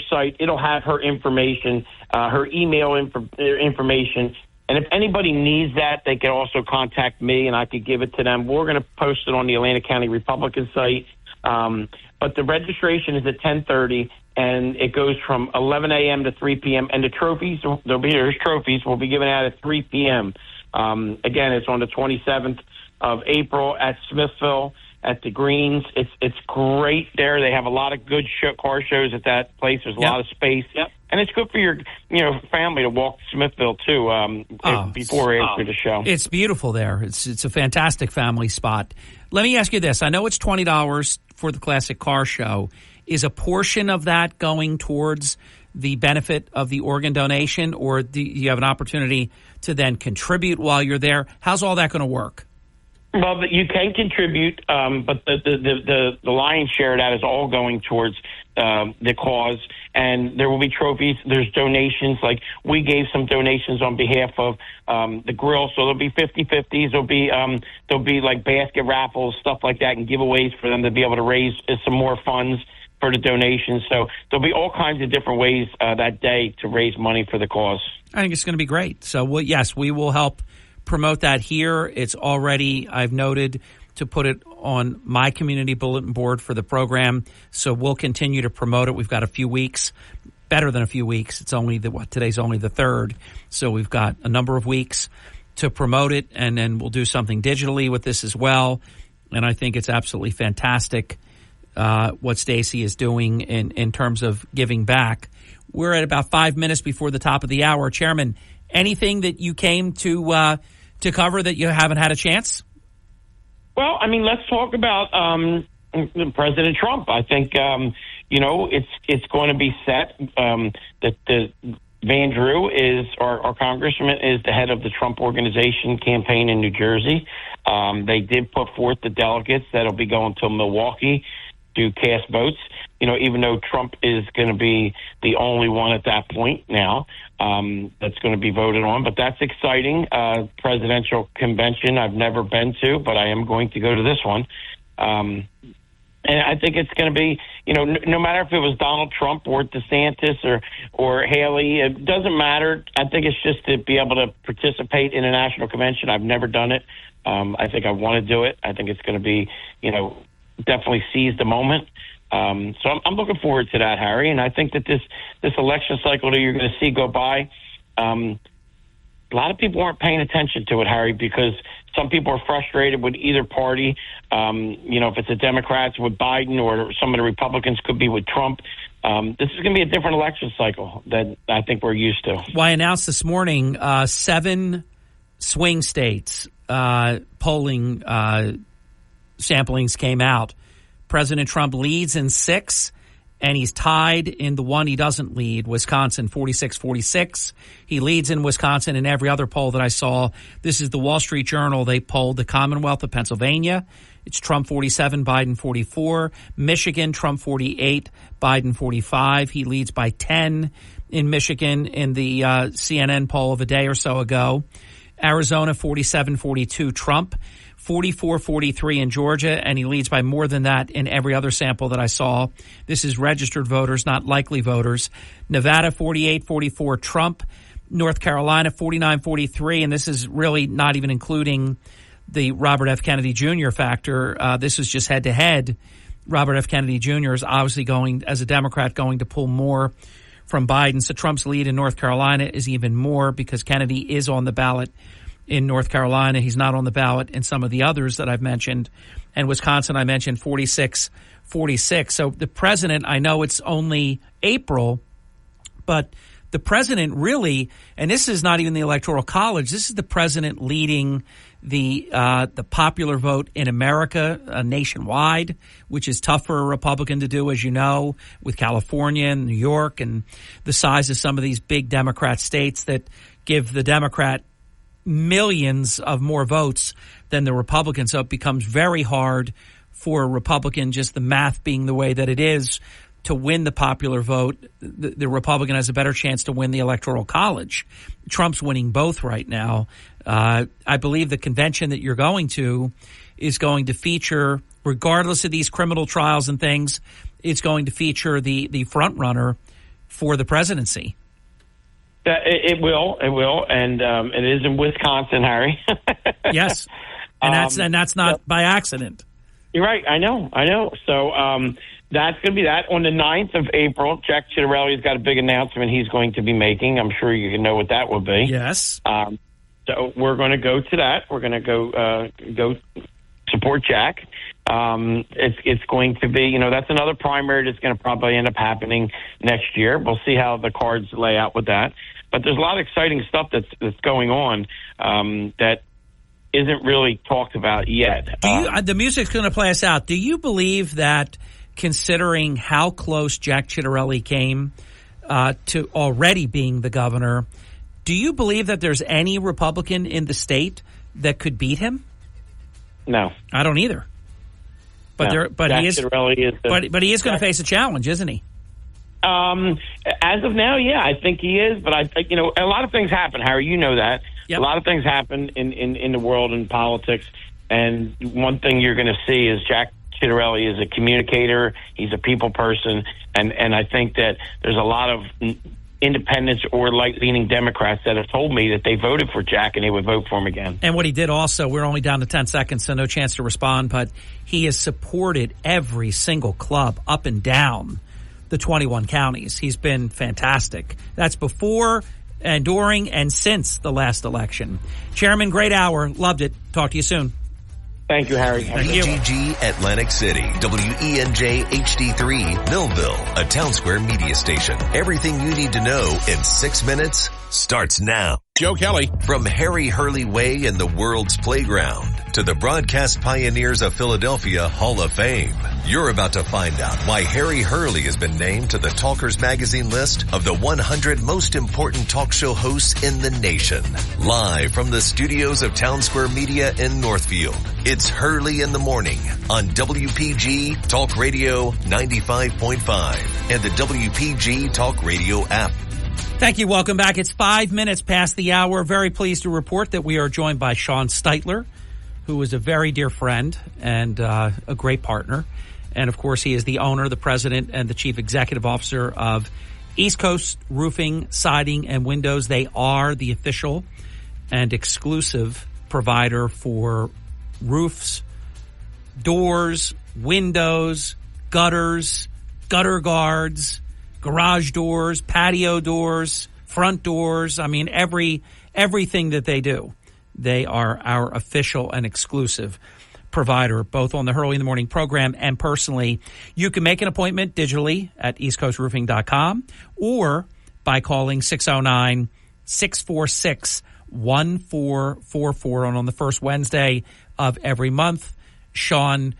site, it'll have her information, her email information. And if anybody needs that, they can also contact me, and I could give it to them. We're going to post it on the Atlanta County Republican site. But the registration is at 10:30, and it goes from 11 a.m. to 3 p.m. And the trophies, there's trophies, will be given out at 3 p.m. Again, it's on the 27th of April at Smithville at the Greens. It's great there. They have a lot of good car shows at that place. There's a lot of space. Yep. And it's good for your family to walk to Smithville, too, before or after the show.
It's beautiful there. It's a fantastic family spot. Let me ask you this. I know it's $20 for the Classic Car Show. Is a portion of that going towards the benefit of the organ donation, or do you have an opportunity to then contribute while you're there? How's all that going to work?
Well, you can contribute, but the lion's share of that is all going towards the cause. And there will be trophies. There's donations. Like we gave some donations on behalf of the grill, so there'll be 50-50s. There'll be like basket raffles, stuff like that, and giveaways for them to be able to raise some more funds for the donations. So there'll be all kinds of different ways that day to raise money for the cause.
I think it's going to be great. So, yes, we will help promote that here. It's already, I've noted, to put it on my community bulletin board for the program. So we'll continue to promote it. We've got a few weeks, better than a few weeks. It's only today's only the 3rd. So we've got a number of weeks to promote it, and then we'll do something digitally with this as well. And I think it's absolutely fantastic what Stacy is doing in terms of giving back. We're at about 5 minutes before the top of the hour. Chairman, anything that you came to cover that you haven't had a chance?
Well, I mean, let's talk about President Trump. I think it's going to be set that Van Drew is our congressman is the head of the Trump Organization campaign in New Jersey. They did put forth the delegates that'll be going to Milwaukee to cast votes. Even though Trump is going to be the only one at that point now that's going to be voted on. But that's exciting. Presidential convention I've never been to, but I am going to go to this one. And I think it's going to be, no matter if it was Donald Trump or DeSantis or Haley, it doesn't matter. I think it's just to be able to participate in a national convention. I've never done it. I think I want to do it. I think it's going to be, definitely seize the moment. So I'm looking forward to that, Harry. And I think that this election cycle that you're going to see go by, a lot of people aren't paying attention to it, Harry, because some people are frustrated with either party. If it's the Democrats with Biden or some of the Republicans could be with Trump. This is going to be a different election cycle than I think we're used to.
Well, I announced this morning 7 swing states polling samplings came out. President Trump leads in 6, and he's tied in the one he doesn't lead, Wisconsin, 46-46. He leads in Wisconsin in every other poll that I saw. This is the Wall Street Journal. They polled the Commonwealth of Pennsylvania. It's Trump 47, Biden 44. Michigan, Trump 48, Biden 45. He leads by 10 in Michigan in the CNN poll of a day or so ago. Arizona, 47-42, Trump. 44-43 in Georgia, and he leads by more than that in every other sample that I saw. This is registered voters, not likely voters. Nevada, 48-44, Trump. North Carolina, 49-43, and this is really not even including the Robert F. Kennedy Jr. factor. This is just head-to-head. Robert F. Kennedy Jr. is obviously going, as a Democrat, going to pull more from Biden. So Trump's lead in North Carolina is even more because Kennedy is on the ballot in North Carolina. He's not on the ballot in some of the others that I've mentioned. And Wisconsin, I mentioned 46-46. So the president, I know it's only April, but the president really, and this is not even the Electoral College, this is the president leading the popular vote in America nationwide, which is tough for a Republican to do, as you know, with California and New York and the size of some of these big Democrat states that give the Democrat millions of more votes than the Republican. So it becomes very hard for a Republican, just the math being the way that it is, to win the popular vote. The Republican has a better chance to win the Electoral College. Trump's winning both right now. I believe the convention that you're going to is going to feature, regardless of these criminal trials and things, it's going to feature the front runner for the presidency.
It will, and it is in Wisconsin, Harry.
Yes, and that's not by accident.
You're right. I know. So that's going to be that. On the 9th of April, Jack Ciattarelli's got a big announcement he's going to be making. I'm sure you can know what that will be.
Yes.
So we're going to go to that. We're going to go support Jack. It's going to be, that's another primary that's going to probably end up happening next year. We'll see how the cards lay out with that. But there's a lot of exciting stuff that's going on that isn't really talked about yet.
The music's going to play us out. Do you believe that, considering how close Jack Ciattarelli came to already being the governor, do you believe that there's any Republican in the state that could beat him?
No,
I don't either. But
no.
He is. But he is going to face a challenge, isn't he?
As of now, yeah, I think he is. But a lot of things happen, Harry. You know that. Yep. A lot of things happen in the world and politics. And one thing you're going to see is Jack Ciattarelli is a communicator. He's a people person, and I think that there's a lot of independents or right-leaning Democrats that have told me that they voted for Jack and they would vote for him again.
And what he did also, we're only down to 10 seconds, so no chance to respond, but he has supported every single club up and down the 21 counties. He's been fantastic. That's before and during and since the last election. Chairman, great hour. Loved it. Talk to you soon.
Thank you, Harry.
WGG Atlantic City, WENJ HD3 Millville, a Town Square media station. Everything you need to know in 6 minutes starts now.
Joe Kelly.
From Harry Hurley Way in the world's playground to the Broadcast Pioneers of Philadelphia Hall of Fame. You're about to find out why Harry Hurley has been named to the Talkers Magazine list of the 100 most important talk show hosts in the nation. Live from the studios of Town Square Media in Northfield, it's Hurley in the Morning on WPG Talk Radio 95.5 and the WPG Talk Radio app.
Thank you. Welcome back. It's 5 minutes past the hour. Very pleased to report that we are joined by Sean Steitler, who is a very dear friend and a great partner. And, of course, he is the owner, the president, and the chief executive officer of East Coast Roofing, Siding, and Windows. They are the official and exclusive provider for roofs, doors, windows, gutters, gutter guards, garage doors, patio doors, front doors. I mean, everything that they do. They are our official and exclusive provider, both on the Hurley in the Morning program and personally. You can make an appointment digitally at eastcoastroofing.com or by calling 609-646-1444 on the first Wednesday of every month. Sean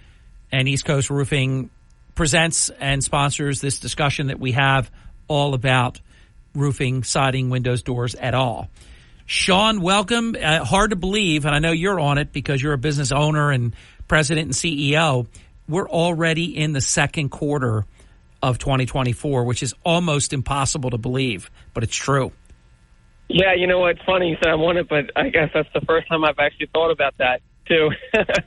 and East Coast Roofing presents and sponsors this discussion that we have all about roofing, siding, windows, doors, et al. Sean, welcome. Hard to believe, and I know you're on it because you're a business owner and president and CEO. We're already in the second quarter of 2024, which is almost impossible to believe, but it's true.
Yeah, you know what? It's funny you said I'm on it, but I guess that's the first time I've actually thought about that, too.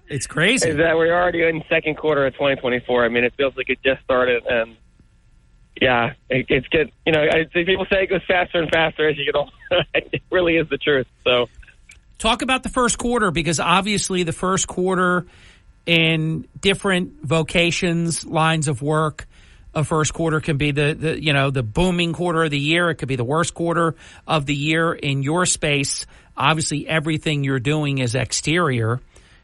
It's crazy.
Is that we're already in the second quarter of 2024. I mean, it feels like it just started, and yeah, it's good. You know, people say it goes faster and faster as you get older. It really is the truth. So,
talk about the first quarter, because obviously the first quarter in different vocations, lines of work, a first quarter can be the booming quarter of the year. It could be the worst quarter of the year in your space. Obviously, everything you're doing is exterior.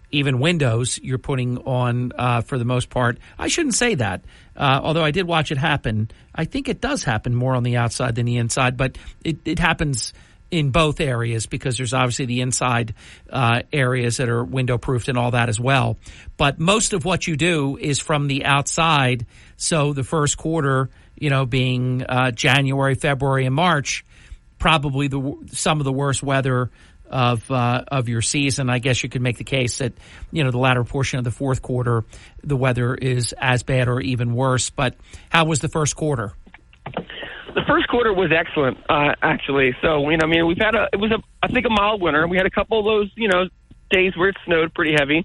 Even windows you're putting on for the most part. I shouldn't say that, although I did watch it happen. I think it does happen more on the outside than the inside, but it happens in both areas because there's obviously the inside areas that are window-proofed and all that as well. But most of what you do is from the outside, so the first quarter, being January, February, and March, probably some of the worst weather of your season. I guess you could make the case that, the latter portion of the fourth quarter, the weather is as bad or even worse. But how was the first quarter?
The first quarter was excellent, actually. So, we've had I think a mild winter. We had a couple of those, days where it snowed pretty heavy.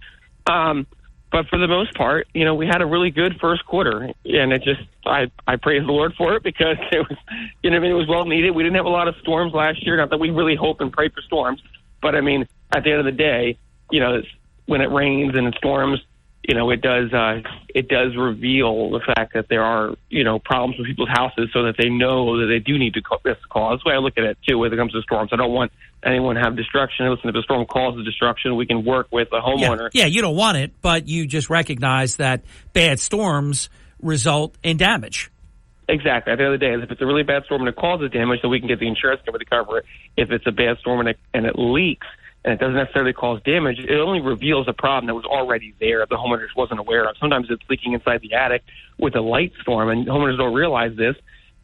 But for the most part, we had a really good first quarter, and it just, I praise the Lord for it because it was, it was well needed. We didn't have a lot of storms last year. Not that we really hope and pray for storms, but at the end of the day, when it rains and it storms, it does reveal the fact that there are, problems with people's houses so that they know that they do need to call. That's the way I look at it, too, when it comes to storms. I don't want anyone to have destruction. Listen, if a storm causes destruction, we can work with the homeowner.
Yeah, you don't want it, but you just recognize that bad storms result in damage.
Exactly. At the end of the day, if it's a really bad storm and it causes damage, then we can get the insurance company to cover it. If it's a bad storm and it leaks, and it doesn't necessarily cause damage, it only reveals a problem that was already there the homeowner just wasn't aware of. Sometimes it's leaking inside the attic with a light storm, and homeowners don't realize this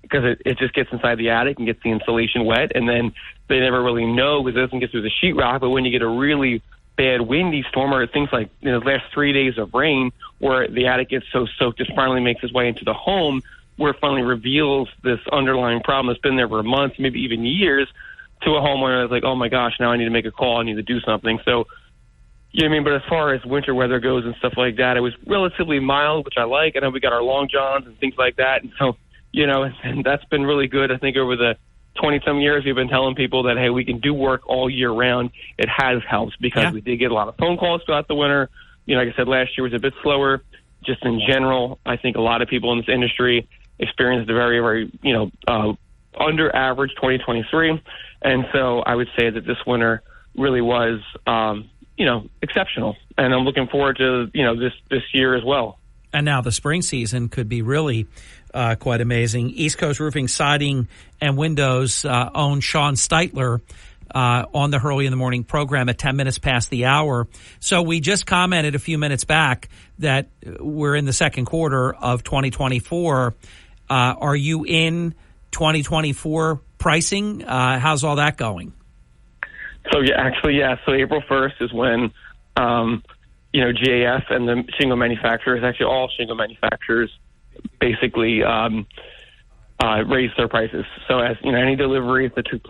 because it just gets inside the attic and gets the insulation wet, and then they never really know because it doesn't get through the sheetrock. But when you get a really bad windy storm or things like the last 3 days of rain where the attic gets so soaked it finally makes its way into the home, where it finally reveals this underlying problem that's been there for months, maybe even years, to a homeowner that's like, oh my gosh, now I need to make a call, I need to do something. So, but as far as winter weather goes and stuff like that, it was relatively mild, which I like. I know we got our long johns and things like that. And so, and that's been really good. I think over the 20-some years, we've been telling people that, hey, we can do work all year round. It has helped because we did get a lot of phone calls throughout the winter. Like I said, last year was a bit slower. Just in general, I think a lot of people in this industry experienced a very, very, under average 2023. And so I would say that this winter really was, exceptional. And I'm looking forward to, this year as well.
And now the spring season could be really quite amazing. East Coast Roofing, Siding, and Windows own Sean Steitler on the Hurley in the Morning program at 10 minutes past the hour. So we just commented a few minutes back that we're in the second quarter of 2024. Are you in 2024 pricing? How's all that going?
So, So April 1st is when, GAF and the shingle manufacturers, actually all shingle manufacturers, basically raised their prices. So as, any deliveries that took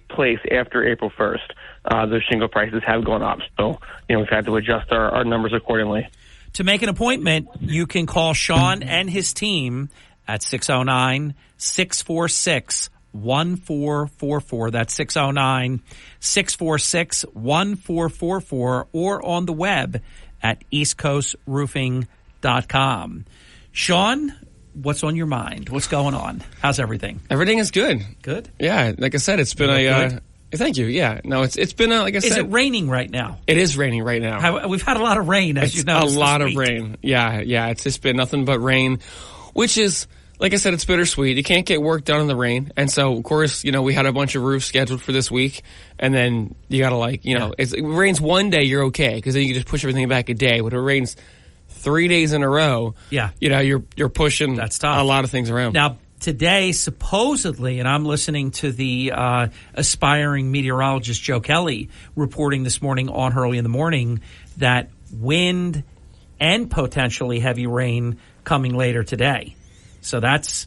place after April 1st, those shingle prices have gone up. So, we've had to adjust our numbers accordingly.
To make an appointment, you can call Sean and his team at 609-646-1444. That's 609-646-1444, or on the web at eastcoastroofing.com. Sean, what's on your mind? What's going on? How's everything?
Everything is good.
Good?
Yeah, like I said, it's been thank you. Yeah, no, it's been like I said.
Is it raining right now?
It is raining right now.
We've had a lot of rain, as you know.
A lot of rain. Yeah. It's just been nothing but rain, which is, like I said, it's bittersweet. You can't get work done in the rain. And so, of course, we had a bunch of roofs scheduled for this week. And then you got to it rains one day, you're okay. Because then you can just push everything back a day. But if it rains 3 days in a row, you're pushing a lot of things around.
Now, today, supposedly, and I'm listening to the aspiring meteorologist Joe Kelly reporting this morning on Hurley in the Morning, that wind and potentially heavy rain coming later today. So that's...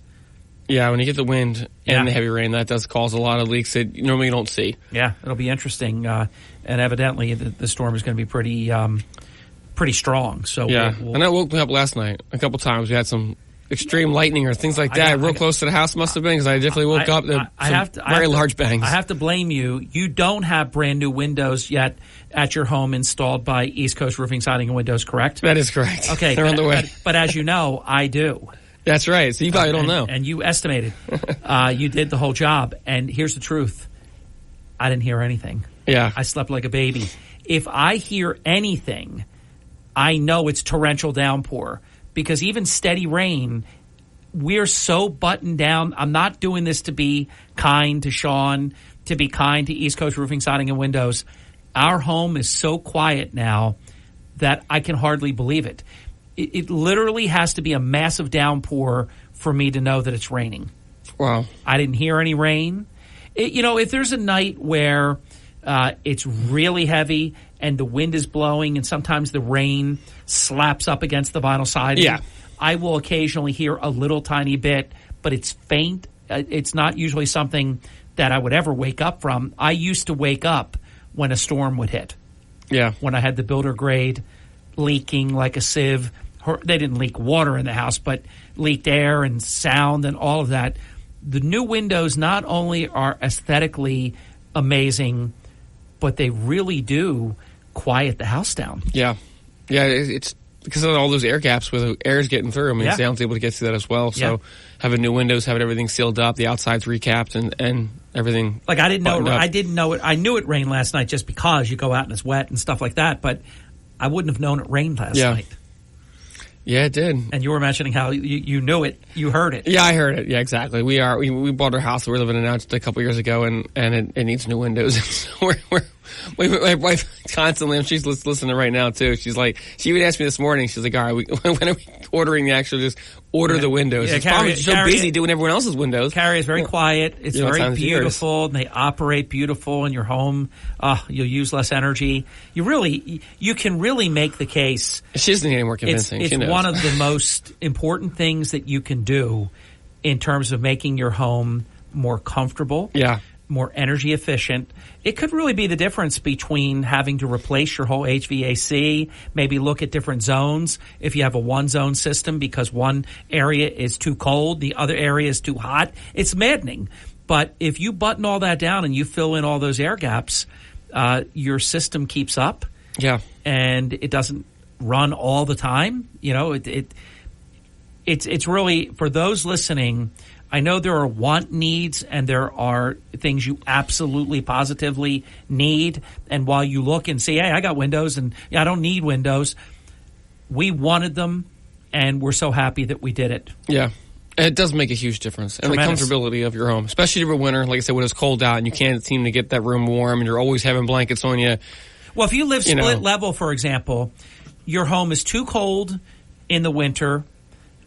Yeah, when you get the wind and the heavy rain, that does cause a lot of leaks that you normally don't see.
Yeah, it'll be interesting. And evidently, the storm is going to be pretty strong. So
and that woke me up last night a couple times. We had some extreme lightning or things like that real close to the house must have been, because I definitely woke up to very large bangs.
I have to blame you. You don't have brand new windows yet at your home installed by East Coast Roofing, Siding, and Windows, correct?
That is correct.
Okay.
They're on the way.
But as you know, I do.
That's right. So you probably don't know.
And you estimated. You did the whole job. And here's the truth. I didn't hear anything.
Yeah.
I slept like a baby. If I hear anything, I know it's torrential downpour. Because even steady rain, we're so buttoned down. I'm not doing this to be kind to Sean, to be kind to East Coast Roofing, Siding, and Windows. Our home is so quiet now that I can hardly believe it. It literally has to be a massive downpour for me to know that it's raining.
Wow.
I didn't hear any rain. If there's a night where it's really heavy and the wind is blowing and sometimes the rain slaps up against the vinyl siding, I will occasionally hear a little tiny bit, but it's faint. It's not usually something that I would ever wake up from. I used to wake up when a storm would hit.
Yeah.
When I had the builder grade leaking like a sieve. They didn't leak water in the house, but leaked air and sound and all of that. The new windows not only are aesthetically amazing, but they really do quiet the house down.
Yeah. Yeah, it's because of all those air gaps where the air is getting through. I mean, sound's able to get through that as well. So having new windows, having everything sealed up, the outside's recapped, and everything.
Like I didn't know it. I knew it rained last night just because you go out and it's wet and stuff like that, but I wouldn't have known it rained last night.
Yeah, it did.
And you were mentioning how you knew it, you heard it.
Yeah, I heard it. Yeah, exactly. We bought our house that we're living in now just a couple years ago, and it needs new windows. So my wife constantly, and she's listening right now too. She's like, she even asked me this morning. She's like, all right, when are we ordering the actual? Just order the windows. Yeah, Carrie, so busy doing everyone else's windows.
Carrie is very quiet. It's very beautiful, and they operate beautiful in your home. You'll use less energy. You can really make the case.
She doesn't need any more convincing.
It's one of the most important things that you can do in terms of making your home more comfortable.
Yeah.
More energy efficient. It could really be the difference between having to replace your whole HVAC, maybe look at different zones if you have a one-zone system because one area is too cold, the other area is too hot. It's maddening. But if you button all that down and you fill in all those air gaps, your system keeps up.
Yeah.
And it doesn't run all the time. It's really, for those listening, I know there are want needs and there are things you absolutely positively need. And while you look and say, hey, I got windows and I don't need windows, we wanted them and we're so happy that we did it.
Yeah. It does make a huge difference. And Tremendous. The comfortability of your home, especially over winter, like I said, when it's cold out and you can't seem to get that room warm and you're always having blankets on you.
Well, if you live split level, for example, your home is too cold in the winter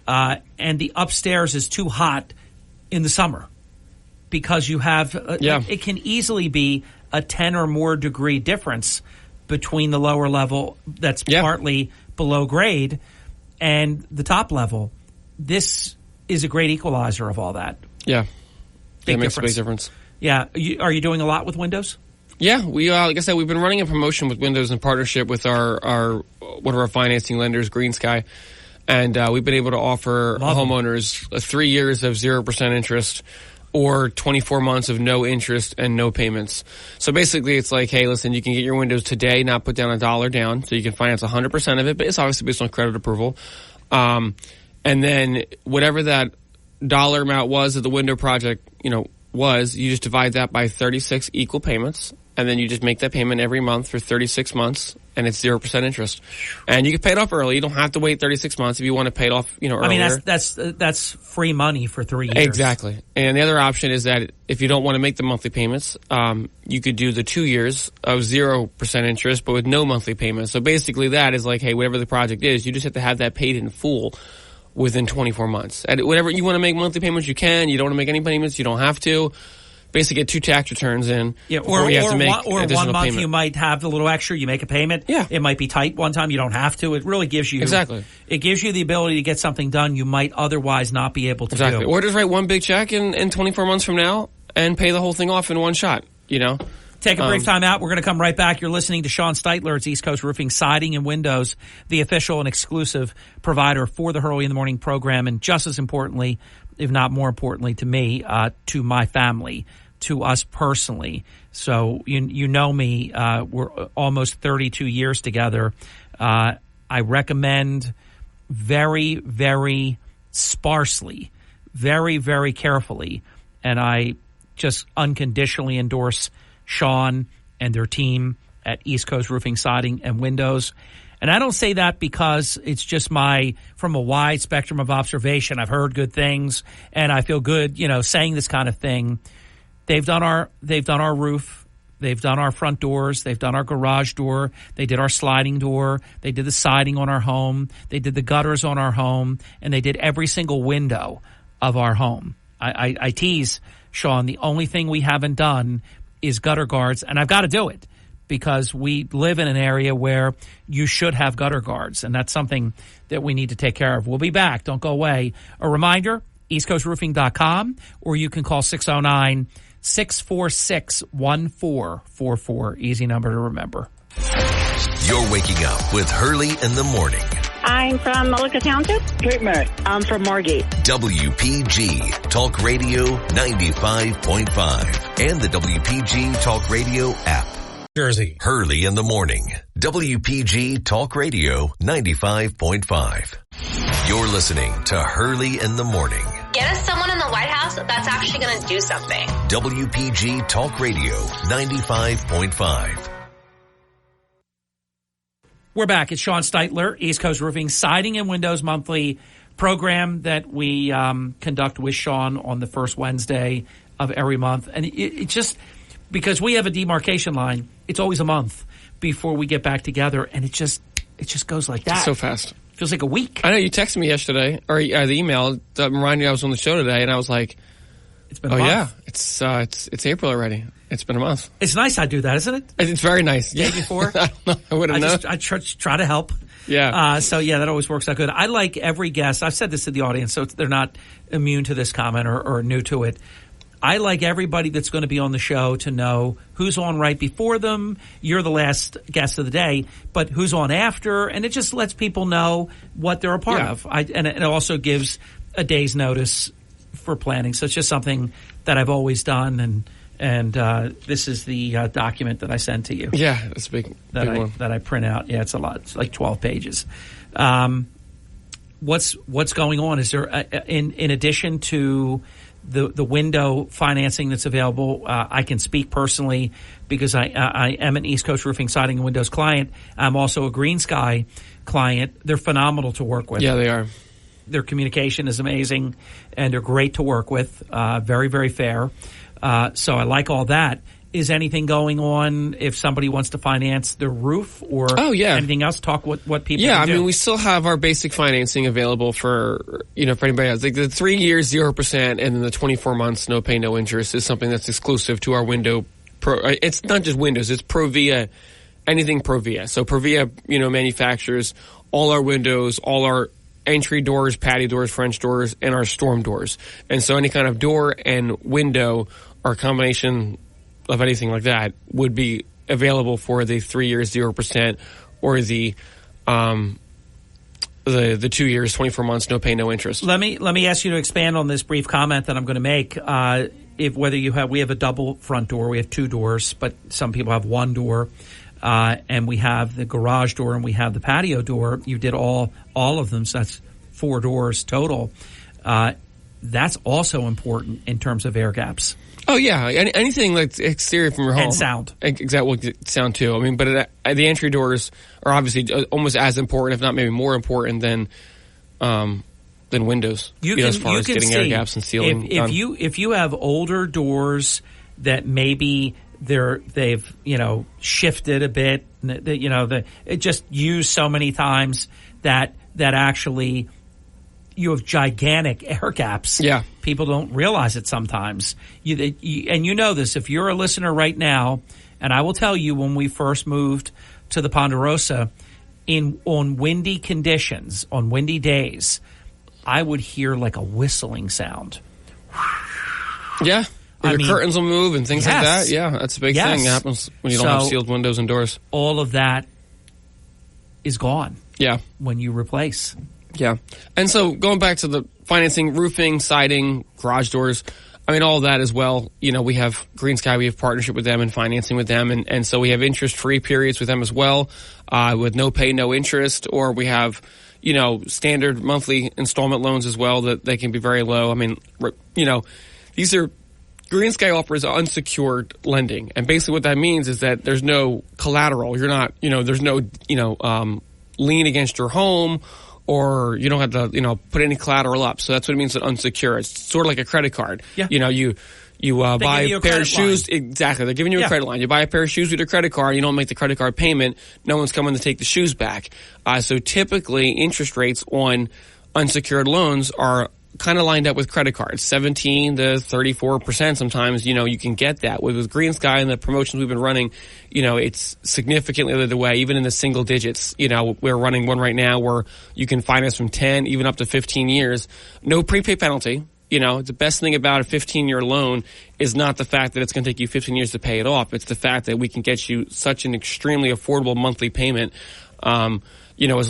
and the upstairs is too hot in the summer because you have it can easily be a 10 or more degree difference between the lower level that's partly below grade and the top level. This is a great equalizer of all that.
Yeah.
It
makes a big difference.
Yeah. Are you doing a lot with Windows?
Yeah, we like I said, we've been running a promotion with Windows in partnership with our one of our financing lenders, Green Sky. And we've been able to offer homeowners 3 years of 0% interest or 24 months of no interest and no payments. So basically it's like, hey, listen, you can get your windows today, not put down $1 down, so you can finance 100% of it, but it's obviously based on credit approval. and then whatever that dollar amount was that the window project, was, you just divide that by 36 equal payments, and then you just make that payment every month for 36 months, and it's 0% interest. And you can pay it off early. You don't have to wait 36 months if you want to pay it off, earlier.
I mean, that's free money for 3 years.
Exactly. And the other option is that if you don't want to make the monthly payments, you could do the 2 years of 0% interest, but with no monthly payments. So basically that is like, hey, whatever the project is, you just have to have that paid in full within 24 months. And whatever you want to make monthly payments, you can. You don't want to make any payments, you don't have to. Basically get 2 tax returns in.
Yeah,
or you have to make
or 1 month
payment.
you might have a little extra, you make a payment.
Yeah.
It might be tight one time, you don't have to. It really gives you It gives you the ability to get something done you might otherwise not be able to do.
Or just write one big check in 24 months from now and pay the whole thing off in one shot,
Take a brief time out. We're going to come right back. You're listening to Sean Steitler. It's East Coast Roofing, Siding, and Windows, the official and exclusive provider for the Hurley in the Morning program. And just as importantly, if not more importantly to me, to my family, to us personally. So you know me. We're almost 32 years together. I recommend very, very sparsely, very, very carefully, and I just unconditionally endorse Sean and their team at East Coast Roofing, Siding, and Windows. And I don't say that because it's just from a wide spectrum of observation. I've heard good things, and I feel good, saying this kind of thing. They've done our roof. They've done our front doors. They've done our garage door. They did our sliding door. They did the siding on our home. They did the gutters on our home, and they did every single window of our home. I tease, Sean, the only thing we haven't done is gutter guards, and I've got to do it because we live in an area where you should have gutter guards, and that's something that we need to take care of. We'll be back. Don't go away. A reminder, eastcoastroofing.com, or you can call 609-646-1444. Easy number to remember.
You're waking up with Hurley in the morning.
I'm from Mullica Township. Cape May. I'm from Margate.
WPG Talk Radio 95.5 and the WPG Talk Radio app.
Jersey.
Hurley in the morning. WPG Talk Radio 95.5. You're listening to Hurley in the morning.
Get us someone in the White House that's actually going to do something.
WPG Talk Radio 95.5.
We're back. It's Sean Steitler, East Coast Roofing, Siding, and Windows monthly program that we conduct with Sean on the first Wednesday of every month. And it just, because we have a demarcation line, it's always a month before we get back together, and it just goes like that.
It's so fast.
Feels like a week.
I know you texted me yesterday, or the email that reminded me I was on the show today, and I was like,
it's been a month.
Yeah, it's April already. It's been a month.
It's nice I do that, isn't it?
It's very nice.
Day before?
I don't know. I wouldn't know.
I try to help.
Yeah.
So, that always works out good. I like every guest. I've said this to the audience, so they're not immune to this comment or new to it. I like everybody that's going to be on the show to know who's on right before them. You're the last guest of the day, but who's on after, and it just lets people know what they're a part of. And it also gives a day's notice for planning. So it's just something that I've always done, and this is the document that I send to you.
Yeah, it's a big one.
That I print out. Yeah, it's a lot. It's like 12 pages. What's going on? Is there, in addition to the window financing that's available, I can speak personally because I am an East Coast Roofing, Siding, and Windows client. I'm also a Green Sky client. They're phenomenal to work with.
Yeah, they are.
Their communication is amazing, and they're great to work with. Very, very fair. So I like all that. Is anything going on if somebody wants to finance their roof or anything else? Talk what people can do.
I mean, we still have our basic financing available for anybody else. Like the 3 years, 0%, and then the 24 months, no pay, no interest is something that's exclusive to our window. It's not just windows, it's Provia, anything Provia. So Provia, manufactures all our windows, all our entry doors, patio doors, French doors, and our storm doors. And so any kind of door and window or combination of anything like that would be available for the 3 years, 0%, or the 2 years, 24 months, no pay, no interest.
Let me ask you to expand on this brief comment that I'm going to make. We have a double front door, we have 2 doors, but some people have 1 door, and we have the garage door and we have the patio door. You did all of them, so that's 4 doors total. That's also important in terms of air gaps.
Oh, yeah. Anything like exterior from your home.
And sound.
Exactly. Well, sound, too. I mean, but the entry doors are obviously almost as important, if not maybe more important than windows. As far as getting air gaps and sealing.
If you have older doors that maybe they've shifted a bit, it just used so many times that actually you have gigantic air gaps.
Yeah.
People don't realize it sometimes. And you know this. If you're a listener right now, and I will tell you, when we first moved to the Ponderosa, on windy conditions, on windy days, I would hear like a whistling sound.
Yeah. Your curtains will move and things like that. Yeah, that's a big thing that happens when you don't have sealed windows and doors.
All of that is gone.
Yeah.
When you replace.
Yeah. And so going back to the financing, roofing, siding, garage doors, I mean, all of that as well. We have Green Sky, we have partnership with them and financing with them. And so we have interest-free periods with them as well, with no pay, no interest, or we have, standard monthly installment loans as well that they can be very low. I mean, these are Green Sky offers unsecured lending. And basically what that means is that there's no collateral. You're not, there's no, lien against your home, or you don't have to, put any collateral up. So that's what it means, unsecured. It's sort of like a credit card.
Yeah.
You buy a pair of shoes.
Line.
Exactly. They're giving you a credit line. You buy a pair of shoes with your credit card. You don't make the credit card payment. No one's coming to take the shoes back. So typically interest rates on unsecured loans are kind of lined up with credit cards, 17 to 34% sometimes. You can get that. With Green Sky and the promotions we've been running, it's significantly the way, even in the single digits. We're running one right now where you can finance from 10, even up to 15 years. No prepay penalty. The best thing about a 15-year loan is not the fact that it's going to take you 15 years to pay it off. It's the fact that we can get you such an extremely affordable monthly payment, as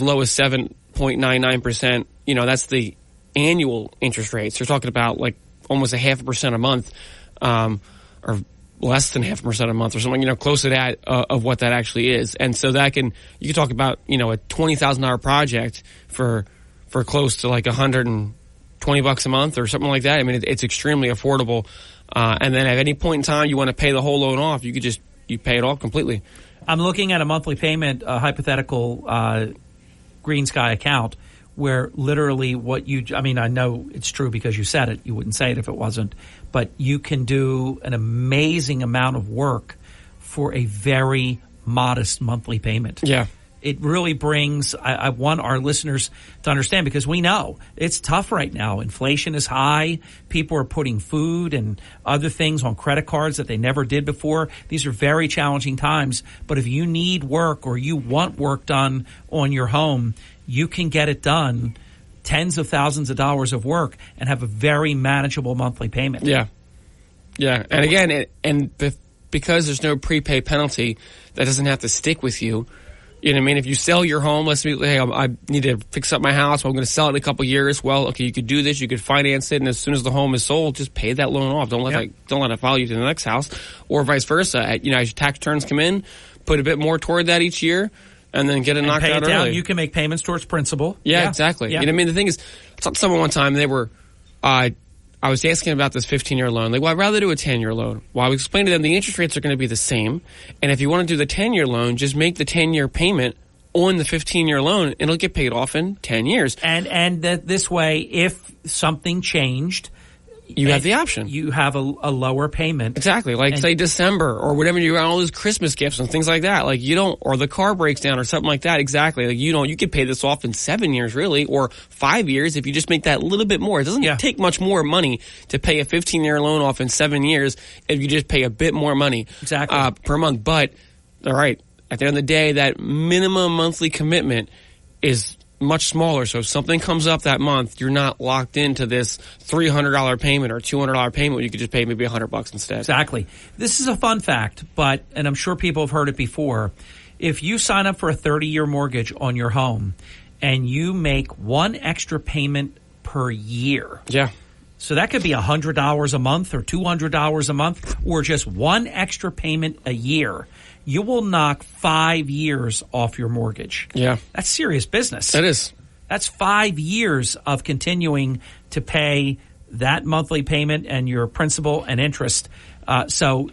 low as 7.99%. That's the annual interest rates. You're talking about like almost 0.5% a month, or less than 0.5% a month or something, close to that of what that actually is. And so you can talk about, a $20,000 project for close to like $120 a month or something like that. I mean, it's extremely affordable. And then at any point in time you want to pay the whole loan off, you pay it off completely.
I'm looking at a monthly payment, hypothetical Green Sky account, where literally I know it's true because you said it. You wouldn't say it if it wasn't. But you can do an amazing amount of work for a very modest monthly payment.
Yeah.
It really brings, I want our listeners to understand, because we know it's tough right now. Inflation is high. People are putting food and other things on credit cards that they never did before. These are very challenging times. But if you need work or you want work done on your home, you can get it done, tens of thousands of dollars of work, and have a very manageable monthly payment.
Yeah. Yeah. And again, because there's no prepay penalty, that doesn't have to stick with you. You know what I mean? If you sell your home, let's say, hey, I need to fix up my house, I'm going to sell it in a couple of years. Well, okay, you could do this, you could finance it, and as soon as the home is sold, just pay that loan off. Don't let it follow you to the next house, or vice versa. As your tax returns come in, put a bit more toward that each year, and then get it knocked out early.
You can make payments towards principal.
Yeah, exactly.
Yeah.
You know what I mean? The thing is, I talked to someone one time, I was asking about this 15-year loan. Like, well, I'd rather do a 10-year loan. Well, I explained to them the interest rates are going to be the same, and if you want to do the 10-year loan, just make the 10-year payment on the 15-year loan, and it'll get paid off in 10 years.
And this way, if something changed,
you have the option.
You have a lower payment.
Exactly. Like, say, December or whatever, you got all those Christmas gifts and things like that. Like, you don't, or the car breaks down or something like that. Exactly. Like, you could pay this off in 7 years, really, or 5 years if you just make that little bit more. It doesn't take much more money to pay a 15-year loan off in 7 years if you just pay a bit more money per month. But, all right, at the end of the day, that minimum monthly commitment is much smaller. So if something comes up that month, you're not locked into this $300 payment or $200 payment. You could just pay maybe $100 instead.
Exactly. This is a fun fact, and I'm sure people have heard it before. If you sign up for a 30-year mortgage on your home and you make one extra payment per year.
Yeah.
So that could be $100 a month or $200 a month, or just one extra payment a year. You will knock 5 years off your mortgage.
Yeah.
That's serious business.
That is.
That's 5 years of continuing to pay that monthly payment and your principal and interest. So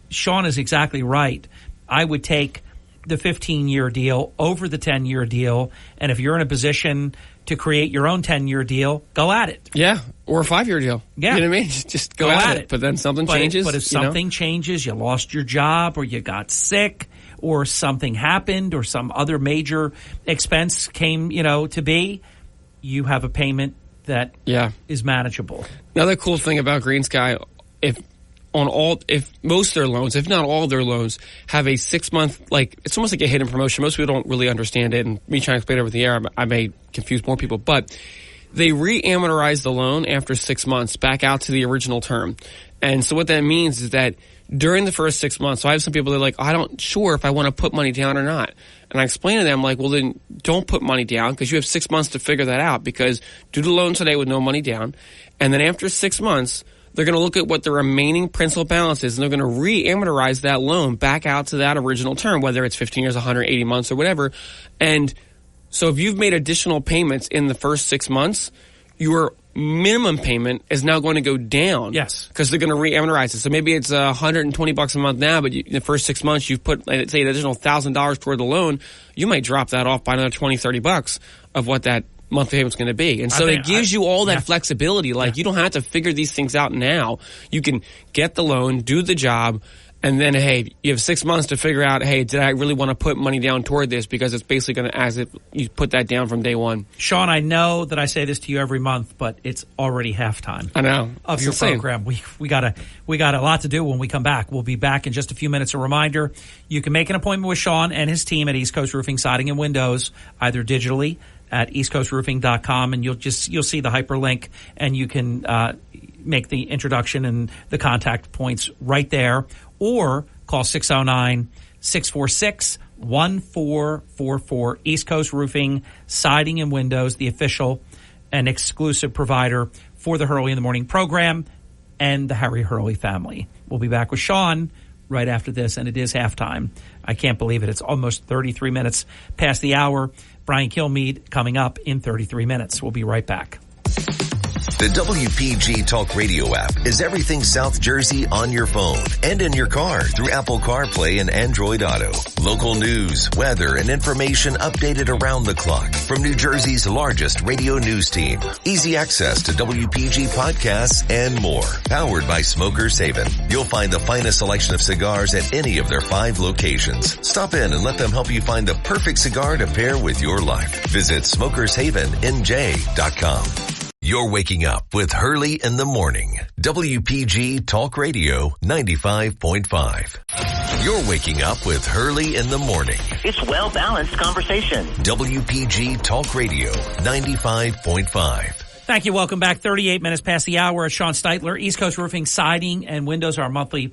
Sean is exactly right. I would take the 15-year deal over the 10-year deal. And if you're in a position to create your own 10-year deal, go at it.
Yeah, or a 5-year deal.
Yeah.
You know what I mean? Just go at it. But then something changes.
But if something changes, you lost your job or you got sick or something happened or some other major expense came, to be, you have a payment that is manageable.
Another cool thing about Green Sky, if most of their loans, if not all of their loans, have a 6-month, it's almost like a hidden promotion. Most people don't really understand it, and me trying to explain it over the air, I may confuse more people, but they re-amortize the loan after 6 months back out to the original term. And so what that means is that during the first 6 months, so I have some people that are like, I'm not sure if I want to put money down or not. And I explain to them, well, then don't put money down because you have 6 months to figure that out, because do the loan today with no money down. And then after 6 months, they're going to look at what the remaining principal balance is, and they're going to re-amortize that loan back out to that original term, whether it's 15 years, 180 months, or whatever. And so if you've made additional payments in the first 6 months, your minimum payment is now going to go down.
Yes.
Because they're going to re-amortize it. So maybe it's $120 a month now, but in the first 6 months you've put, let's say, an additional $1,000 toward the loan. You might drop that off by another $20, $30 of what that monthly payment's going to be. And so it gives you all that flexibility. You don't have to figure these things out now. You can get the loan, do the job, and then, hey, you have 6 months to figure out, hey, did I really want to put money down toward this? Because it's basically going to, as if you put that down from day one.
Sean, I know that I say this to you every month, but it's already halftime.
I know.
Of your program. We got a lot to do when we come back. We'll be back in just a few minutes. A reminder, you can make an appointment with Sean and his team at East Coast Roofing, Siding and Windows, either digitally at eastcoastroofing.com, and you'll see the hyperlink, and you can make the introduction and the contact points right there, or call 609-646-1444. East Coast Roofing, Siding and Windows, the official and exclusive provider for the Hurley in the Morning program and the Harry Hurley family. We'll be back with Sean right after this, and it is halftime. I can't believe it. It's almost 33 minutes past the hour. Brian Kilmeade coming up in 33 minutes. We'll be right back.
The WPG Talk Radio app is everything South Jersey on your phone and in your car through Apple CarPlay and Android Auto. Local news, weather, and information updated around the clock from New Jersey's largest radio news team. Easy access to WPG podcasts and more. Powered by Smokers Haven. You'll find the finest selection of cigars at any of their 5 locations. Stop in and let them help you find the perfect cigar to pair with your life. Visit SmokersHavenNJ.com. You're waking up with Hurley in the Morning. WPG Talk Radio 95.5. You're waking up with Hurley in the Morning.
It's well-balanced conversation.
WPG Talk Radio 95.5.
Thank you. Welcome back. 38 minutes past the hour. Sean Steitler, East Coast Roofing, Siding and Windows, our monthly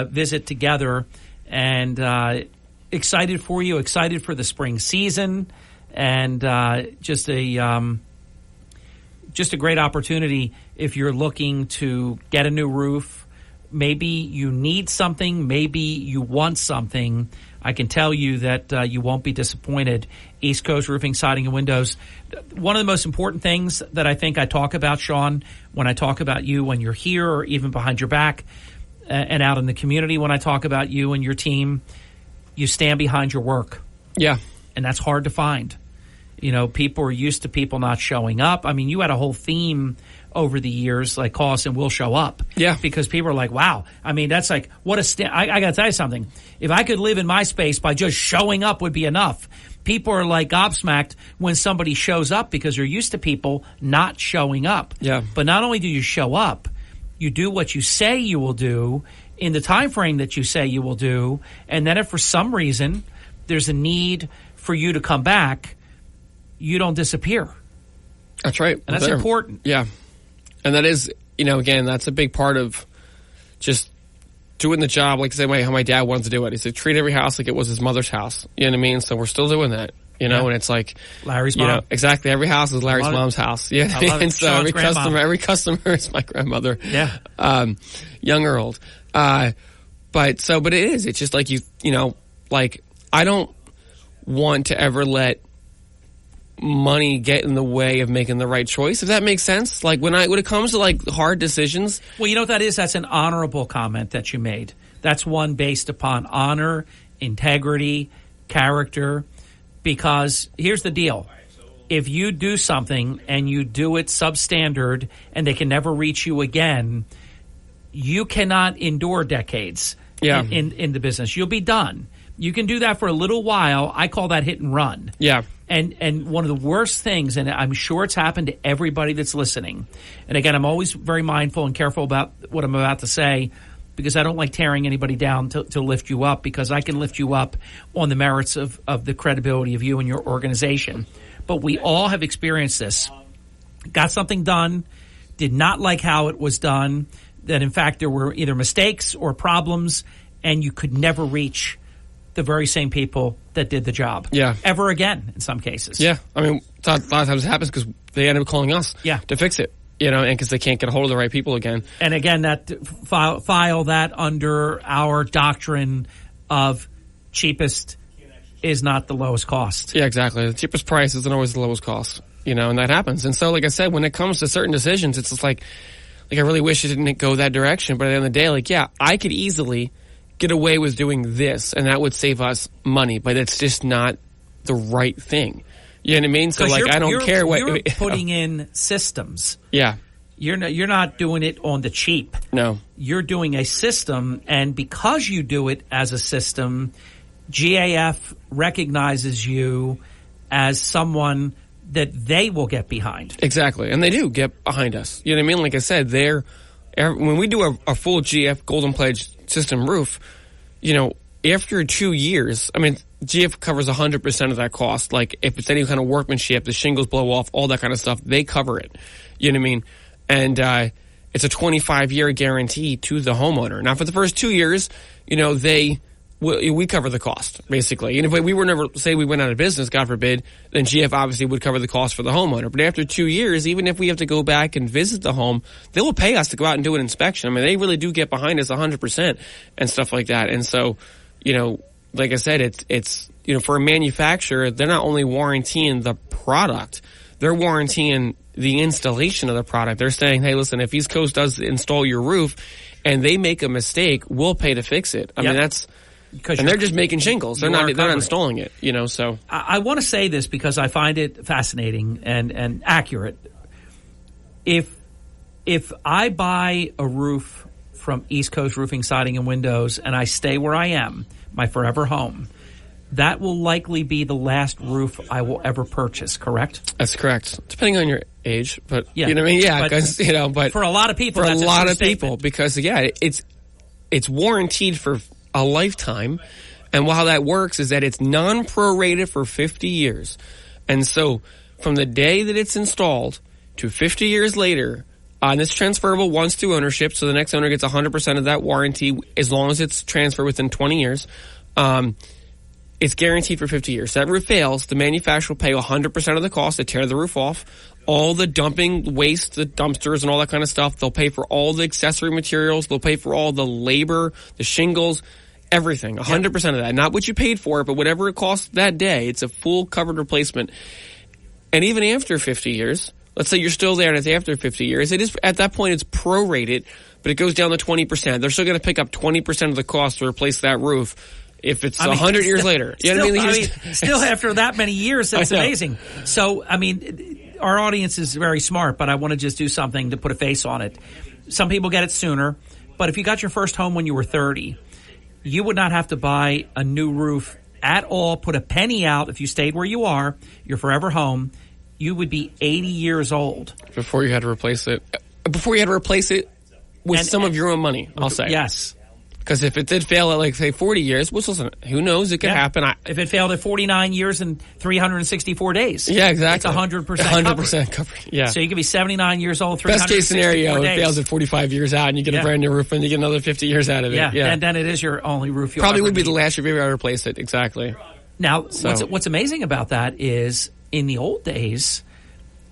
visit together. And excited for you, excited for the spring season, and just a great opportunity if you're looking to get a new roof. Maybe you need something. Maybe you want something. I can tell you that you won't be disappointed. East Coast Roofing, Siding and Windows. One of the most important things that I think I talk about, Sean, when I talk about you when you're here or even behind your back and out in the community when I talk about you and your team, you stand behind your work.
Yeah.
And that's hard to find. People are used to people not showing up. I mean, you had a whole theme over the years, like call us and we'll show up.
Yeah.
Because people are like, wow. I mean, that's like, what a I got to tell you something. If I could live in my space by just showing up would be enough. People are like gobsmacked when somebody shows up because they're used to people not showing up.
Yeah.
But not only do you show up, you do what you say you will do in the time frame that you say you will do. And then if for some reason there's a need for you to come back, you don't disappear.
That's right.
And that's important.
Yeah. And that is, again, that's a big part of just doing the job like the same way how my dad wanted to do it. He said, treat every house like it was his mother's house. You know what I mean? So we're still doing that, and it's like
Larry's mom.
Exactly. Every house is Larry's mom's house. Yeah. You know? And so every customer is my grandmother.
Yeah.
Young or old. But it is. It's just like I don't want to ever let money get in the way of making the right choice, if that makes sense. Like when it comes to like hard decisions.
Well, you know what that is? That's an honorable comment that you made. That's one based upon honor, integrity, character. Because here's the deal. If you do something and you do it substandard and they can never reach you again, you cannot endure decades in the business. You'll be done. You can do that for a little while. I call that hit and run.
Yeah.
And one of the worst things, and I'm sure it's happened to everybody that's listening, and again, I'm always very mindful and careful about what I'm about to say because I don't like tearing anybody down to lift you up, because I can lift you up on the merits of the credibility of you and your organization. But we all have experienced this. Got something done, did not like how it was done, that in fact there were either mistakes or problems, and you could never reach the very same people that did the job.
Yeah.
Ever again, in some cases.
Yeah. I mean, a lot of times it happens because they end up calling us to fix it, and because they can't get a hold of the right people again.
And again, that file that under our doctrine of cheapest is not the lowest cost.
Yeah, exactly. The cheapest price isn't always the lowest cost, and that happens. And so, like I said, when it comes to certain decisions, it's just like I really wish it didn't go that direction. But at the end of the day, I could easily get away with doing this, and that would save us money, but it's just not the right thing. You know what I mean? So, I don't care what
you're putting in systems.
Yeah,
you're not doing it on the cheap.
No,
you're doing a system, and because you do it as a system, GAF recognizes you as someone that they will get behind.
Exactly, and they do get behind us. You know what I mean? Like I said, when we do a full GF Golden Pledge system roof, after 2 years, GF covers 100% of that cost. Like if it's any kind of workmanship, the shingles blow off, all that kind of stuff, they cover it. You know what I mean? And it's a 25-year guarantee to the homeowner. Now, for the first 2 years, we cover the cost, basically. And if we were never, say we went out of business, God forbid, then GF obviously would cover the cost for the homeowner. But after 2 years, even if we have to go back and visit the home, they will pay us to go out and do an inspection. They really do get behind us 100% and stuff like that. And so, like I said, it's for a manufacturer, they're not only warrantying the product, they're warrantying the installation of the product. They're saying, hey, listen, if East Coast does install your roof and they make a mistake, we'll pay to fix it. And they're just making shingles. They're not installing it, so.
I want to say this because I find it fascinating and accurate. If I buy a roof from East Coast Roofing, Siding, and Windows and I stay where I am, my forever home, that will likely be the last roof I will ever purchase, correct?
That's correct. Depending on your age, but
yeah.
You know what I mean? Yeah, because, but
for a lot of people,
that's a lot of people, because, it's warranted for a lifetime. And how that works is that it's non-prorated for 50 years. And so from the day that it's installed to 50 years later, and it's transferable once through ownership, so the next owner gets 100% of that warranty as long as it's transferred within 20 years. It's guaranteed for 50 years. So that roof fails, the manufacturer will pay 100% of the cost to tear the roof off. All the dumping waste, the dumpsters and all that kind of stuff, they'll pay for all the accessory materials. They'll pay for all the labor, the shingles, everything, 100% of that. Not what you paid for it, but whatever it costs that day. It's a full covered replacement. And even after 50 years, let's say you're still there and it's after 50 years, it is at that point it's prorated, but it goes down to 20%. They're still going to pick up 20% of the cost to replace that roof if it's 100 years later. You know what I mean?
Still after that many years, that's amazing. So, our audience is very smart, but I want to just do something to put a face on it. Some people get it sooner, but if you got your first home when you were 30, you would not have to buy a new roof at all, put a penny out if you stayed where you are, your forever home. You would be 80 years old.
Before you had to replace it. Before you had to replace it with some of your own money, I'll say.
Yes.
Because if it did fail at, say, 40 years, which listen, who knows? It could happen.
If it failed at 49 years and 364 days.
Yeah, exactly.
It's 100%
covered. Yeah.
So you could be 79 years old, 364
Best case scenario,
days.
it fails at 45 years out and you get a brand new roof and you get another 50 years out of it.
Yeah. And then it is your only roof you'll
probably
ever
would be
need.
the last year you ever replace it. Exactly.
Now, what's amazing about that is in the old days,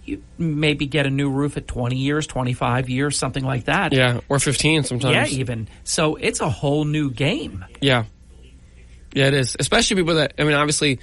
you maybe get a new roof at 20 years, 25 years, something like that.
Yeah, or 15 sometimes.
Yeah, even. So it's a whole new game.
Yeah. Yeah, it is. Especially people that, obviously,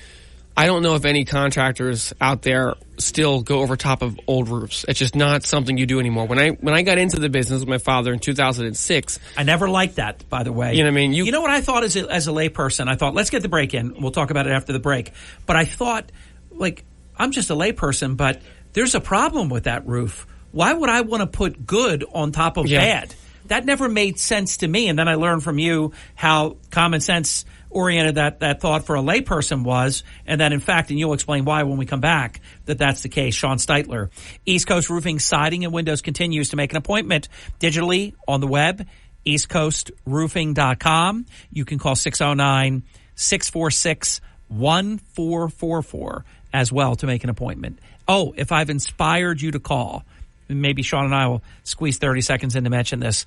I don't know if any contractors out there still go over top of old roofs. It's just not something you do anymore. When I got into the business with my father in 2006,
I never liked that, by the way.
You know what I mean?
You know what I thought as a layperson? I thought, let's get the break in. We'll talk about it after the break. But I thought, like, I'm just a layperson, but there's a problem with that roof. Why would I want to put good on top of bad? That never made sense to me. And then I learned from you how common sense oriented that thought for a layperson was, and that in fact, and you'll explain why when we come back, that's the case. Sean Steitler. East Coast Roofing, Siding, and Windows continues to make an appointment digitally on the web, eastcoastroofing.com. You can call 609-646-1444 as well to make an appointment. Oh, if I've inspired you to call, maybe Sean and I will squeeze 30 seconds in to mention this.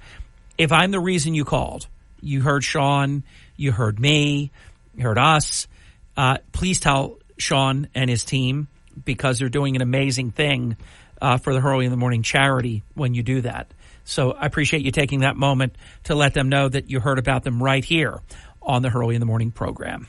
If I'm the reason you called, you heard Sean, you heard me, you heard us, please tell Sean and his team, because they're doing an amazing thing for the Hurley in the Morning charity when you do that. So I appreciate you taking that moment to let them know that you heard about them right here on the Hurley in the Morning program.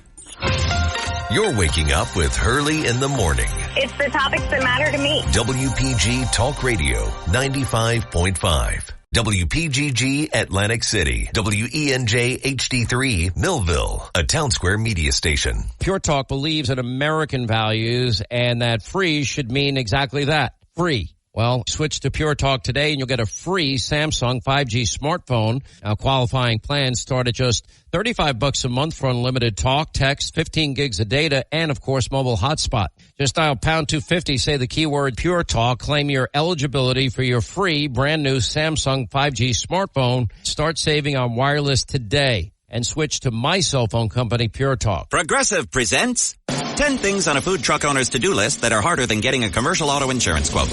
You're waking up with Hurley in the Morning.
It's the topics that matter to me.
WPG Talk Radio 95.5. WPGG Atlantic City. WENJ HD3 Millville, a Town Square media station.
Pure Talk believes in American values and that free should mean exactly that. Free. Well, switch to Pure Talk today and you'll get a free Samsung 5G smartphone. Now, qualifying plans start at just $35 a month for unlimited talk, text, 15 gigs of data, and of course, mobile hotspot. Just dial pound 250, say the keyword Pure Talk, claim your eligibility for your free brand new Samsung 5G smartphone. Start saving on wireless today and switch to my cell phone company, Pure Talk.
Progressive presents 10 things on a food truck owner's to-do list that are harder than getting a commercial auto insurance quote.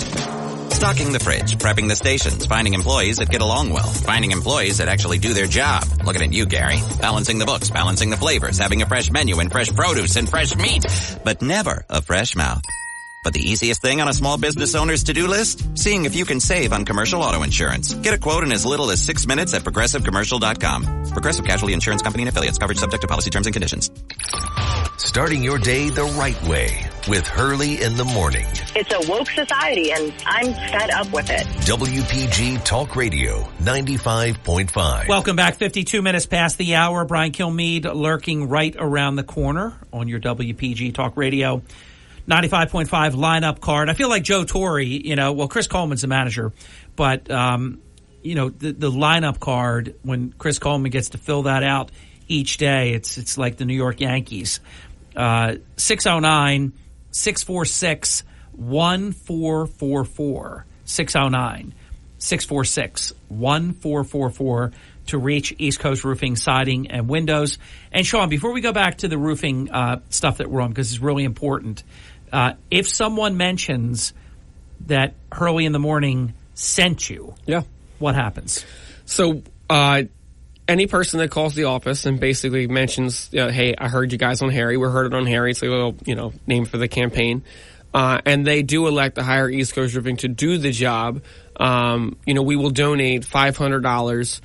Stocking the fridge, prepping the stations, finding employees that get along well, finding employees that actually do their job. Looking at you, Gary. Balancing the books, balancing the flavors, having a fresh menu and fresh produce and fresh meat, but never a fresh mouth. But the easiest thing on a small business owner's to-do list? Seeing if you can save on commercial auto insurance. Get a quote in as little as 6 minutes at progressivecommercial.com. Progressive Casualty Insurance Company and Affiliates. Coverage subject to policy terms and conditions.
Starting your day the right way with Hurley in the Morning.
It's a woke society, and I'm fed up with it.
WPG Talk Radio 95.5.
Welcome back. 52 minutes past the hour. Brian Kilmeade lurking right around the corner on your WPG Talk Radio 95.5 lineup card. I feel like Joe Torre, Chris Coleman's the manager, but, the lineup card, when Chris Coleman gets to fill that out each day, it's like the New York Yankees. 609-646-1444. 609-646-1444 to reach East Coast Roofing, Siding, and Windows. And Sean, before we go back to the roofing stuff that we're on, because it's really important, if someone mentions that Hurley in the Morning sent you, what happens?
So, any person that calls the office and basically mentions, hey, I heard you guys on Harry. We heard it on Harry. It's a little, name for the campaign. And they do elect to hire East Coast Roofing to do the job. We will donate $500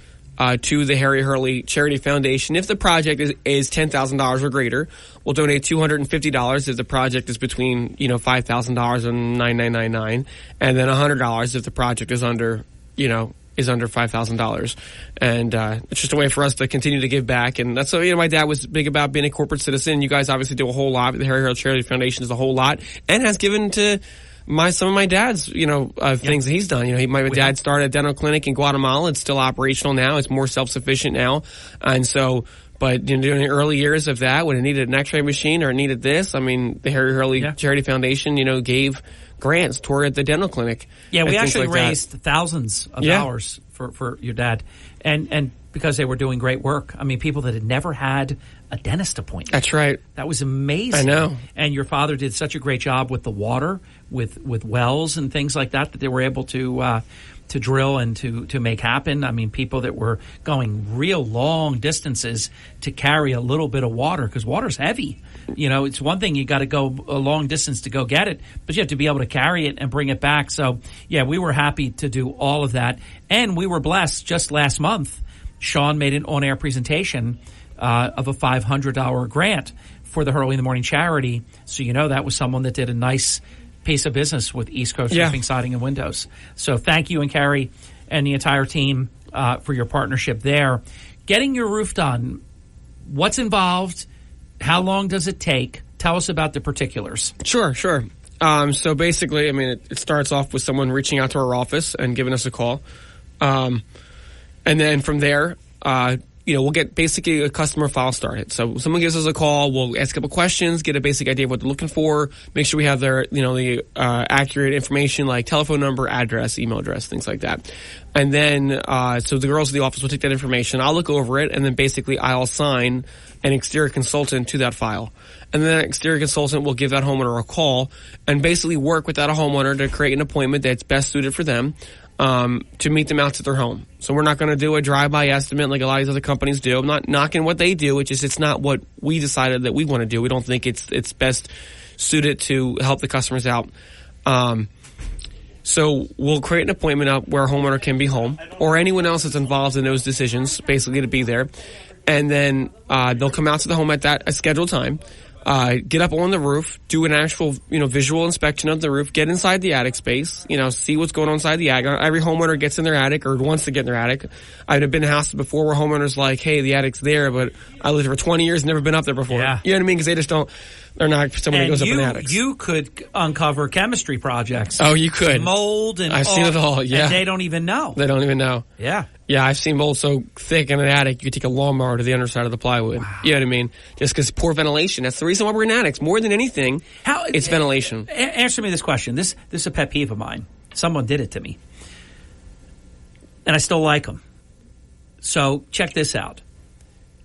to the Harry Hurley Charity Foundation. If the project is $10,000 or greater, we'll donate $250 if the project is between, $5,000 and $9,999, and then $100 if the project is under, is under $5,000. And it's just a way for us to continue to give back. And that's so, my dad was big about being a corporate citizen. You guys obviously do a whole lot. The Harry Hurley Charity Foundation is a whole lot and has given to some of my dad's, things that he's done. My dad started a dental clinic in Guatemala. It's still operational now. It's more self-sufficient now. And so, but during the early years of that, when it needed an x-ray machine or it needed this, the Harry Hurley Charity Foundation, gave grants toward the dental clinic.
Yeah, we actually raised thousands of dollars for your dad. And because they were doing great work. People that had never had a dentist appointment.
That's right.
That was amazing.
I know.
And your father did such a great job with the water, with wells and things like that they were able to drill and to make happen. People that were going real long distances to carry a little bit of water, because water's heavy. It's one thing, you got to go a long distance to go get it, but you have to be able to carry it and bring it back. So, we were happy to do all of that. And we were blessed just last month. Sean made an on-air presentation of a $500 grant for the Hurley in the Morning charity. So that was someone that did a nice piece of business with East Coast Roofing, Siding, and Windows. So thank you, and Carrie and the entire team for your partnership there. Getting your roof done, what's involved? How long does it take? Tell us about the particulars.
Sure. So basically, it starts off with someone reaching out to our office and giving us a call. And then from there, we'll get basically a customer file started. So someone gives us a call, we'll ask a couple questions, get a basic idea of what they're looking for, make sure we have their, the accurate information like telephone number, address, email address, things like that. And then, so the girls in the office will take that information, I'll look over it, and then basically I'll assign an exterior consultant to that file. And then that exterior consultant will give that homeowner a call and basically work with that homeowner to create an appointment that's best suited for them. To meet them out at their home. So we're not going to do a drive-by estimate like a lot of these other companies do. I'm not knocking what they do. It's not what we decided that we want to do. We don't think it's best suited to help the customers out. So we'll create an appointment up where a homeowner can be home or anyone else that's involved in those decisions basically to be there. And then they'll come out to the home at a scheduled time. Get up on the roof, do an actual, visual inspection of the roof, get inside the attic space, see what's going on inside the attic. Every homeowner gets in their attic or wants to get in their attic. I've been in houses before where homeowners like, hey, the attic's there, but I lived for 20 years, never been up there before.
Yeah.
You know what I mean? Because they just don't, they're not someone who goes up in attics.
You could uncover chemistry projects.
Oh, you could.
Mold and
I've seen it all, yeah.
And they don't even know.
They don't even know.
Yeah.
Yeah, I've seen mold so thick in an attic, you could take a lawnmower to the underside of the plywood. Wow. You know what I mean? Just because poor ventilation. That's the reason why we're in attics. More than anything, it's ventilation.
Answer me this question. This is a pet peeve of mine. Someone did it to me. And I still like them. So check this out.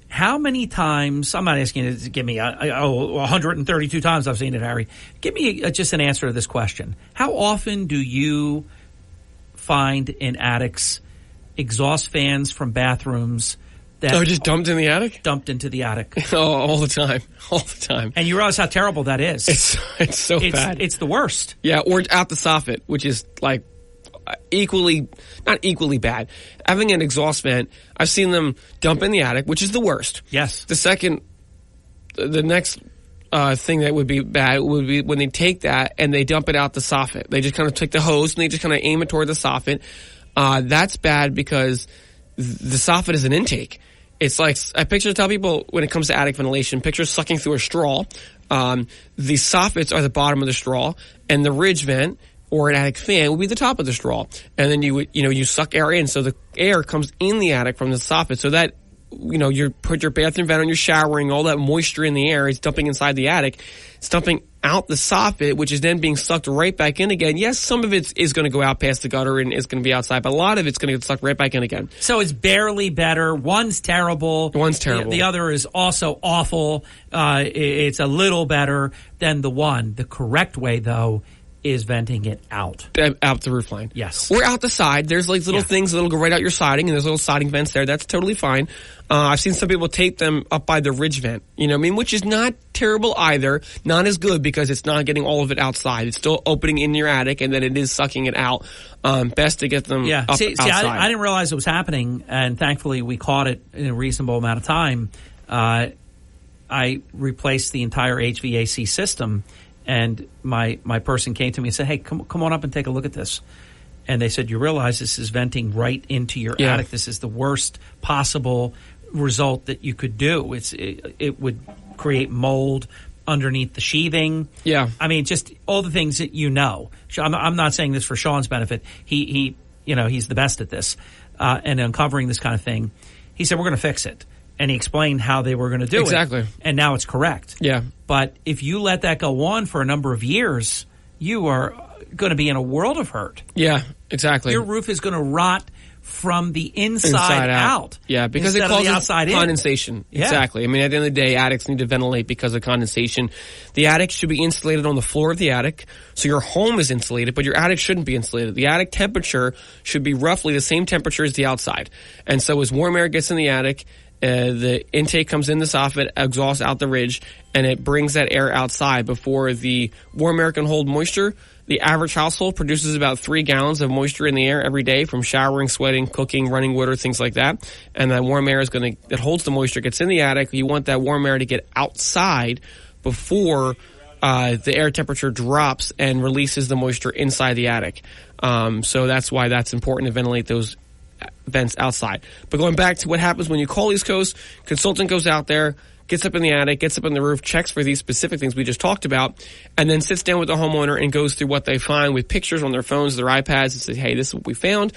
How many times, I'm not asking you to give me 132 times I've seen it, Harry. Give me just an answer to this question. How often do you find in attics exhaust fans from bathrooms that
just dumped in the attic?
Dumped into the attic.
All the time.
And you realize how terrible that is.
It's so bad.
It's the worst.
Yeah, or out the soffit, which is like not equally bad. Having an exhaust vent, I've seen them dump in the attic, which is the worst.
Yes.
The next thing that would be bad would be when they take that and they dump it out the soffit. They just kind of take the hose and they just kind of aim it toward the soffit. That's bad because the soffit is an intake. It's like, I tell people when it comes to attic ventilation, picture sucking through a straw. The soffits are the bottom of the straw, and the ridge vent or an attic fan would be the top of the straw. And then you suck air in, so the air comes in the attic from the soffit, so that, you put your bathroom vent on, you're showering, all that moisture in the air is dumping inside the attic. It's dumping out the soffit, which is then being sucked right back in again. Yes, some of it is going to go out past the gutter and is going to be outside, but a lot of it's going to get sucked right back in again.
So it's barely better. One's terrible. The other is also awful. It's a little better than the one. The correct way, though, is venting it out.
Out the roof line.
Yes.
Or out the side. There's like little things that'll go right out your siding, and there's little siding vents there. That's totally fine. I've seen some people tape them up by the ridge vent, which is not terrible either. Not as good because it's not getting all of it outside. It's still opening in your attic, and then it is sucking it out. Best to get them up outside.
I didn't realize it was happening, and thankfully we caught it in a reasonable amount of time. I replaced the entire HVAC system. And my person came to me and said, hey, come on up and take a look at this. And they said, you realize this is venting right into your attic. This is the worst possible result that you could do. It would create mold underneath the sheathing.
Yeah.
I mean, just all the things that I'm not saying this for Sean's benefit. He's the best at this and uncovering this kind of thing. He said, we're going to fix it. And he explained how they were going to do it.
Exactly.
And now it's correct.
Yeah.
But if you let that go on for a number of years, you are going to be in a world of hurt.
Yeah, exactly.
Your roof is going to rot from the inside out.
Yeah, because it causes condensation.
Yeah.
Exactly. I mean, at the end of the day, attics need to ventilate because of condensation. The attic should be insulated on the floor of the attic, so your home is insulated, but your attic shouldn't be insulated. The attic temperature should be roughly the same temperature as the outside. And so as warm air gets in the attic, The intake comes in the soffit, exhausts out the ridge, and it brings that air outside before the warm air can hold moisture. The average household produces about 3 gallons of moisture in the air every day from showering, sweating, cooking, running water, things like that. And that warm air that holds the moisture gets in the attic. You want that warm air to get outside before the air temperature drops and releases the moisture inside the attic. So that's why that's important to ventilate those vents outside. But going back to what happens when you call East Coast, consultant goes out there, gets up in the attic, gets up in the roof, checks for these specific things we just talked about, and then sits down with the homeowner and goes through what they find with pictures on their phones, their iPads, and says, hey, this is what we found.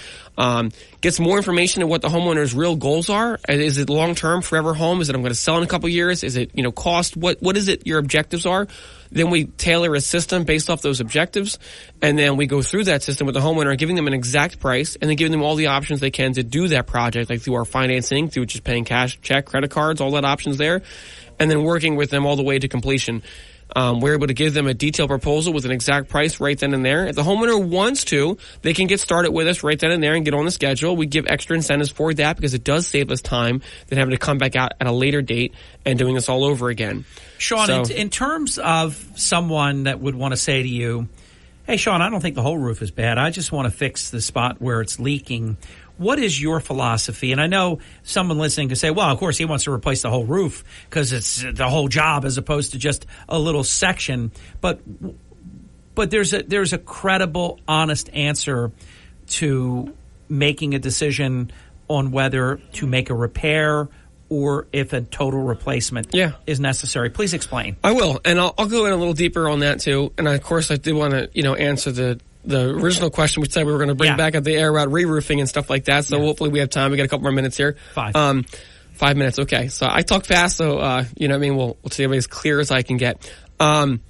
Gets more information on what the homeowner's real goals are. Is it long-term, forever home? Is it I'm going to sell in a couple years? Is it, cost? What is it your objectives are? Then we tailor a system based off those objectives, and then we go through that system with the homeowner, giving them an exact price, and then giving them all the options they can to do that project, like through our financing, through just paying cash, check, credit cards, all that options there, and then working with them all the way to completion. We're able to give them a detailed proposal with an exact price right then and there. If the homeowner wants to, they can get started with us right then and there and get on the schedule. We give extra incentives for that because it does save us time than having to come back out at a later date and doing this all over again.
Sean, in terms of someone that would want to say to you, hey, Sean, I don't think the whole roof is bad. I just want to fix the spot where it's leaking. What is your philosophy? And I know someone listening could say, well, of course, he wants to replace the whole roof because it's the whole job as opposed to just a little section. But there's a credible, honest answer to making a decision on whether to make a repair or if a total replacement is necessary. Please explain.
I will, and I'll go in a little deeper on that too. And of course, I did want to answer the original question we said we were going to bring back at the air route re-roofing and stuff like that. So hopefully we have time. We got a couple more minutes here.
5
minutes. Okay. So I talk fast. So, we'll see everybody as clear as I can get. Now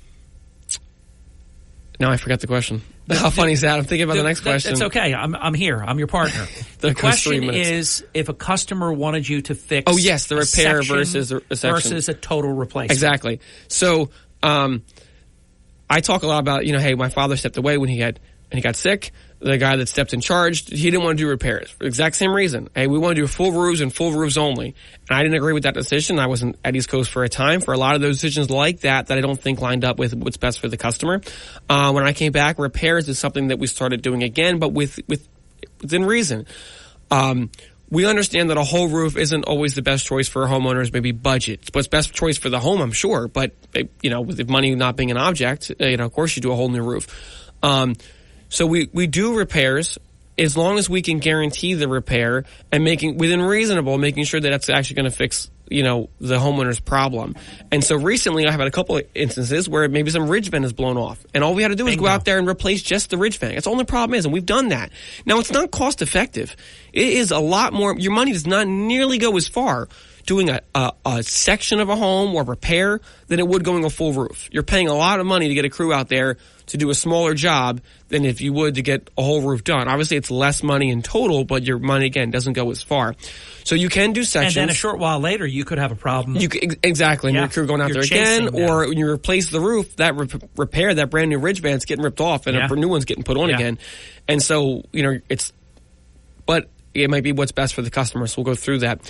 I forgot the question. How funny is that? I'm thinking about the next question.
It's okay. I'm here. I'm your partner. The question is if a customer wanted you to fix
the repair versus a section.
Versus a total replacement.
Exactly. So, I talk a lot about, hey, my father stepped away when he got sick. The guy that stepped in charge, he didn't want to do repairs for the exact same reason. Hey, we want to do full roofs and full roofs only. And I didn't agree with that decision. I wasn't at East Coast for a time for a lot of those decisions like that I don't think lined up with what's best for the customer. When I came back, repairs is something that we started doing again, but within reason. We understand that a whole roof isn't always the best choice for homeowners, maybe budget. What's best choice for the home, I'm sure. But, with money not being an object, of course you do a whole new roof. So we do repairs as long as we can guarantee the repair and making sure that that's actually going to fix, the homeowner's problem. And so recently I've had a couple of instances where maybe some ridge vent is blown off and all we had to do is go out there and replace just the ridge vent. That's all the problem is. And we've done that. Now it's not cost effective. It is a lot more. Your money does not nearly go as far doing a section of a home or repair than it would going a full roof. You're paying a lot of money to get a crew out there to do a smaller job than if you would to get a whole roof done. Obviously, it's less money in total, but your money, again, doesn't go as far. So you can do sections.
And then a short while later, you could have a problem.
Exactly. And your crew going out there again, or when you replace the roof, that repair, that brand new ridge vent's getting ripped off and a new one's getting put on again. And so, but it might be what's best for the customer, so we'll go through that.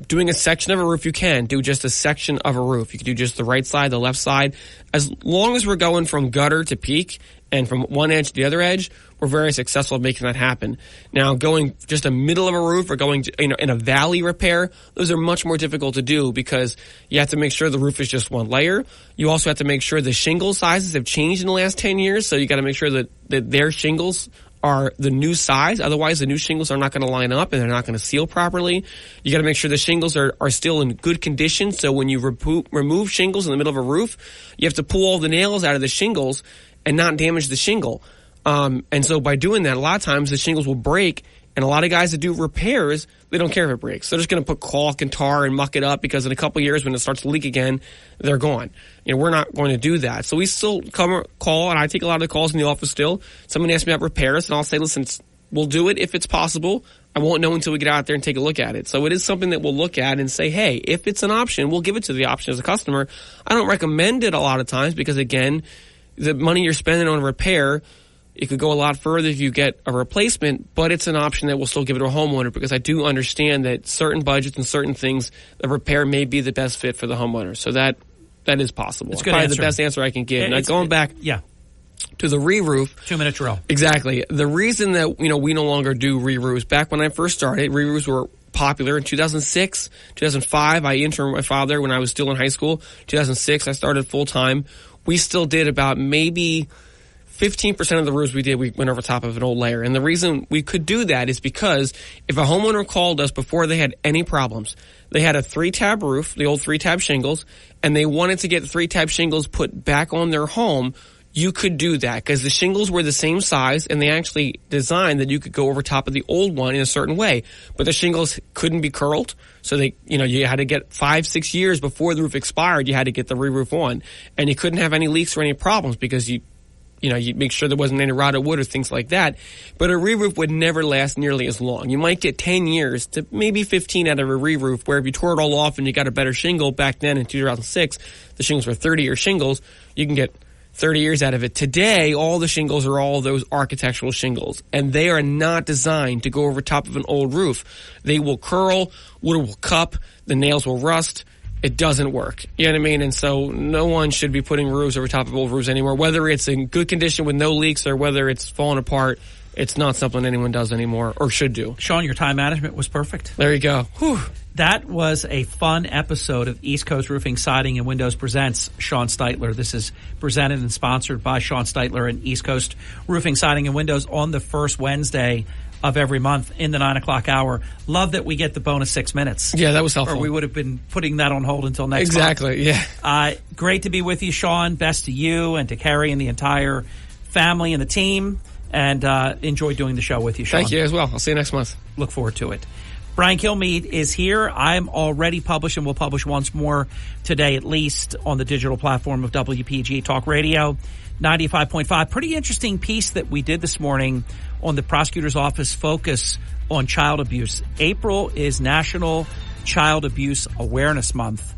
Doing a section of a roof, you can do just a section of a roof. You can do just the right side, the left side. As long as we're going from gutter to peak and from one edge to the other edge, we're very successful at making that happen. Now, going just a middle of a roof or going to, in a valley repair, those are much more difficult to do because you have to make sure the roof is just one layer. You also have to make sure the shingle sizes have changed in the last 10 years, so you got to make sure that their shingles are the new size. Otherwise, the new shingles are not going to line up and they're not going to seal properly. You got to make sure the shingles are still in good condition. So when you remove shingles in the middle of a roof, you have to pull all the nails out of the shingles and not damage the shingle. And so by doing that, a lot of times the shingles will break. And a lot of guys that do repairs, they don't care if it breaks. They're just going to put caulk and tar and muck it up because in a couple of years when it starts to leak again, they're gone. We're not going to do that. So we still call, and I take a lot of the calls in the office still. Someone asks me about repairs, and I'll say, listen, we'll do it if it's possible. I won't know until we get out there and take a look at it. So it is something that we'll look at and say, hey, if it's an option, we'll give it to the option as a customer. I don't recommend it a lot of times because, again, the money you're spending on repair It could go a lot further if you get a replacement, but it's an option that we'll still give it to a homeowner because I do understand that certain budgets and certain things, the repair may be the best fit for the homeowner. So that is possible.
It's good
probably
answer.
the best answer I can give. Now, going back to the re-roof.
2-minute drill.
Exactly. The reason that, we no longer do re-roofs, back when I first started, re-roofs were popular in 2006, 2005. I interned with my father when I was still in high school. 2006, I started full-time. We still did about maybe 15% of the roofs we did, we went over top of an old layer. And the reason we could do that is because if a homeowner called us before they had any problems, they had a 3-tab roof, the old 3-tab shingles, and they wanted to get the 3-tab shingles put back on their home, you could do that because the shingles were the same size and they actually designed that you could go over top of the old one in a certain way. But the shingles couldn't be curled. So you had to get 5-6 years before the roof expired, you had to get the re-roof on. And you couldn't have any leaks or any problems because you make sure there wasn't any rotted wood or things like that. But a re-roof would never last nearly as long. You might get 10 years to maybe 15 out of a re-roof, where if you tore it all off and you got a better shingle back then in 2006, the shingles were 30-year shingles, you can get 30 years out of it. Today, all the shingles are all those architectural shingles, and they are not designed to go over top of an old roof. They will curl, wood will cup, the nails will rust. It doesn't work. You know what I mean? And so no one should be putting roofs over top of old roofs anymore, whether it's in good condition with no leaks or whether it's falling apart. It's not something anyone does anymore or should do.
Sean, your time management was perfect.
There you go. Whew.
That was a fun episode of East Coast Roofing, Siding, and Windows presents Sean Steitler. This is presented and sponsored by Sean Steitler and East Coast Roofing, Siding, and Windows on the first Wednesday of every month in the 9 o'clock hour. Love that we get the bonus 6 minutes.
Yeah, that was helpful.
Or we would have been putting that on hold until next
Exactly,
month.
yeah.
Great to be with you, Sean. Best to you and to Carrie and the entire family and the team. And enjoy doing the show with you, Sean.
Thank you as well. I'll see you next month.
Look forward to it. Brian Kilmeade is here. I'm already published and will publish once more today, at least, on the digital platform of WPG Talk Radio 95.5. Pretty interesting piece that we did this morning on the prosecutor's office focus on child abuse. April is National Child Abuse Awareness Month.